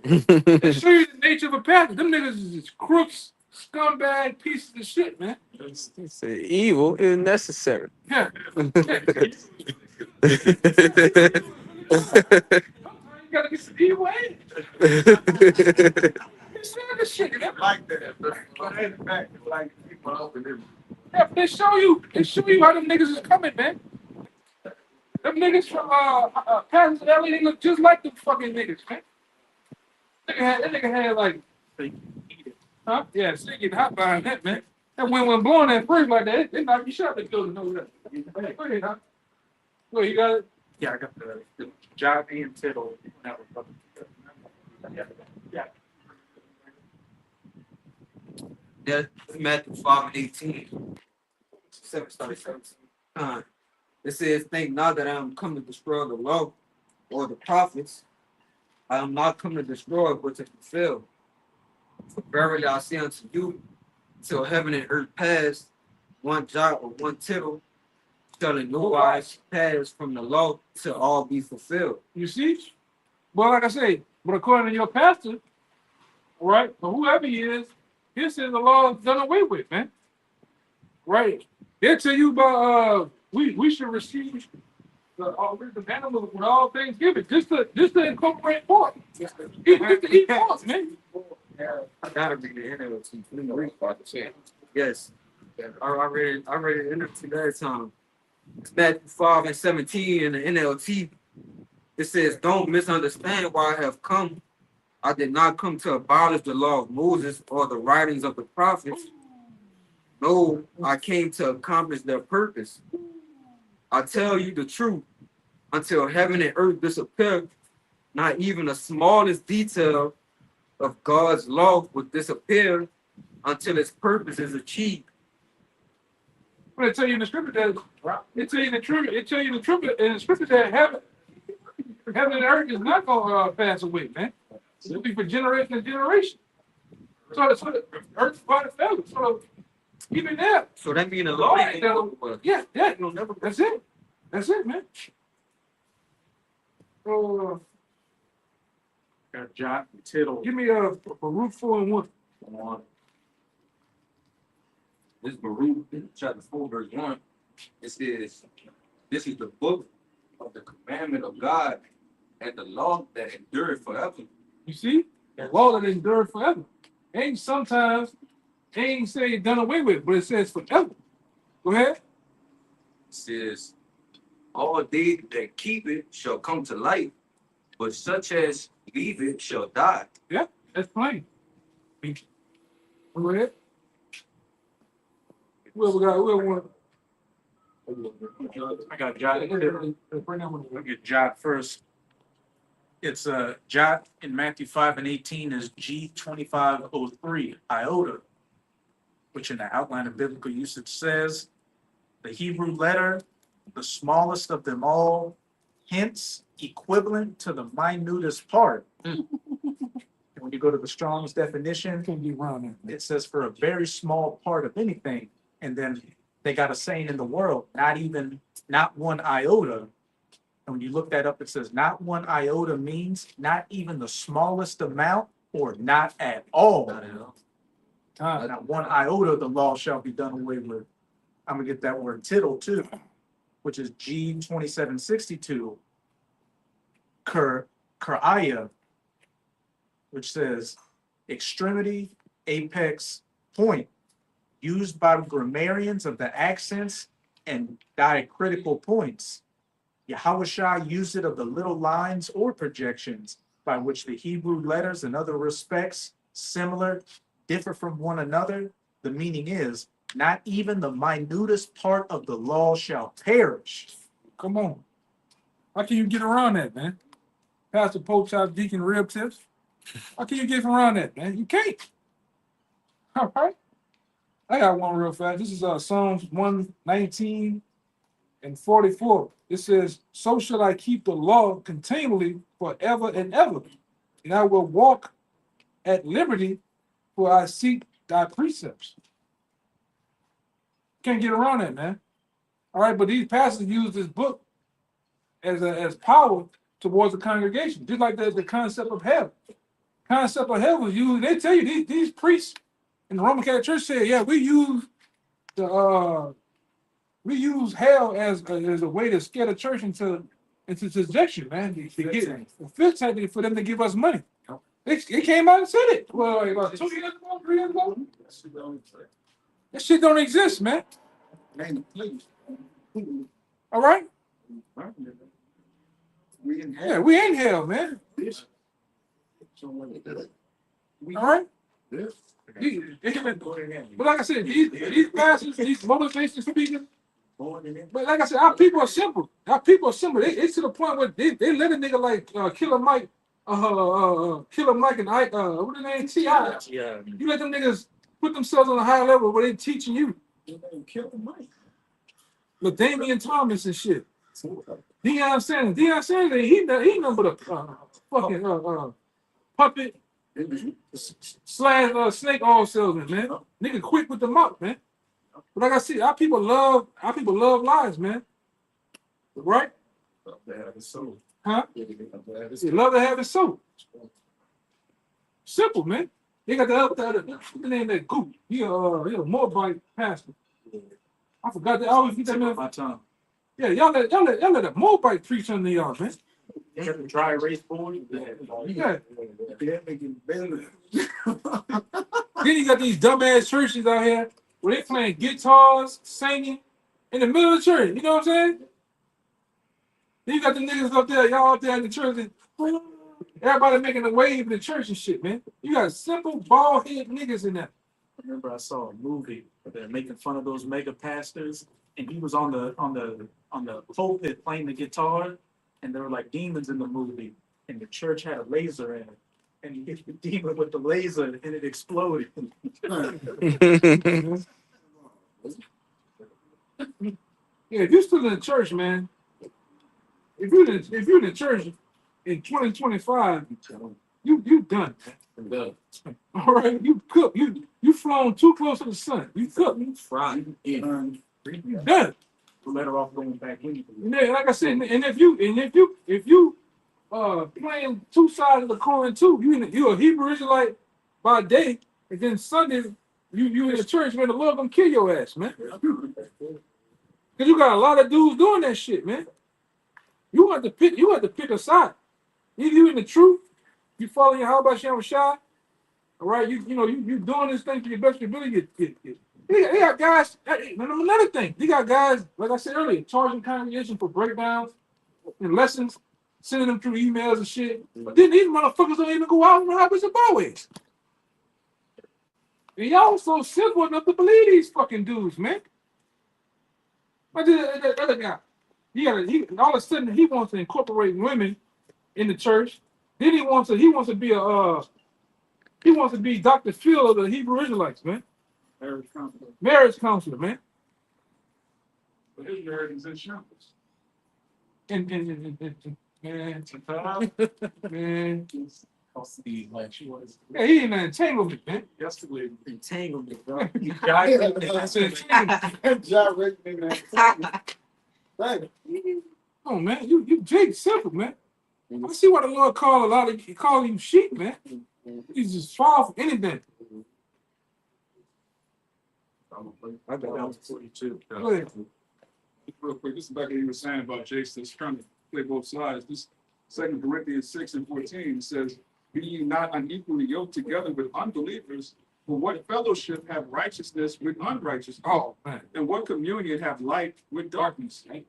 They show you the nature of a pastor. Them niggas is just crooks, scumbag, pieces of shit, man. Say evil is necessary. Yeah. You gotta get some evil in it. It's this shit. Like that. But in the back, like people up in there. Yeah, but they show you how them niggas is coming, man. Them niggas from Patterson, LA, they look just like them fucking niggas, man. That nigga had like, huh? Yeah, so they get hot behind that, man. That when blowing that first like that, they knock you shot the building over there. Go ahead, huh? Go ahead, you got it? Yeah, I got the John and Tittle. That was yeah. Yeah, Matthew 5:18. 17. It says, think not that I am come to destroy the law or the prophets. I am not come to destroy, but to fulfill. For verily I say unto you, till heaven and earth pass, one jot or one tittle shall in no wise pass from the law till all be fulfilled. You see? Well, like I say, but according to your pastor, right, or whoever he is, he says the law is done away with, man. Right? They'll tell you about we should receive the animals with all things given, just to incorporate pork. Just to eat pork, man. I gotta read the NLT. Yes. I read it in that time. It's Matthew 5:17 in the NLT. It says, don't misunderstand why I have come. I did not come to abolish the law of Moses or the writings of the prophets. No, I came to accomplish their purpose. I tell you the truth, until heaven and earth disappear, not even the smallest detail of God's law would disappear until its purpose is achieved. But they tell you in the scripture that it tell you the truth. It tell you the truth in the scripture that heaven and earth is not gonna pass away, man. It'll be for generation to generation. So the earth body fell. So even that. So that means the law ain't yeah, that's it. That's it, man. Got John and Tittle. Give me a Baruch 4:1. This is Baruch chapter 4, verse 1. It says, this is the book of the commandment of God and the law that endureth forever. You see? The law that endured forever. Sometimes ain't say done away with, but it says forever. Go ahead. It says, all they that keep it shall come to life, but such as leave it shall die. Yeah, that's plain. Go ahead. Whoever want. I got John and Tittle. I'll get John first. It's John in Matthew 5:18 is G2503 iota, which in the outline of biblical usage says the Hebrew letter, the smallest of them all, hence equivalent to the minutest part. And when you go to the Strong's definition, it says for a very small part of anything, and then they got a saying in the world, not one iota. And when you look that up, it says not one iota means not even the smallest amount or not at all. Not one iota, the law shall be done away with. I'm gonna get that word tittle too, which is G 2762. Keraya, which says extremity, apex, point, used by grammarians of the accents and diacritical points. Yahushua used it of the little lines or projections by which the Hebrew letters in other respects similar differ from one another. The meaning is, not even the minutest part of the law shall perish. Come on. How can you get around that, man? Pastor Pope Chop Deacon Rib Tips. How can you get around that, man? You can't. All right. I got one real fast. This is Psalms 119 and 44. It says, so shall I keep the law continually forever and ever, and I will walk at liberty, for I seek thy precepts. Can't get around that, man. All right, but these pastors use this book as power towards the congregation, just like the concept of hell. Concept of hell was used. They tell you these priests in the Roman Catholic Church said, yeah, we use hell as a way to scare the church into subjection, man. To get a fifth tactic for them to give us money. It came out and said it. Well, about 2 years ago, 3 years ago. That shit don't exist, man. All right? Yeah, we in hell, man. All right? But like I said, these pastors, these motivation speakers, but like I said, our people are simple. Our people are simple. It's to the point where they let a nigga like Killer Mike and Ike, what the name? T.I. Yeah. You let them niggas put themselves on a high level where they teaching you. But Damian Thomas and shit. Deion Sanders, he nothing but a fucking puppet slash snake oil salesman, man. Nigga quick with the mouth, man. But like I said, our people love lies, man. Right? Huh? They love to have it so. Simple, man. They got the name that Goop. He a Moabite pastor. I forgot that. I always get that man. My tongue. Yeah, y'all let a Moabite preach under y'all, man. You got the dry erase board. Yeah. Then you got these dumbass churches out here where they playing guitars, singing in the middle of the church. You know what I'm saying? Then you got the niggas up there, y'all out there in the church, and everybody making a wave in the church and shit, man. You got simple bald head niggas in there. I remember I saw a movie where they're making fun of those mega pastors, and he was on the pulpit playing the guitar, and there were like demons in the movie, and the church had a laser in it, and he hit the demon with the laser, and it exploded. Yeah, if you're still in the church, man. If you're in the church in 2025, you done. Man. All right, you cook. You flown too close to the sun. You cook. You fried. You done. Better off going back in. Yeah, like I said, and if you playing two sides of the coin too, you a Hebrew Israelite by day, and then Sunday you in the church, man, the Lord gonna kill your ass, man. Cause you got a lot of dudes doing that shit, man. You have to pick a side. Either you in the truth, you following your how about Shem Shah, all right? You doing this thing to your best ability. They got guys. Another thing, they got guys, like I said earlier, charging congregation for breakdowns and lessons, sending them through emails and shit. But then these motherfuckers don't even go out and rabbits and byways. And y'all so simple enough to believe these fucking dudes, man. But the other guy, all of a sudden he wants to incorporate women in the church. Then he wants to be Dr. Phil of the Hebrew Israelites, man. Marriage counselor, man. But his marriage is in shambles. Man. Yeah, he in an entanglement, man. Yesterday, Entanglement, bro. That's an entanglement. Gyrating in that. Right. Oh man, you Jake simple, man. I see why the Lord call you sheep, man. He's just fall for anything. I got down to 42. Go ahead. Real quick, this is back what you were saying about Jake's that's trying to play both sides. This 2 Corinthians 6:14 says, "Be ye not unequally yoked together with unbelievers, for what fellowship have righteousness with unrighteousness? Oh man. And what communion have light with darkness?" Hey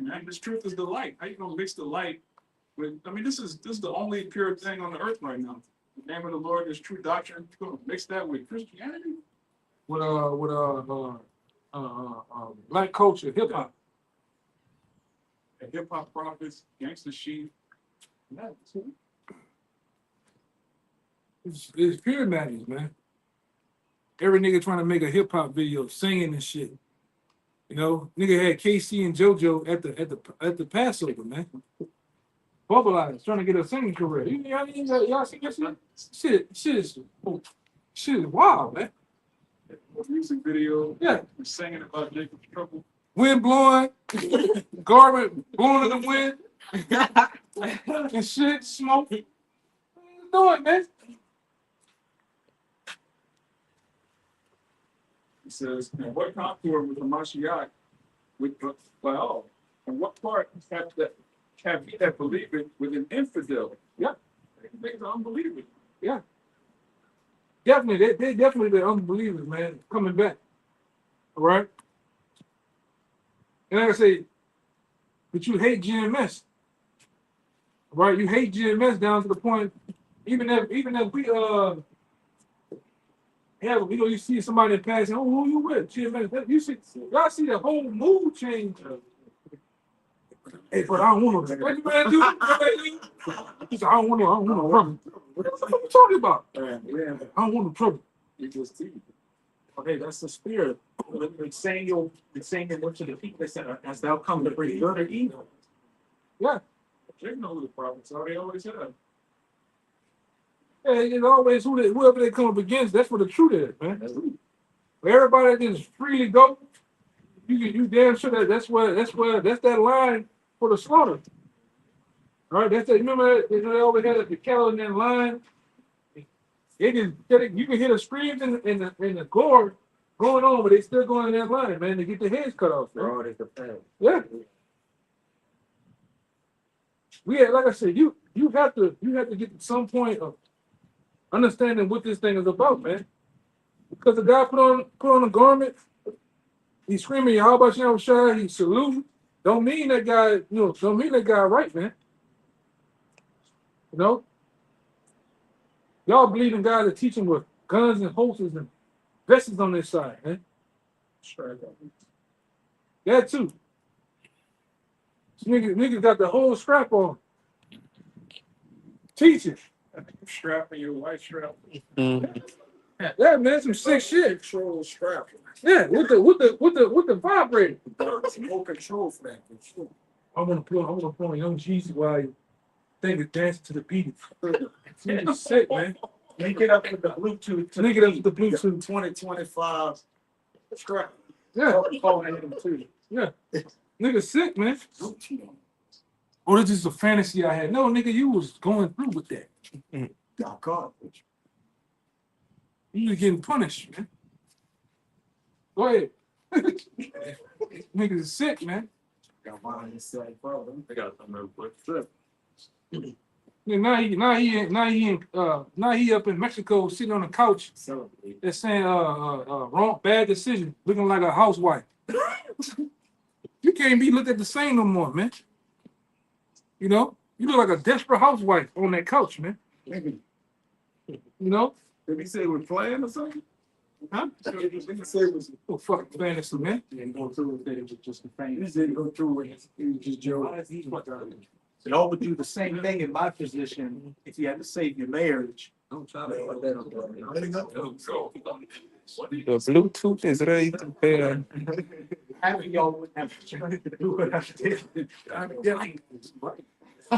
man, this truth is the light. How you gonna mix the light with? I mean, this is the only pure thing on the earth right now. The name of the Lord is true doctrine. You're gonna mix that with Christianity? With black culture, hip hop. And hip hop prophets, gangster sheep. It's pure madness, man. Every nigga trying to make a hip hop video, singing and shit. You know, nigga had KC and JoJo at the Passover, man. Bubble Eyes trying to get a singing career. Y'all see this shit? Shit is wild, man. Music video. Yeah. Singing about Jacob's trouble. Wind blowing, garment blowing in the wind, and shit, smoke. What you doing, man? He says, "And what concord with the Mashiach with Baal? And what part have he that believeth with an infidel?" Yeah. Niggas are unbelievers. Yeah. Definitely, they definitely the unbelievers, man, coming back. All right. And like I say, but you hate GMS. Right? You hate GMS down to the point, even if we you see somebody passing, oh, who you with? GMS, y'all see the whole mood change. Hey, but I don't want to. What you man do? He said, I don't want no trouble. What the fuck you talking about? I don't want no trouble. Okay, that's the spirit. It's saying what to the people that as thou come to bring good or evil. Yeah. They know who the prophets are. They always have. Yeah, it's always whoever they come up against, that's what the truth is, man. Where everybody that just freely go, you damn sure that's that line for the slaughter. All right, that's that. Remember they always had the cattle in that line. You can hear the screams in the gore going on, but they still going in that line, man, to get their heads cut off. Man. Yeah. Like I said, you have to get to some point of understanding what this thing is about, man. Because the guy put on a garment, he's screaming, "How about you, Shai?" He salute. Don't mean that guy, don't mean that guy right, man. You know? Y'all believe in guys that teaching with guns and holsters and vests on their side, man. That too. Niggas got the whole strap on. Teaching. Strapping your white strap. Yeah, man, some sick shit. Control strap. Yeah, with the vibrator. No control for that. I want to put on Young Jeezy while you think it's dancing to the beat. It's sick, man. Link it up with the Bluetooth. Link it up with the Bluetooth. 2025 strap. Yeah. Too. Yeah. Nigga sick, man. Oh, this is a fantasy I had. No, nigga, you was going through with that. Got caught. You was getting punished, man. Go ahead. Niggas is sick, man. Got mine inside, bro. I got something real quick. Yeah, now he up in Mexico sitting on a couch. They're saying wrong, bad decision, looking like a housewife. You can't be looked at the same no more, man. You know, you look like a desperate housewife on that couch, man. You know? Did he say we're playing or something? Huh? Did he say it was Oh, fucking fantasy, man. Didn't go through with it. It was just a He famous. didn't go through it. He was just joking. Y'all would do the same thing in my position if you had to save your marriage. Don't try to put that on The Bluetooth is ready to pair. Having y'all wouldn't have to do what I did.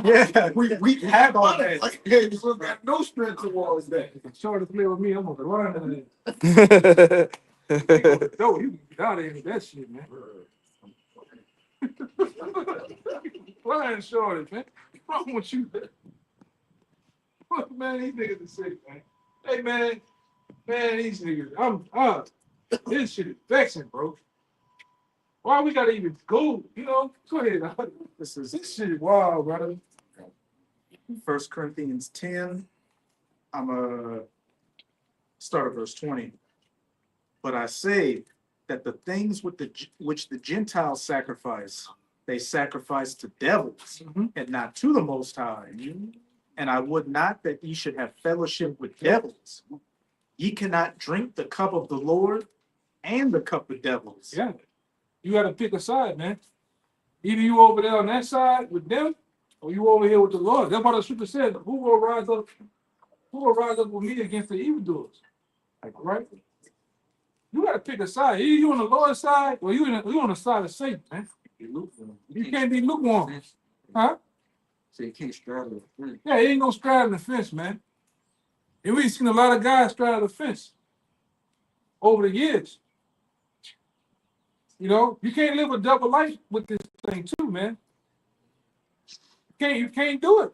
Yeah, we have all that. You got no strength towards that. Short to play with me, I'm gonna run into that. No, you get out of here with that shit, man. Flying shorty, man. What's wrong with you, man? What, man, these niggas are sick, man. Hey, man, these niggas, this shit is vexing, bro. Why we gotta even go? You know, go ahead. This shit is wild, brother. 1 Corinthians 10. I'm start at verse 20. But I say that the things which the Gentiles sacrifice, they sacrifice to devils and not to the Most High. And I would not that ye should have fellowship with devils. Ye cannot drink the cup of the Lord and the cup of devils. Yeah, you gotta pick a side, man. Either you over there on that side with them, or you over here with the Lord. That's what the scripture says. Who will rise up? Who will rise up with me against the evildoers? Like, right? You gotta pick a side. Either you on the Lord's side, or you on the side of Satan, man. You can't be lukewarm, huh? So you can't straddle it. Yeah, ain't no straddling the fence, man. And we've seen a lot of guys straddle the fence over the years. You know, you can't live a double life with this thing too, man. You can't do it.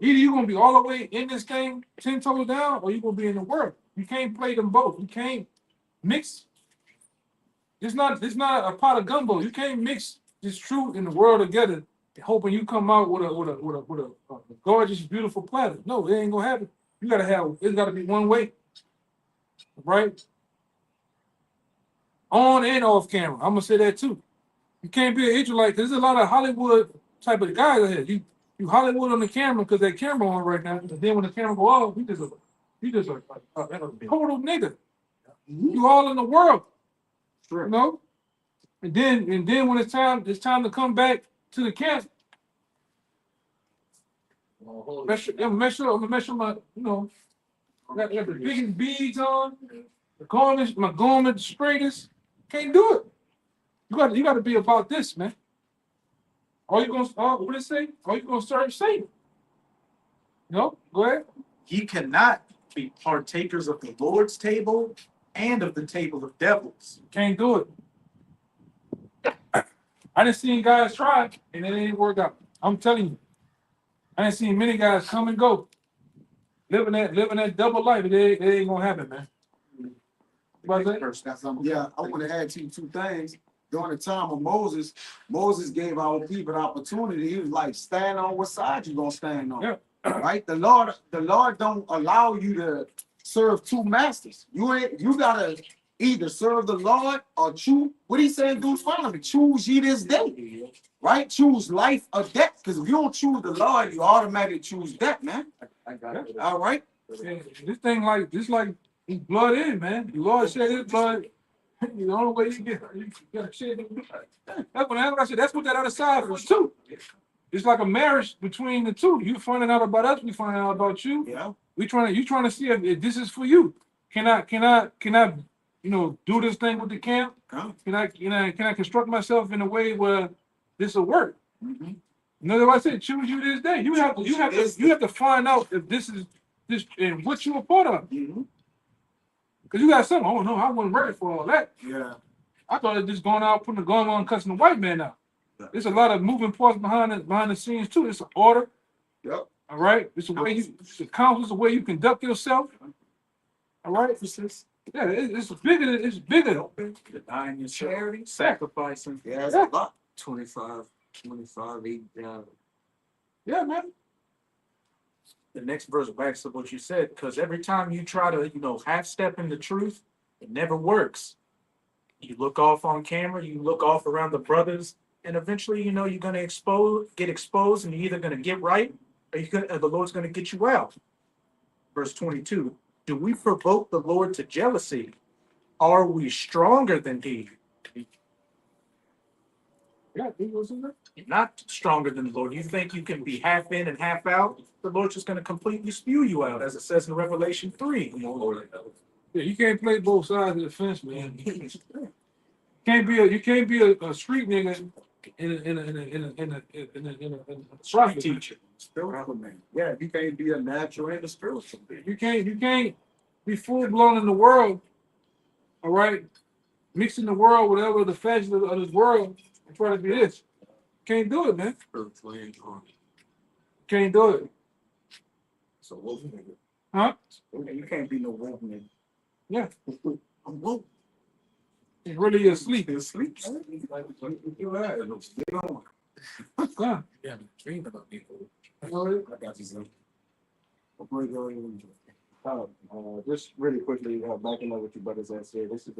Either you're gonna be all the way in this thing 10 toes down, or you're gonna be in the world. You can't play them both. You can't mix. It's not a pot of gumbo. You can't mix this truth and the world together, hoping you come out with a gorgeous, beautiful platter. No, it ain't gonna happen. It's gotta be one way, right? On and off camera. I'm gonna say that too. You can't be an Israelite because there's a lot of Hollywood type of guys out here. You Hollywood on the camera because that camera on right now. And then when the camera go off, you just a total nigga. You all in the world, you know. And then when it's time to come back to the camp. I'm gonna measure my, you know, got the biggest beads on, my garment the straightest. Can't do it. You got to be about this, man. What did it say? Are you gonna serve Satan? No, go ahead. Ye cannot be partakers of the Lord's table and of the table of devils. Can't do it. I done seen guys try and it didn't work out. I'm telling you. I done seen many guys come and go. Living that double life, it ain't gonna happen, man. Yeah, I want to add to you two things. During the time of Moses, Moses gave our people the opportunity. He was like, stand on what side you gonna stand on. Yeah. Right? The Lord don't allow you to serve two masters. You gotta either serve the Lord or choose. What he saying, dudes, finally, choose ye this day. Right? Choose life or death. Because if you don't choose the Lord, you automatically choose death, man. I got it. All right. Yeah, this thing like his blood in, man. The Lord shed his blood. The only way you gotta shed his blood. That's what I said. That's what that other side was too. It's like a marriage between the two. You finding out about us, we finding out about you. Yeah. You trying to see if this is for you. Can I you know do this thing with the camp? Can I construct myself in a way where this will work? Mm-hmm. You know what I said? Choose you this day. You have to find out if this is this and what you're a part of. Mm-hmm. Cause you got something. Oh no, I wasn't ready for all that. Yeah. I thought it just going out, putting the gun on, cussing the white man out. There's a lot of moving parts behind the scenes too. It's an order. Yep. All right. It's a way it's a counsel, it's a way you conduct yourself. All right. Yeah, it's bigger. Denying your charity, sacrificing. Yeah, it's a lot. 25, 8 down. Yeah, man. The next verse backs up what you said, because every time you try to, half step in the truth, it never works. You look off on camera, you look off around the brothers, and eventually, you're going to get exposed, and you're either going to get right, or the Lord's going to get you out. Verse 22, do we provoke the Lord to jealousy? Are we stronger than he? Yeah, he was in there. You're not stronger than the Lord. You think you can be half in and half out? The Lord's just going to completely spew you out, as it says in Revelation 3. Yeah, you can't play both sides of the fence, man. You can't be a street nigga a prophet. Teacher, spiritual man. Yeah, you can't be a natural and a spiritual man. You can't be full blown in the world, all right? Mixing the world, whatever the fashion of this world, and try to be this. Can't do it, man. Spiritual and carnal. Can't do it. So woke nigga. Huh? You can't be no woke nigga. Yeah. I'm woke. It's really asleep. You're asleep. You right. Stay on. Yeah. Yeah, dream about people. I got you, son. Just really quickly, backing up what you brothers have said. This is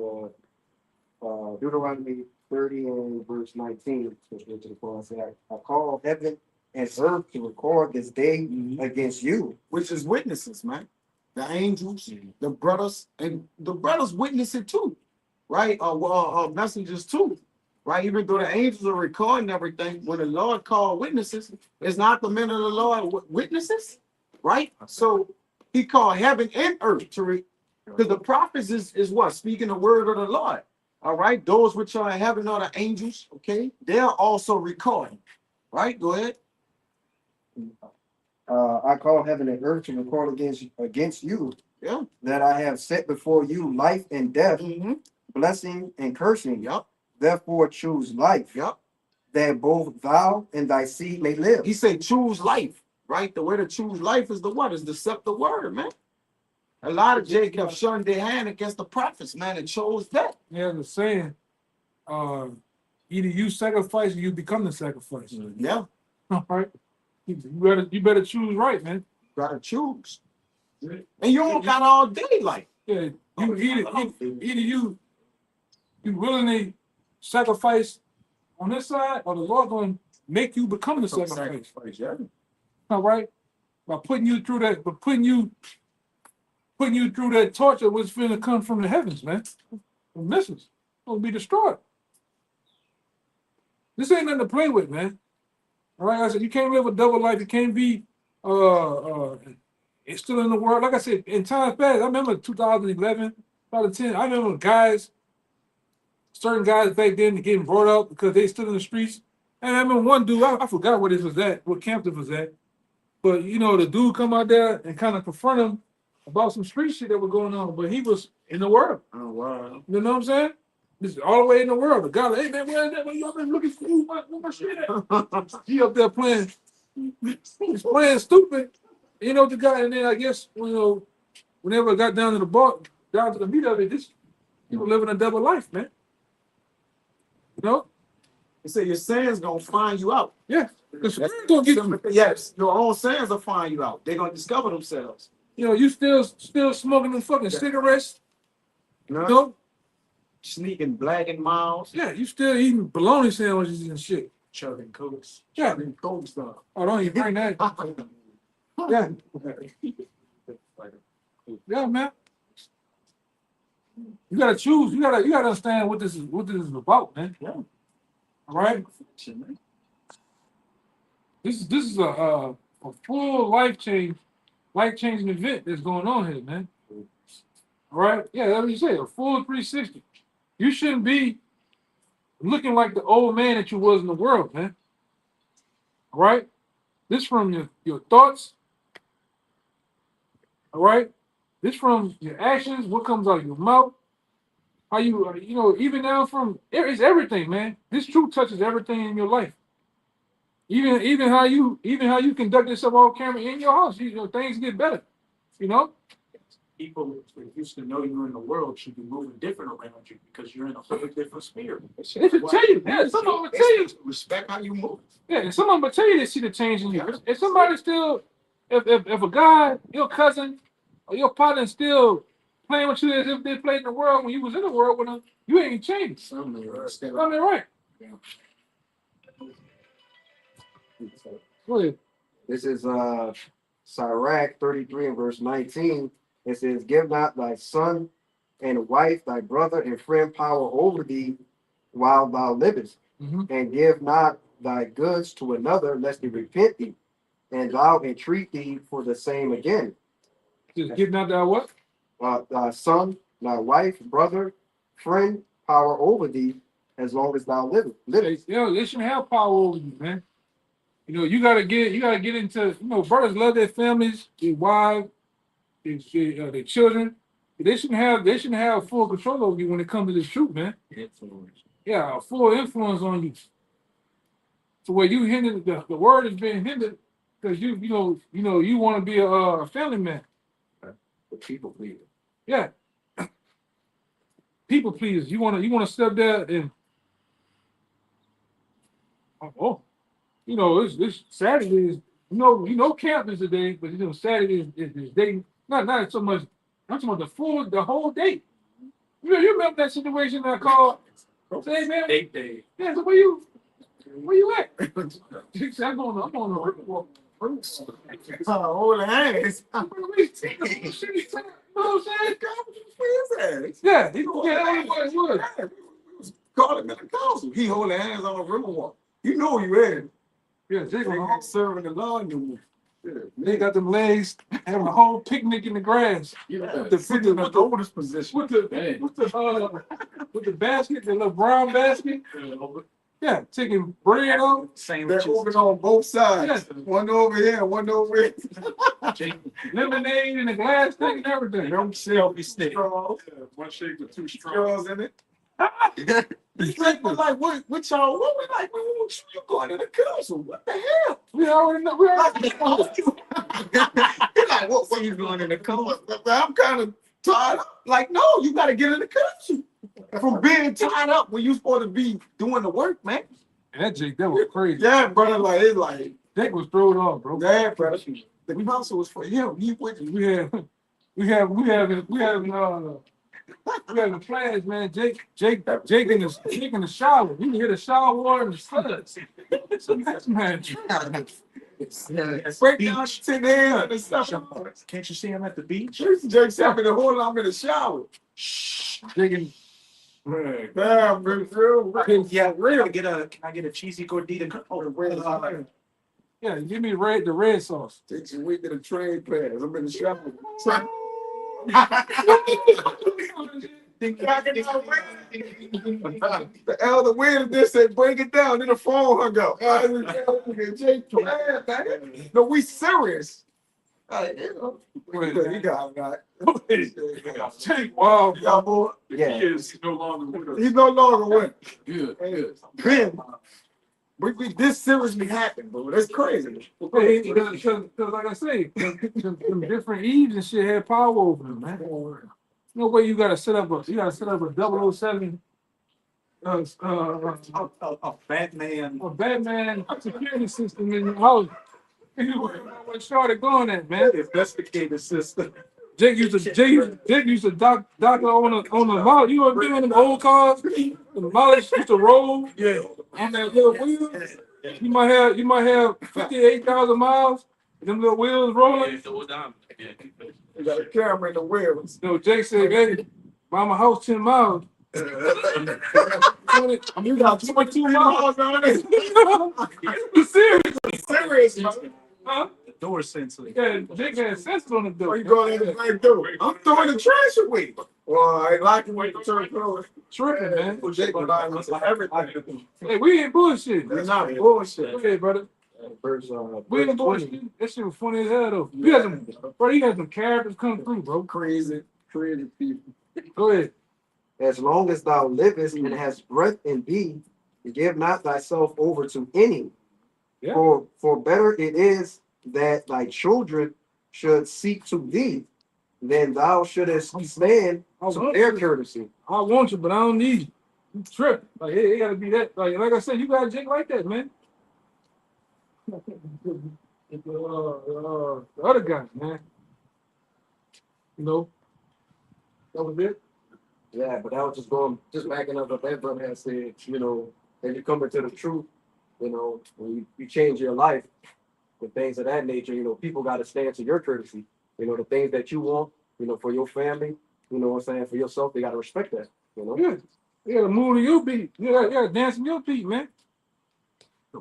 Deuteronomy 30 and verse 19. To the point, I said, I call heaven and earth to record this day against you. Which is witnesses, man. The angels, the brothers, and the brothers witness it too, right? Messengers too, right? Even though the angels are recording everything, when the Lord called witnesses, it's not the men of the Lord witnesses, right? So he called heaven and earth to because the prophets is what? Speaking the word of the Lord. All right, those which are in heaven are the angels, okay? They're also recording, right? Go ahead. I call heaven and earth to record against you, Yeah. that I have set before you life and death, blessing and cursing. Yep. Therefore choose life, Yep. that both thou and thy seed may live. He said choose life, right? The way to choose life is the what? Is to accept the word, man. A lot of Jacob shunned their hand against the prophets, man, and chose that. Yeah, the saying, either you sacrifice or you become the sacrifice. Yeah. All right. You better choose right, man. Gotta choose. And you don't got all day like. Yeah, either you willingly sacrifice on this side, or the Lord gonna make you become the sacrifice. Yeah. All right, by putting you through that, but putting you through that torture, which is gonna come from the heavens, man. The missiles gonna be destroyed. This ain't nothing to play with, man. All right, I said you can't live a double life. You can't be it's still in the world. Like I said, in times past, I remember 2011, 2010. I remember certain guys back then getting brought up because they stood in the streets. And I remember one dude, I forgot what it was at, what camp it was at. But you know, the dude come out there and kind of confront him about some street shit that was going on. But he was in the world. Oh wow. You know what I'm saying? This is all the way in the world. The guy like, hey man, where is that? Where y'all been looking for you? Where my shit at? He up there playing. He's playing stupid. You know the guy, and then I guess whenever I got down to the bar, down to the meat of it, this people living a double life, man. You know? He said your sins gonna find you out. Yeah. The spirit gonna get you. Yes, your own sins will find you out. They're gonna discover themselves. You know, you still smoking them fucking cigarettes. You know? You know? Sneaking black and miles. Yeah, you still eating bologna sandwiches and shit. Chugging cokes. Yeah. Chugging coke stuff. Oh, don't even bring that. Yeah. Yeah, man. You gotta choose. You gotta understand what this is about, man. Yeah. All right. This is a full life-changing event that's going on here, man. All right. Yeah, that's what you say. A full 360. You shouldn't be looking like the old man that you was in the world, man. All right. This from your thoughts. All right. This from your actions. What comes out of your mouth. How you even now from it's everything, man. This truth touches everything in your life. Even how you conduct yourself on camera in your house. Things get better. You know. People who used to know you're in the world should be moving different around you because you're in a whole different spirit. They should tell you. Yeah, some of them will tell you. Respect how you move. Yeah, and some of them will tell you they see the change in you. If somebody still, if a guy, your cousin, or your partner is still playing with you as if they played in the world when you was in the world with them, you ain't changed. I mean, right. Go ahead. This is Sirach 33 and verse 19. It says, give not thy son and wife, thy brother and friend power over thee while thou livest, and give not thy goods to another, lest he repent thee, and thou entreat thee for the same again. Just give not thy what? Thy son, thy wife, brother, friend, power over thee, as long as thou livest. They shouldn't have power over you, man. You know, you gotta get into, you know, brothers love their families, their wives, their children. They shouldn't have full control over you when it comes to this truth, man. Yeah, full influence on you. So where you hindered, the word is being hindered because you want to be a family man. The people pleaser. Yeah. People please. You wanna step there and you know, it's Saturday is camp is today, but Saturday is day not so much. I'm talking about the whole day. You remember that situation that I called? Say, man. Day. Yeah, so where you at? I'm on the riverwalk. Holding hands. You know what I'm saying? Yeah, he what it was. Call him in the council. He holding hands on the Riverwalk. You know you in. Yeah, They ain't serving the law no more. they got them legs having a whole picnic in the grass. The oldest position. With the basket, the little brown basket. Yeah, taking bread on. Same They're moving on both sides. Yeah. One over here, one over here. Lemonade in the glass thing and everything. Them selfie stick. One shake with two straws. Straws in it. It's like, we're like, what y'all, what we like, you going to the council? What the hell? We already know. You're like, what you going in the council? I'm kind of tied up. Like, no, you got to get in the council. From being tied up when you supposed to be doing the work, man. That Jake, that was crazy. Yeah, brother, like, it's like, Jake was thrown off, bro. yeah, brother. The council was for him. He went. We having plans, man. Jake in the shower. You can hear the shower water and the suds. So that's man. Break down to there and stuff. Can't you see him at the beach? Jake's having the whole I'm in the shower. Jake Damn, been through. Yeah, real. Can I get a cheesy gordita? yeah, give me the red sauce. Takes you week to the train pass. I'm in the shower. The elder waited this said, bring it down. Then the phone hung up. Jake, no, we serious. He got it. Jake, wow. Yeah, boy. Yeah. He's no longer with us. He's no longer with. Good. Ben, we this seriously happened, bro. That's crazy. Because like I say, them different Eves and shit had power over them, man. No way you gotta set up a 007 A Batman security system in your house. What started going at, man? investigative system. Jake used to dock on the model. You know what I'm them old cars? The models used to roll on that little wheel. You might have 58,000 miles. Them little wheels rolling. You got a camera in the wheels. No, Jake said, hey, buy my house 10 miles. You got 22 miles on it. Serious, man. Huh? The door sensor. Yeah, Jake had sensors on the door. Where you going in the back door? I'm throwing the trash away. Well, I like the way the turn goes. Tripping, man. Jake was like everything. Hey, we ain't bullshit. That's not bullshit. Okay, brother. Verse, We ain't bullshit. That shit was funny as hell, though. You had some characters come through, bro. Crazy people. Go ahead. as long as thou livest and hast breath in thee, give not thyself over to any. Yeah. For better it is that thy children should seek to thee than thou shouldest stand to their courtesy. I want you, but I don't need you. You trip. Like, hey, it gotta be that. Like I said, you got a Jake like that, man. The other guy, man. You know, that was it. Yeah, but that was just backing up what that brother had said, you know, as you come into the truth, you know, when you change your life with things of that nature, you know, people got to stand to your courtesy. You know, the things that you want, you know, for your family, you know what I'm saying, for yourself, they got to respect that, you know? Yeah. You gotta move to your beat. You gotta dance to your beat, man. Yeah,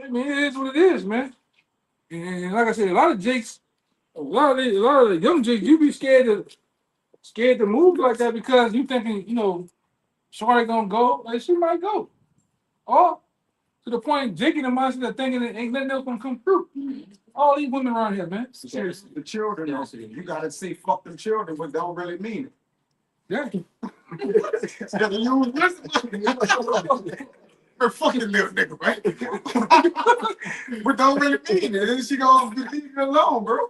I mean, it is what it is, man. And like I said, a lot of Jakes, a lot of the young Jakes, you be scared to move like that because you thinking, you know, Shorty gonna go, like she might go. Or to the point, Jake and the mindset that thinking that ain't nothing else gonna come through. All these women around here, man. Seriously, the children, though, you gotta say fuck them children, but don't really mean it. Yeah. Instead of you her fucking little nigga, right? But don't really mean it. And she gonna leave you alone, bro.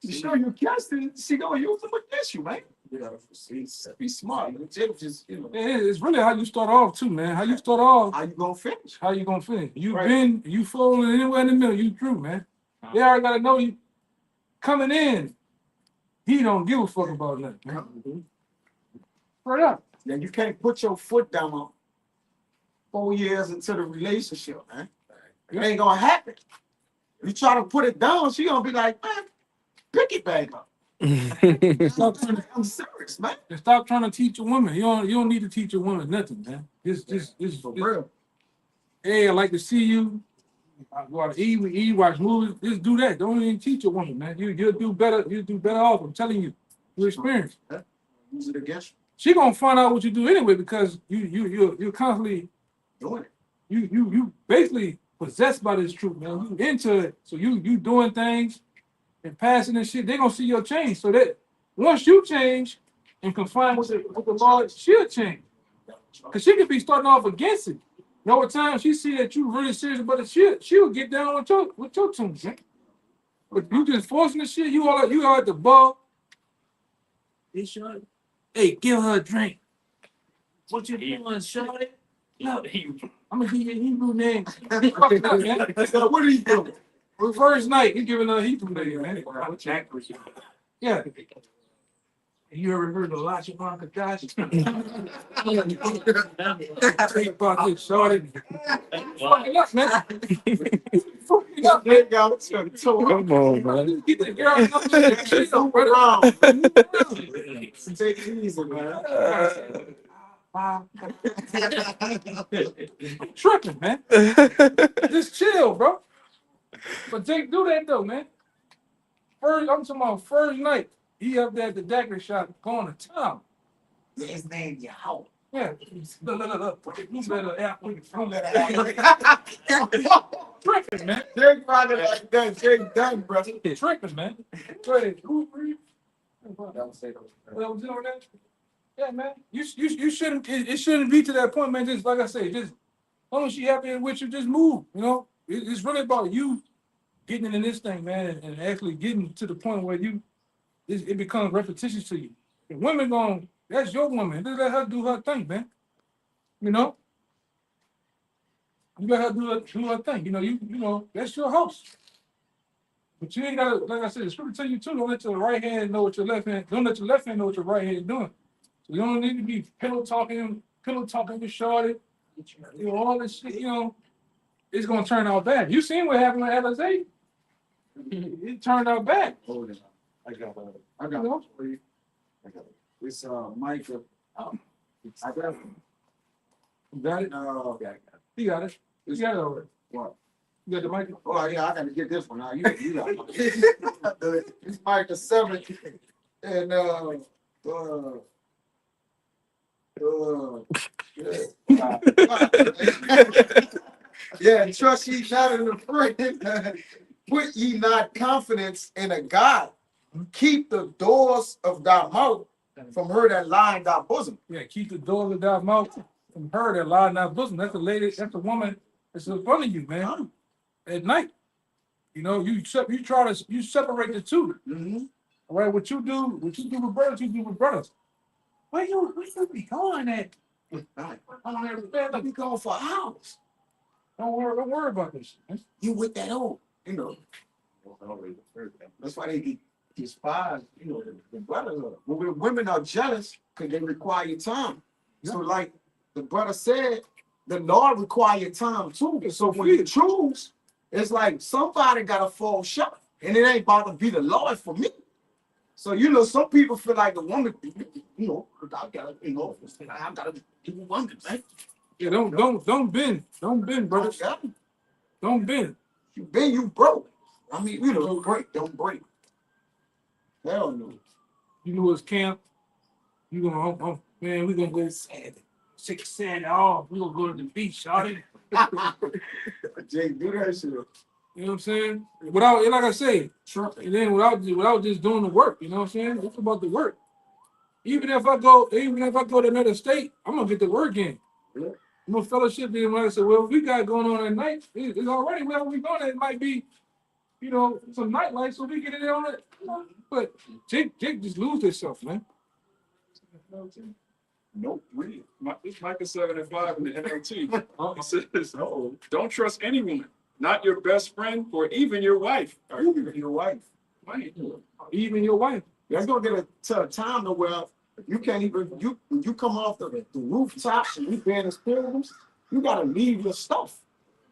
She show you casting, she gonna use them against you, man. Be smart. Just, you know, It's really how you start off too, man. How you start off, how you gonna finish? how you gonna finish. You Right. been, you falling anywhere in the middle, you through, man. They already gotta know you coming in. He don't give a fuck about nothing, man. Right up. Then you can't put your foot down 4 years into the relationship, man. It ain't gonna happen. You try to put it down, she gonna be like, man, pick it back up. Stop trying to, I'm serious, man. stop trying to teach a woman. You don't need to teach a woman nothing, man. Just For real. hey, I like to see you. I go out to eat, we eat, watch movies. Just do that. Don't even teach a woman, man. You'll do better. You'll do better off. I'm telling you, your experience. Use it against you. She gonna find out what you do anyway because you're constantly Doing it. you basically possessed by this truth, man. You into it, so you doing things and passing and shit. They gonna see your change. So that once you change and confine with the law, she'll change. Cause she could be starting off against it. And over time, she see that you really serious about it. She'll get down with your tune, man. But you just forcing the shit. You all at the bar. Hey, shorty. Hey, give her a drink. What you doing, shorty? No, I'm gonna give you a Hebrew name. So what are you doing? For first night, you giving her a Hebrew name, man. Yeah. You ever heard of Elijah Kadash? Tell you about this, shorty. Fucking up, man. Fucking up, man. Come on, man. Get the girl up. She's so Around. Take it easy, man. I'm tripping, man. Just chill, bro. But Jake, do that though, man. I'm talking about first night. He up there at the daiquiri shop going to town. His name Yahweh. Yeah. Look. Tripping, man. Jake probably like that. Jake done, bro. Tripping, man. Go ahead. Who were you? Well, was it on that? Yeah, man. You shouldn't. It shouldn't be to that point, man. Just like I say, just as long as she happy with you, just move. You know, it's really about you getting in this thing, man, and actually getting to the point where it becomes repetitious to you. And women that's your woman. Just let her do her thing, man. You know, you let her do her thing. You know that's your house. But you ain't gotta, like I said, the scripture tell you too. Don't let your right hand know what your left hand. Don't let your left hand know what your right hand is doing. So you don't need to be pillow talking with shorty. All this shit. It's gonna turn out bad. You seen what happened with LSA? It turned out bad. Hold it. I got it for you. It's Micah. I got it. You got it? No, You got it. You got it already. what? You got the mic? Oh yeah, I gotta get this one now. You got it. It's Micah 7 and yeah, trust ye not in a friend. Put ye not confidence in a God. Keep the doors of thy mouth from her that lie in thy bosom. Yeah, keep the doors of thy mouth from her that lie in thy bosom. That's the lady, that's the woman that's in front of you, man. At night. You separate the two. Mm-hmm. All right, what you do with brothers, you do with brothers. Where you be going at? I don't understand. Let me go for hours. Don't worry about this. Man. You with that old, That's why they despise, the brothers. When women are jealous, because they require time. So like the brother said, the Lord require time too. So when you choose, it's like somebody got to fall short. And it ain't about to be the Lord for me. So, some people feel like the woman, I gotta, I gotta do woman, man. Yeah, don't bend. Don't bend, brothers. Don't bend. You bend, you broke. I mean, don't break. Hell no. You know it's camp. You gonna, man, we gonna go shake the sand off. We gonna go to the beach, shawty. Jake, do that shit. You know what I'm saying? Without, like I say, and then without just doing the work. You know what I'm saying? It's about the work. Even if I go to another state, I'm gonna get the work in. Yeah. I'm gonna fellowship with them. I say, well, if we got going on at night, it's already where we going. It might be, you know, some nightlife, so we get in on it. You know? But Jake just lose himself, man. Nope, read it. It's Micah 7:5 in the NLT. It says, don't trust any woman, not your best friend or even your wife. Or even your wife. Right. Even your wife. That's gonna get to a time to where you can't even when you come off the rooftops and you being as pilgrims, you gotta leave your stuff,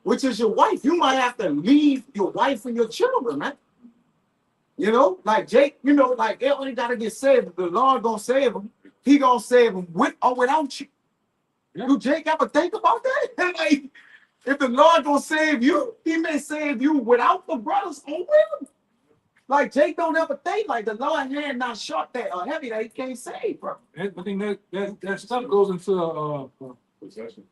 which is your wife. You might have to leave your wife and your children, man. You know, like Jake, you know, like they only gotta get saved. The Lord gonna save them. He gonna save them with or without you. Yeah. Do Jake ever think about that? Like, if the Lord gonna save you, he may save you without the brothers or with him. Like Jake don't ever think like the Lord hand not short that or heavy that he can't save, bro. I think that stuff goes into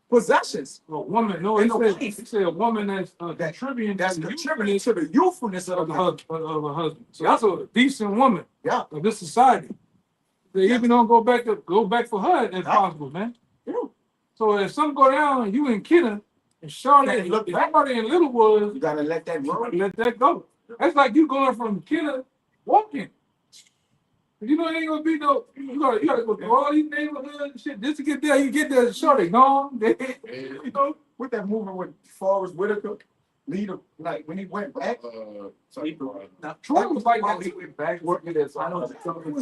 Possessions. a woman. No, And he said a woman that's contributing That's to the contributing to the youthfulness of of the the husband. of a husband. So that's a decent woman Yeah. of this society. They Yeah. even don't go back for her if Yeah. possible, man. Yeah. So if something go down, you in Kenner and Charlotte, Can't look and back. everybody in Littlewood, You gotta let that roll. let that go. That's like you going from Kenner walking. You know, it ain't gonna be no. You gotta go through all these neighborhoods and shit just to get there. You get there, Charlotte gone. You know, with that movement with Forrest Whitaker, leader, like when he went back. Now, Troy was like that. He went back working at I know something. Yeah.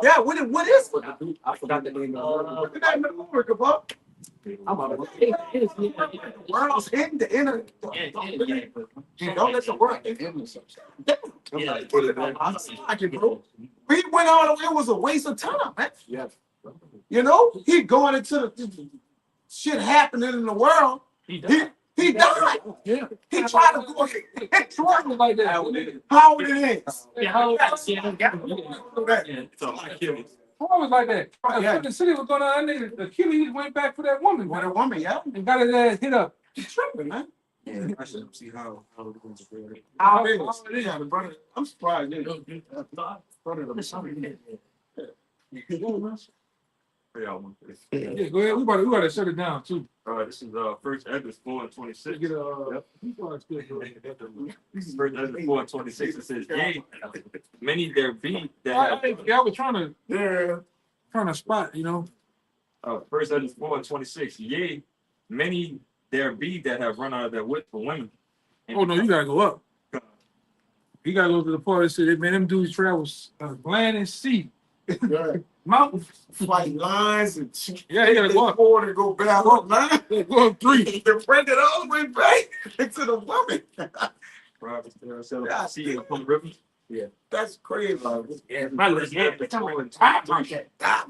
Yeah, what is it? I forgot the name of it. Look at that movie, about. I'm out of The world's in the inner. Don't let the world in. We went all the way. It was a waste of time, man. Yeah. You know, he going into the shit happening in the world. He died. Yeah. He tried to go. Troy was like that. How old it is? Troy was like that. Yeah. The city was going on. That nigga, Achilles went back for that woman, What man, a woman, yeah. and got his ass hit up. He's tripping, man. I should see how it is. How it is? Yeah, brother. I'm surprised. Yeah, go ahead. We about to shut it down too. This is First Ezra 4:26. Get This is First Ezra 4:26. It says, "Yea, many there be that have." I was trying to spot, you know. First Ezra 4:26. Yea, many there be that have run out of their wit for women. Oh no, you gotta go up. You gotta go to the part that said, man, them dudes travel land and sea, mountain. Flight lines and Yeah, you gotta go up. Four to go back up nine. Go up 3. They bring it all the way back into the woman. Sea upon rivers. That's crazy.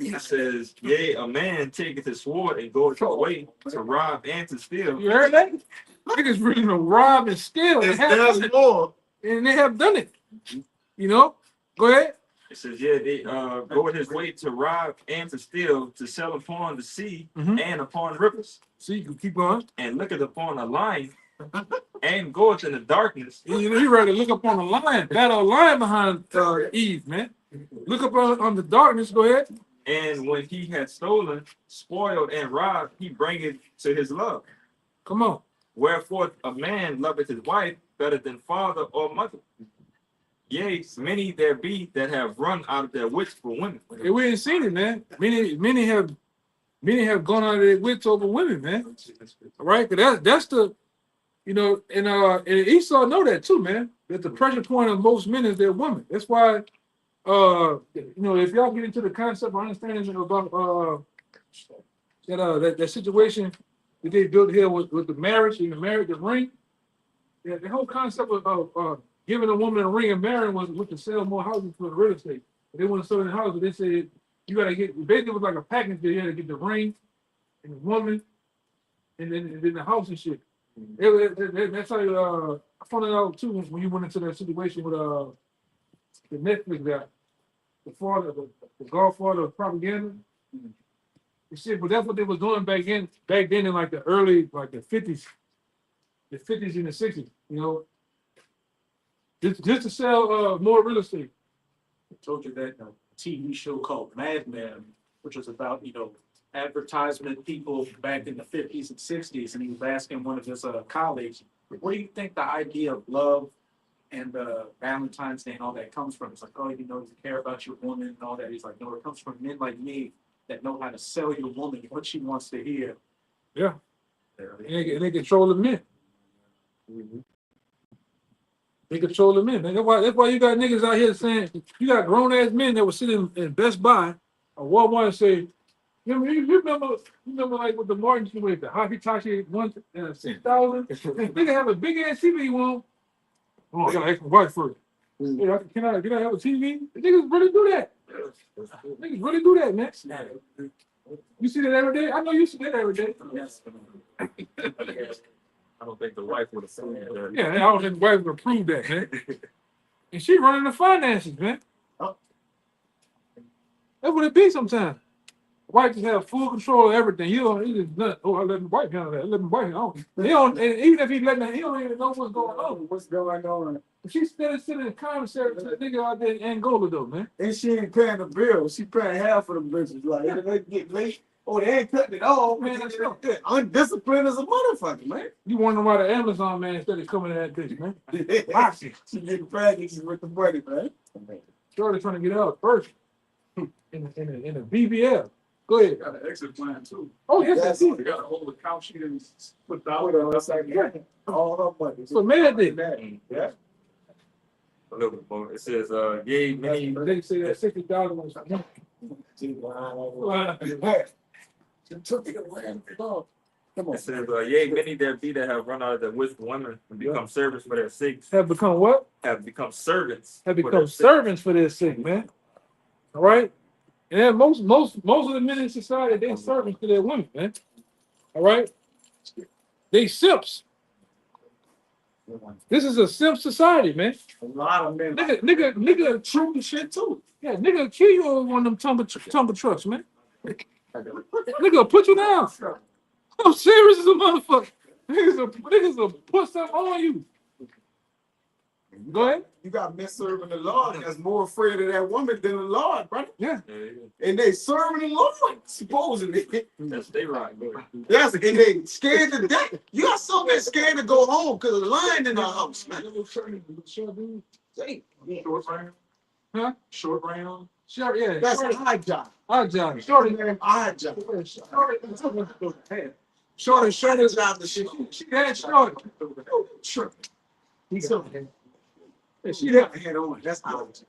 It says, "Yea, a man taketh his sword and goeth away to rob and to steal." You heard that? Niggas really to rob and steal. And There's more. they have done it. You know? Go ahead. It says, "Yeah, they go his way to rob and to steal, to sell upon the sea Mhm. and upon rivers, See, you can keep going. and looketh upon a lion, and goeth in the darkness." You know, you ready to look up on the lion, battle a lion behind Eve, man. Look up on the darkness. Go ahead. And when he had stolen, spoiled, and robbed, he bringeth to his love. Come on. Wherefore a man loveth his wife better than father or mother. Yea, many there be that have run out of their wits for women. Hey, we ain't seen it, man. Many have gone out of their wits over women, man. All right, but that's the, you know, and Esau know that too, man. That the pressure point of most men is their woman. That's why, you know, if y'all get into the concept of understanding about that situation that they built here with the marriage and the ring, the whole concept of giving a woman a ring and marrying was to sell more houses for the real estate. They want to sell the houses. They said you gotta get, basically it was like a package that you had to get the ring and the woman and then the house and shit. That's how I found it out too when you went into that situation with the Netflix guy, the godfather of propaganda. You see, but that's what they was doing back then in like the early, like the 50s and the 60s, you know. Just to sell more real estate. I told you that TV show called Mad Men, which was about, advertisement people back in the 50s and 60s. And he was asking one of his colleagues, where do you think the idea of love and Valentine's Day and all that comes from? It's like, oh, you care about your woman and all that. He's like, no, it comes from men like me that know how to sell your woman what she wants to hear. Yeah. And they control the men. They control the men. That's why you got niggas out here saying, you got grown ass men that were sitting in Best Buy or Walmart and say, you remember like with the Martin with the Hitachi 6,000? Nigga have a big ass TV one. Oh, I gotta ask my wife first. Yeah, can I have a TV? The niggas really do that. Niggas really do that, man. You see that every day? I know you see that every day. Yes. I don't think the wife would have said that. Yeah, I don't think the wife would approve that, man. And she running the finances, man. That's what it be sometimes. The wife just have full control of everything. He just not, I let my wife handle that. I let my wife handle it. He don't, and even if he letting her, he don't even know what's going on. What's going on? She's still sitting in the commissary to the nigga out there in Angola though, man. And she ain't paying the bill. She paying half of the bitches. Like, they get late. Oh, they ain't cutting it off, man. That's not good. Undisciplined as a motherfucker, man. You wondering why the Amazon man instead of coming to that bitch, man? Boxing. She getting pregnant with the money, man. Shorty trying to get out first in a BBL. Go ahead. Got an exit plan too. Oh, yes, I see. They got a whole account sheet and put down. That's like, all her money. So man did. Yeah. A little bit more. It says, yea, many. They say that $60 was Come on. It says, yea, many there be that have run out of the wisdom of women and become servants for their sakes. have become what? Have become servants. Have for become their sakes. servants for their sake, man. All right? And then most of the men in society, they're servants to their women, man. All right? They simps. This is a simp society, man. A lot of men. Nigga, true shit too. Yeah, nigga, kill you over one of them tumble trucks, man. Nigga, put you down. I'm serious as a motherfucker. Niggas will put something on you. Go ahead. You got men serving the Lord that's more afraid of that woman than the Lord, brother. Yeah. And they serving the Lord, supposedly. That's they right, boy. Yes, and they scared to death. You got so many scared to go home because of the lion in the house, man. Say, Short round. Huh? Short round. Sure, yeah. that's an eye job. Our job. Shorty name eye job. Shorty, job the shit. she had shorty. Sure. Yeah, She got head on. That's out.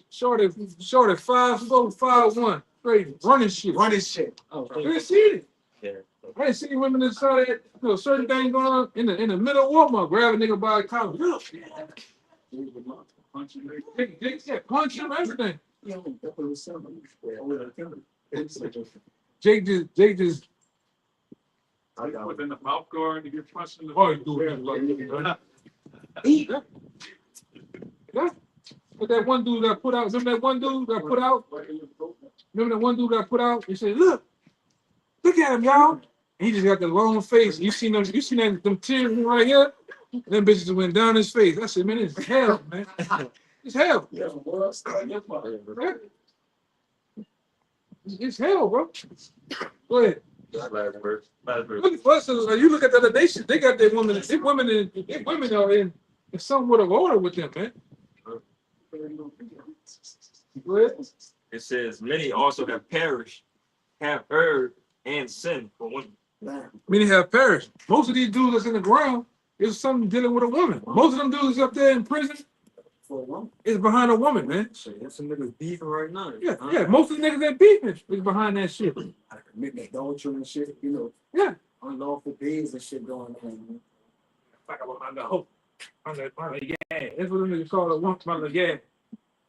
Shorty 5'4", 5'1", straight running shit. Running shit. You didn't see it. Yeah. I didn't see women that saw that certain thing going on in the middle of Walmart, grab a nigga by the collar. Punch him, everything. Jake just. Within the mouth guard to get punched in the. Oh, you do it. Yeah. But that one dude that put out, remember that one dude that put out? Remember that one dude that put out? He said, look at him, y'all. And he just got the long face. You seen them tears right here? Them bitches went down his face. I said, man, it's hell, man. It's hell. It's hell, bro. Go ahead. Last verse. Look at us. You look at the other nations. They got their women. Their women are in somewhat of order with them, man. Go ahead. It says, many also have perished, have erred, and sinned for women. Many have perished. Most of these dudes that's in the ground is something dealing with a woman. Most of them dudes up there in prison is behind a woman, man. That's some niggas beefing right now. Yeah. Most of the niggas that beefing is behind that shit. I commit adultery and shit, you know. Yeah. Unlawful deeds and shit going on, man. On the that's what them niggas call it once on the gas.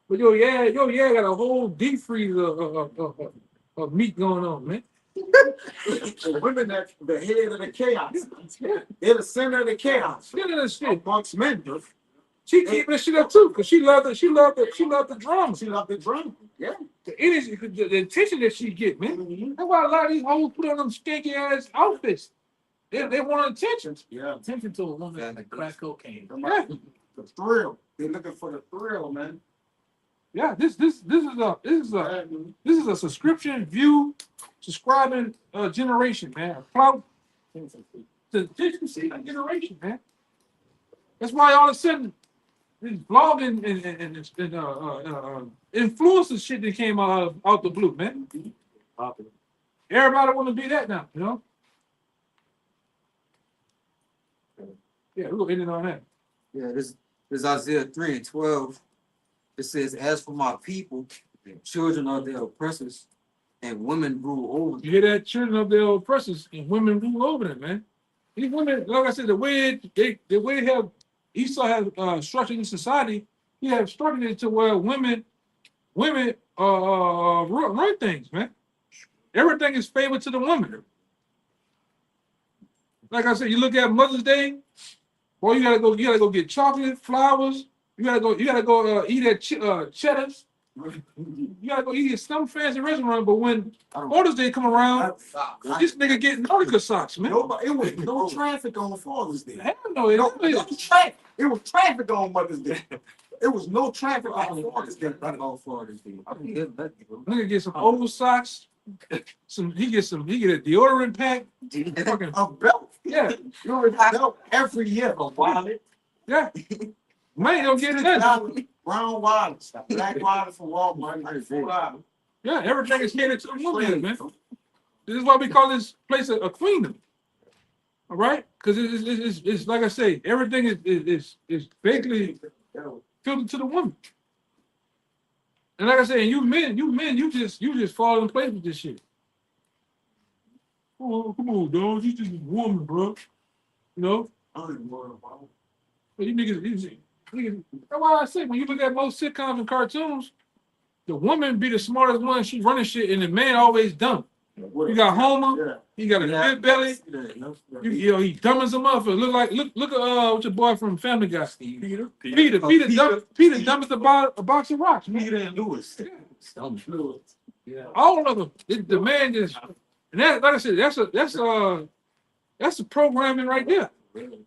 But yo, yeah, got a whole deep freeze of meat going on, man. The women that the head of the chaos. They're the center of the chaos. Look at this shit. Amongst men. She keeping this shit up too, cause she loved the drama. She loved the drum. Yeah. the attention that she get, man. That's why a lot of these hoes put on them skanky ass outfits. They want attention. Yeah. Attention to a woman like crack cocaine. Yeah. The thrill. They're looking for the thrill, man. Yeah, this is a subscription view subscribing generation, man. Clout the attention seeking generation, man. That's why all of a sudden this vlogging and influencer shit that came out the blue, man. Everybody want to be that now, you know. Yeah, we'll end it on that. Yeah, this is Isaiah 3:12. It says, "As for my people, children are their oppressors, and women rule over You hear that? Children of their oppressors and women rule over them, man. These women, like I said, the way they have Esau has structured in society, he has structured it to where women run things, man. Everything is favored to the woman. Like I said, you look at Mother's Day, boy, you gotta go get chocolate, flowers. You gotta go eat at Cheddar's. You gotta go eat at some fancy restaurant. But when Father's Day come around, this nigga getting Nautica socks, man. Nobody, it was no traffic on Father's Day. Hell no, it No, don't. no traffic. It was traffic on Mother's Day. It was no traffic on Father's Day. Nigga get some old socks. He get a deodorant pack. Fucking A belt. yeah, You're a belt every year. A wallet. yeah. Man, don't get that. Brown wallets. Black wallet from Walmart. $4. Yeah, everything is catered to the woman, man. This is why we call this place a queendom. All right, because it's like I say, everything is basically filtered to the woman. And like I say, you men, you just fall in place with this shit. Oh, come on, dog. You just a woman, bro. You know? You niggas, that's why I say when you look at most sitcoms and cartoons, the woman be the smartest one. She running shit, and the man always dumb. You got Homer. He got a big belly. You know he dumb as a motherfucker. Look at what's your boy from Family Guy? Peter dumb as a box of rocks. Man. Peter and Lewis. Yeah. All of them. The man just and that, like I said, that's the programming right there.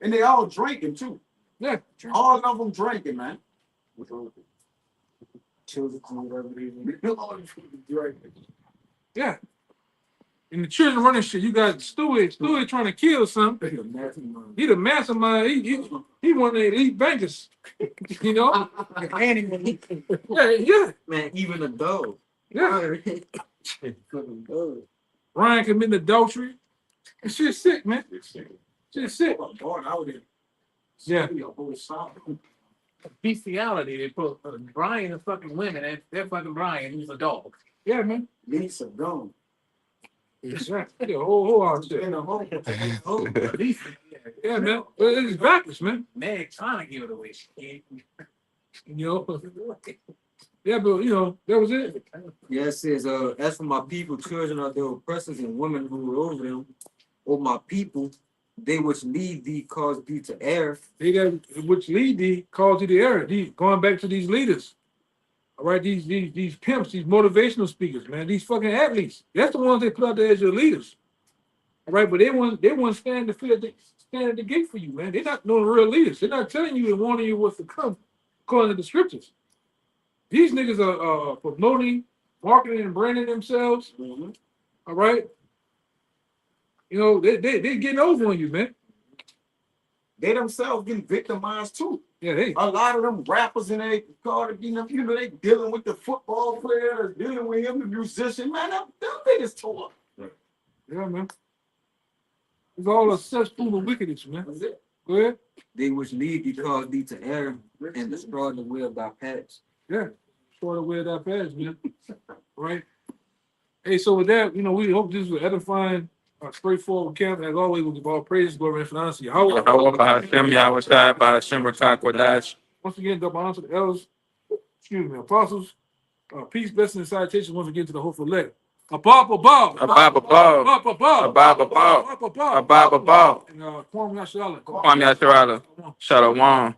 And they all drinking too. Yeah. All of them drinking, man. Yeah. And the children running shit. You got Stewie trying to kill something. He the mastermind. He one of the elite bankers. You know? Yeah. man, even a dog. Yeah. Ryan committing adultery. That shit's sick, man. Shit's sick. Yeah. Bestiality. They put Brian and fucking women, and they're fucking Brian, who's a dog. Yeah, man. Lisa gone. Exactly. Whole out there. Yeah, man. But it's backwards, man. Meg trying to give it away. You know. Yeah, but you know, that was it. Yeah, it says, "As for my people, children are their oppressors, and women rule over them. O my people, they which lead thee cause thee to err." They got which lead thee cause you to error. Going back to these leaders. All right, these pimps, these motivational speakers, man, these fucking athletes. That's the ones they put out there as your leaders. All right, but they want stand at the gate for you, man. They're not no real leaders. They're not telling you and warning you what's to come, according to the scriptures. These niggas are promoting, marketing, and branding themselves. All right. You know, they getting over on you, man. They themselves getting victimized too. Yeah, a lot of them rappers and they they dealing with the football players, dealing with him, the musician, man. Them niggas tore up. Yeah, man. It's all a cesspool of wickedness, man. Go ahead. They which lead thee cause thee to err, and destroy the way of thy paths. Yeah, destroy the way of thy paths, man. Right. Hey, so with that, you know, we hope this was edifying, straightforward camp. As always, we'll give all praise, glory, and finance to Yahweh. Once again, double honor to the elders, apostles, peace, blessing, and salutation once again to the hopeful elect. Above. And Kwame Yasharala. Shalom.